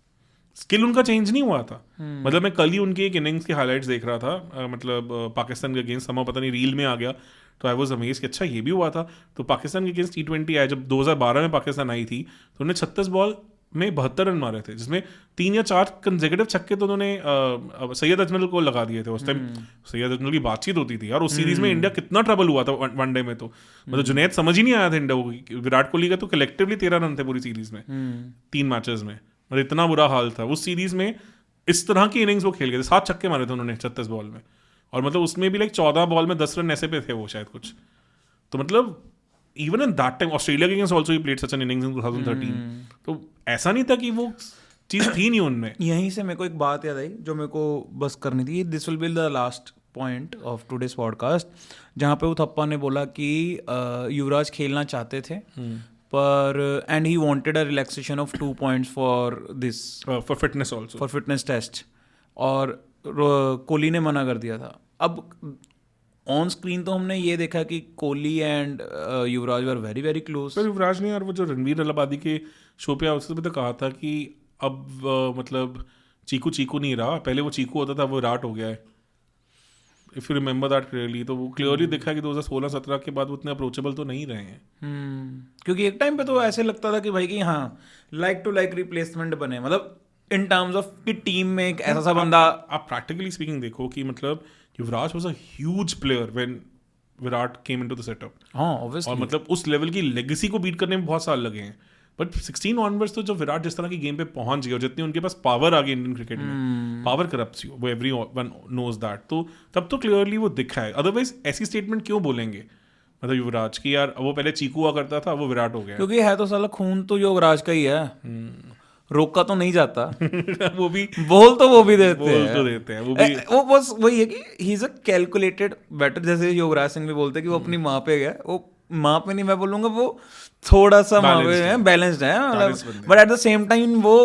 स्किल उनका चेंज नहीं हुआ था। मतलब मैं कल ही उनकी एक इनिंग्स की हाइलाइट्स देख रहा था, मतलब पाकिस्तान के अगेंस्ट, समय पता नहीं रील में आ गया, तो आई वाज अमेज्ड कि अच्छा ये भी हुआ था। तो पाकिस्तान के अगेंस्ट T20 आया जब 2012 में पाकिस्तान आई थी, तो उन्होंने 36 बॉल में 72 रन मारे थे, जिसमें 3 या 4 कंसेक्यूटिव छक्के तो उन्होंने सैयद अजमल को लगा दिए थे। उस टाइम सैयद अजमल की बातचीत होती थी यार, उस सीरीज में इंडिया कितना ट्रबल हुआ था वनडे में, तो मतलब जुनैद समझ ही नहीं आया था इंडिया को। विराट कोहली का तो कलेक्टिवली 13 रन थे पूरी सीरीज में, 3 मैचेस में, मतलब इतना बुरा हाल था उस सीरीज में। इस तरह की इनिंग्स वो खेल गए थे, 7 छक्के मारे थे उन्होंने 36 बॉल में, और मतलब उसमें भी लाइक 14 बॉल में 10 रन ऐसे पे थे वो शायद कुछ। तो मतलब even in that time Australia के against also he played such an innings in 2013। तो ऐसा नहीं था कि वो चीज थी नहीं उनमें। यहीं से मेरे को एक बात याद आई जो मेरे को बस करनी थी। This will be the last point of today's podcast, जहाँ पे उथप्पा ने बोला कि युवराज खेलना चाहते थे पर and he wanted a relaxation of 2 points for this for fitness also, for fitness test, और कोहली ने मना कर दिया था। अब ऑन स्क्रीन तो हमने ये देखा कि Kohli and Yuvraj were very very close. पर युवराज ने यार वो जो रणवीर अलाहाबादी के शो पे उससे भी तो कहा था कि अब मतलब चीकू चीकू नहीं रहा, पहले वो चीकू होता था वो विराट हो गया है, if you remember that clearly. तो वो क्लियरली दिखा कि 2016-17 के बाद वो इतने अप्रोचेबल तो नहीं रहे हैं। क्योंकि एक टाइम पे तो ऐसे लगता था कि भाई कि हाँ लाइक टू लाइक रिप्लेसमेंट बने, मतलब इन टर्म्स ऑफ कि टीम में एक ऐसा सा बंदा। आप प्रैक्टिकली स्पीकिंग देखो कि मतलब Yuvraj was a huge player when Virat came into the setup. हाँ ऑब्वियसली, और मतलब उस लेवल की लेगेसी को बीट करने में बहुत साल लगे हैं, बट 16 ऑनवर्ड्स तो जब विराट जिस तरह की गेम पे पहुंच गया और जितनी उनके पास पावर आ गई इंडियन क्रिकेट में, पावर करप्ट्स यू, वो एवरीवन नोज दैट, तो तब तो क्लियरली वो दिखा है। अदरवाइज ऐसी स्टेटमेंट क्यों बोलेंगे मतलब युवराज की यार वो पहले चीकू हुआ करता था वो विराट हो गया, क्योंकि है तो साला खून तो युवराज का ही है, रोका तो नहीं जाता। वो भी बोल तो वो भी देते बोल हैं, तो देते हैं वो भी। वो बस वही है कि he is a calculated batter, जैसे युवराज सिंह भी बोलते हैं कि वो अपनी माँ पे गया, वो माँ पे नहीं मैं बोलूंगा, वो थोड़ा सा माँ पे है, बैलेंस्ड है मतलब, but at the same time वो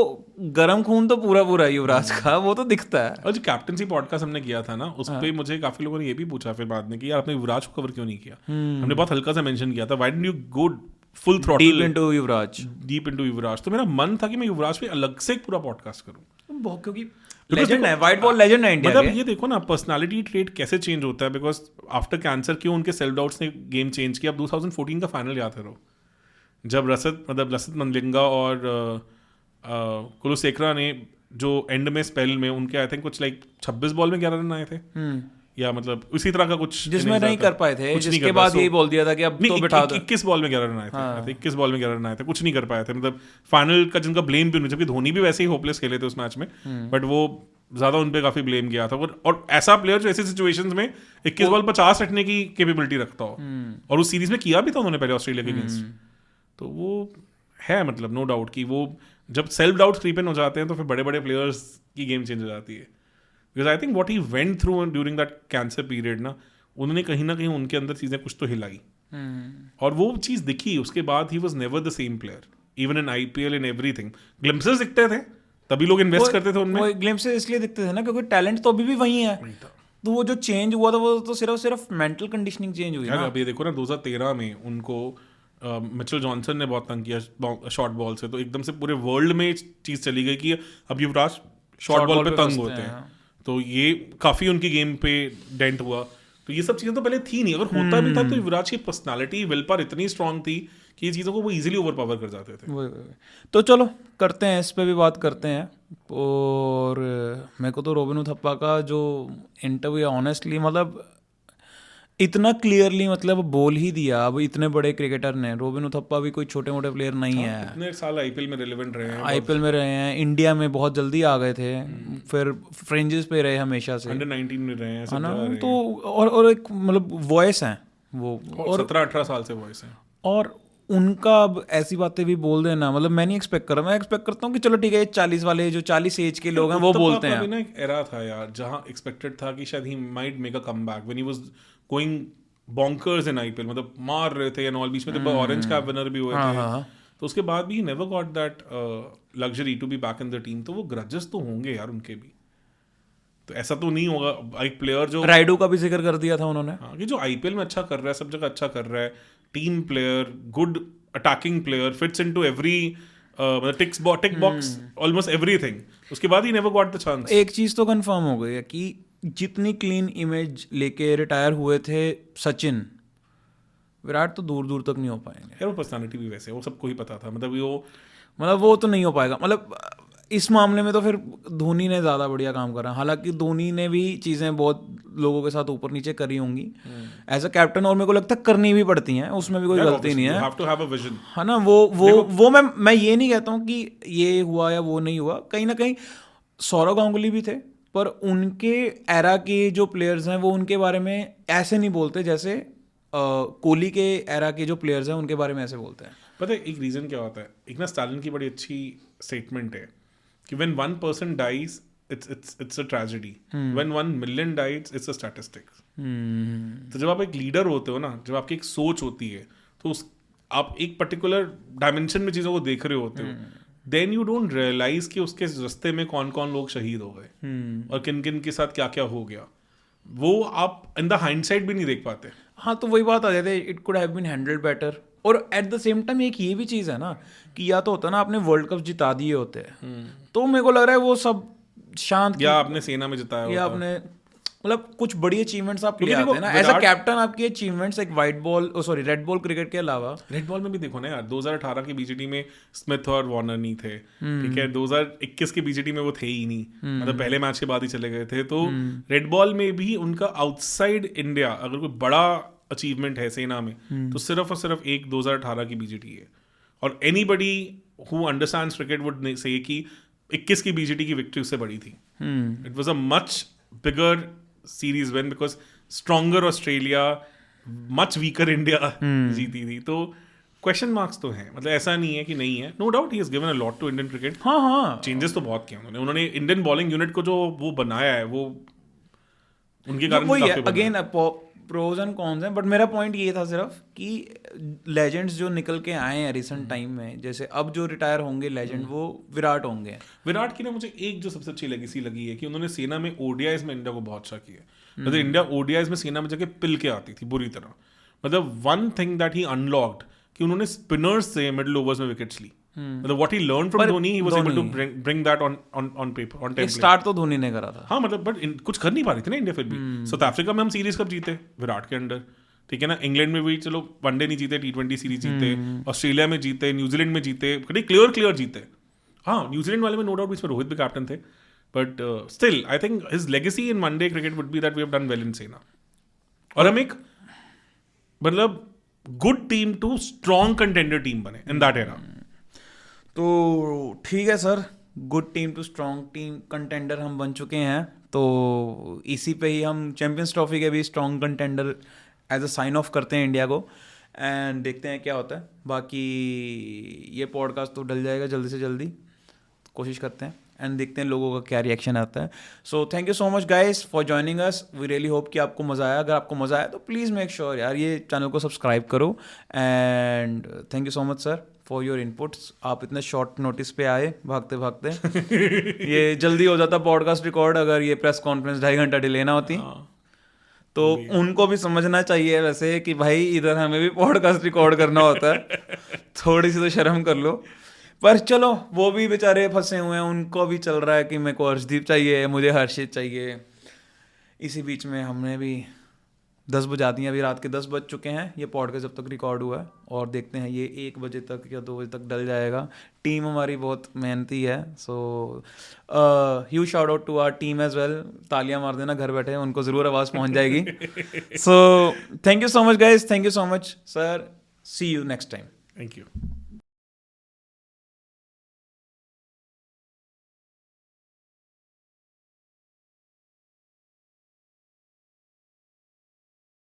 गरम खून तो पूरा पूरा युवराज का, वो तो दिखता है। और जो कैप्टनसी पॉडकास्ट हमने किया था ना उस पे मुझे काफी लोगों ने ये भी पूछा फिर बाद में कि यार आपने युवराज को कवर क्यों नहीं किया। हमने बहुत हल्का सा मेंशन किया था, why didn't you go full throttle deep into Yuvraj, deep into Yuvraj. तो मेरा मन था कि मैं युवराज पे अलग से एक पूरा पॉडकास्ट करूं, बहुत क्योंकि लेजेंड है, व्हाइट बॉल लेजेंड है इंडिया मतलब के। ये देखो ना पर्सनालिटी ट्रेट कैसे चेंज होता है, बिकॉज आफ्टर कैंसर क्यों उनके सेल्फ डाउट्स ने गेम चेंज किया। अब 2014 का फाइनल याद करो जब लसित मलिंगा और कुलशेखरा ने जो एंड में स्पेल में उनके आई थिंक कुछ लाइक 26 बॉल में 11 रन आए थे, या मतलब उसी तरह का कुछ जिसमें नहीं कर पाए थे, जिसके बाद यही बोल दिया था कि अब तो बिठा दो। 21 बॉल में 11 रन आए थे, 21 बॉल में 11 रन आए थे, कुछ नहीं कर पाए थे, मतलब फाइनल का जिनका ब्लेम भी नहीं, जबकि धोनी भी वैसे ही होपलेस खेले थे उस मैच में, बट वो ज्यादा उन पे काफी ब्लेम किया था। और ऐसा प्लेयर जो ऐसी सिचुएशंस में 21 बॉल 50 रखने की कैपेबिलिटी रखता हो, और उस सीरीज में किया भी था उन्होंने पहले ऑस्ट्रेलिया के अगेंस्ट। तो वो है मतलब नो डाउट कि वो जब सेल्फ डाउट क्रीप इन हो जाते हैं तो फिर बड़े बड़े प्लेयर्स की गेम चेंज हो जाती है। Because I think what he went through during that cancer period ना, उन्होंने कहीं ना कहीं उनके अंदर चीज़ें कुछ तो हिलाई, और वो चीज़ दिखी। उसके बाद he was never the same player, even in IPL in everything. Glimpses दिखते थे, तभी लोग इन्वेस्ट करते थे उनमें। वो ग्लिम्पसेस इसलिए दिखते थे ना क्योंकि टैलेंट तो अभी भी वही है। तो वो जो चेंज हुआ था वो तो सिर्फ मेंटल कंडीशनिंग चेंज हुई ना। अभी देखो ना 2013 में उनको मिचेल जॉनसन ने बहुत तंग किया शॉर्ट बॉल से, तो एकदम से पूरे वर्ल्ड में चीज़ चली गई कि अब युवराज शॉर्ट बॉल पे तंग होते हैं, तो ये काफ़ी उनकी गेम पे डेंट हुआ। तो ये सब चीज़ें तो पहले थी नहीं, अगर होता भी था तो युवराज की पर्सनालिटी विल पावर इतनी स्ट्रांग थी कि ये चीज़ों को वो इजीली ओवर पावर कर जाते थे। वही। तो चलो करते हैं, इस पे भी बात करते हैं। और मेरे को तो रोबिन उथप्पा का जो इंटरव्यू ऑनेस्टली मतलब इतना क्लियरली मतलब बोल ही दिया। अब इतने बड़े क्रिकेटर ने, रोबिन उथप्पा भी कोई छोटे मोटे प्लेयर नहीं है। इतने साल IPL में रिलेवेंट रहे हैं, IPL में रहे हैं, इंडिया में बहुत जल्दी आ गए थे, फिर फ्रिंजेस पे रहे हमेशा से, अंडर 19 में रहे हैं, है ना। तो और एक मतलब वॉइस है वो, और 17-18 साल से वॉइस है। और उनका अब ऐसी बातें भी बोल देना, मतलब मैं नहीं एक्सपेक्ट कर रहा। मैं एक्सपेक्ट करता हूँ कि चलो ठीक है 40 वाले जो 40 एज के लोग हैं वो बोलते हैं। ना एक एरा था यार जहाँ एक्सपेक्टेड था कि शायद he might make a comeback when he was going bonkers in IPL, मतलब मार रहे थे एंड ऑल। बीच में तो ऑरेंज कैप विनर भी हुए थे, तो उसके बाद भी never got that luxury to be back in the team. तो वो ग्रजेस तो होंगे यार उनके भी, तो ऐसा तो नहीं होगा। एक प्लेयर जो राइडू का भी जिक्र कर दिया था उन्होंने, हाँ, कि जो IPL में अच्छा कर रहा है, सब जगह अच्छा कर रहा है, team player, good attacking player, fits into every tick box almost everything, उसके बाद he never got the chance. एक चीज तो कंफर्म हो गई है कि जितनी क्लीन इमेज लेके रिटायर हुए थे सचिन, विराट तो दूर दूर तक नहीं हो पाएंगे यार वो पर्सनालिटी भी वैसे, वो सबको ही पता था, मतलब वो तो नहीं हो पाएगा। मतलब इस मामले में तो फिर धोनी ने ज़्यादा बढ़िया काम करा। हालांकि धोनी ने भी चीज़ें बहुत लोगों के साथ ऊपर नीचे करी होंगी एज अ कैप्टन, और मेरे को लगता है करनी भी पड़ती हैं, उसमें भी कोई गलती नहीं है, है ना। वो मैं ये नहीं कहता हूँ कि ये हुआ या वो नहीं हुआ। कहीं ना कहीं सौरव गांगुली भी थे, पर उनके एरा के जो प्लेयर्स हैं वो उनके बारे में ऐसे नहीं बोलते जैसे कोहली के एरा के जो प्लेयर्स हैं उनके बारे में ऐसे बोलते हैं। पता है एक रीज़न क्या होता है? एक ना स्टालिन की बड़ी अच्छी स्टेटमेंट है कि when one person dies it's a tragedy, when 1 million dies it's a statistics। तो जब आप एक लीडर होते हो ना, जब आपकी एक सोच होती है, तो आप एक पर्टिकुलर डायमेंशन में चीज़ों को देख रहे होते हो, देन यू डोंट रियलाइज कि उसके रास्ते में कौन कौन लोग शहीद हो गए और किन किन के साथ क्या क्या हो गया, वो आप इन द हाइंडसाइट भी नहीं देख पाते। हाँ, तो वही बात आ जाती है, it could have been handled better. और एट द सेम टाइम एक ये भी चीज़ है ना कि या तो होता है ना आपने वर्ल्ड कप जिता दिए होते हैं, तो मेरे को लग रहा है वो सब शांत, या आपने सेना में जिताया, या आपने मतलब कुछ बड़ी अचीवमेंट्स आप ले आते हैं ना एज अ कैप्टन। आपकी अचीवमेंट्स एक white ball red ball cricket के अलावा, रेड बॉल में भी देखो ना यार, 2018 की BGT में स्मिथ और वार्नर नहीं थे, ठीक है, 2021 की BGT में वो थे ही नहीं, मतलब पहले मैच के बाद ही चले गए थे। तो रेड बॉल में भी उनका आउटसाइड इंडिया अगर कोई बड़ा अचीवमेंट है सेना में, तो सिर्फ और सिर्फ एक 2018 की BGT है। और anybody who understands cricket would say कि 21 की BGT की विक्ट्री उससे बड़ी थी। It was a much bigger series win because stronger Australia, much weaker India जीती थी। तो क्वेश्चन मार्क्स तो हैं, मतलब ऐसा नहीं है कि नहीं है, no doubt he has given a lot to Indian cricket. हाँ, चेंजेस तो बहुत किए उन्होंने इंडियन बॉलिंग यूनिट को जो वो बनाया है, वो उनके कारण वही है। अगेन प्रोज एंड कॉन्स हैं, बट मेरा पॉइंट ये था सिर्फ कि लेजेंड्स जो निकल के आए हैं रिसेंट टाइम में, जैसे अब जो रिटायर होंगे लेजेंड, वो विराट होंगे। विराट की ना मुझे एक जो सबसे अच्छी लेगेसी लगी है कि उन्होंने सेना में ODIs में इंडिया को बहुत अच्छा किया। मतलब इंडिया ODIs में सेना में जाके पिल के आती थी बुरी तरह। मतलब one thing that he unlocked कि उन्होंने स्पिनर्स से मिडिल ओवर्स में विकेट्स ली। मतलब what he learn from Dhoni, he was able to bring that on paper, on template. Start तो धोनी ने करा था। हाँ, मतलब बट कुछ कर नहीं पा रही थी ना इंडिया फिर भी। साउथ अफ्रीका में हम सीरीज कब जीते? विराट के अंडर, ठीक है ना। इंग्लैंड में भी चलो वनडे नहीं जीते, T20 सीरीज जीते, ऑस्ट्रेलिया में जीते, न्यूजीलैंड में जीते, क्लियर जीते। हाँ, न्यूजीलैंड वाले में नो डाउट इसमें रोहित भी कैप्टन थे, but still I think his legacy in one day cricket would be that we have done well in SENA. और हम एक मतलब good team to strong contender team बने इन दैट एरा। तो ठीक है sir, good team to strong team contender हम बन चुके हैं। तो इसी पे ही हम चैंपियंस ट्रॉफी के भी strong contender as a sign off करते हैं इंडिया को, एंड देखते हैं क्या होता है। बाकी ये पॉडकास्ट तो डल जाएगा जल्दी से जल्दी, कोशिश करते हैं। एंड देखते हैं लोगों का क्या रिएक्शन आता है. So thank you so much guys for joining us. We really hope कि आपको मज़ा आया. अगर आपको मज़ा आया तो प्लीज़ मेक श्योर यार ये चैनल को सब्सक्राइब करो. And thank you so much sir for your inputs. आप इतने शॉर्ट नोटिस पे आए भागते भागते. ये जल्दी हो जाता पॉडकास्ट रिकॉर्ड अगर ये प्रेस कॉन्फ्रेंस 2.5 घंटा डिले ना होती. तो उनको भी समझना चाहिए वैसे कि भाई इधर हमें भी पॉडकास्ट रिकॉर्ड करना होता है. थोड़ी सी तो शर्म कर लो. पर चलो वो भी बेचारे फंसे हुए हैं. उनको भी चल रहा है कि मेरे को अर्शदीप चाहिए, मुझे हर्षित चाहिए. इसी बीच में हमने भी 10 बजा दिए. अभी रात के 10 बज चुके हैं. ये पॉडकास्ट जब तक रिकॉर्ड हुआ है और देखते हैं ये 1 बजे तक या 2 बजे तक डल जाएगा. टीम हमारी बहुत मेहनती है. So huge shout out to our team as well. तालियां मार देना घर बैठे, उनको ज़रूर आवाज़ पहुंच जाएगी. So thank you so much guys. Thank you so much sir. See you next time. Thank you.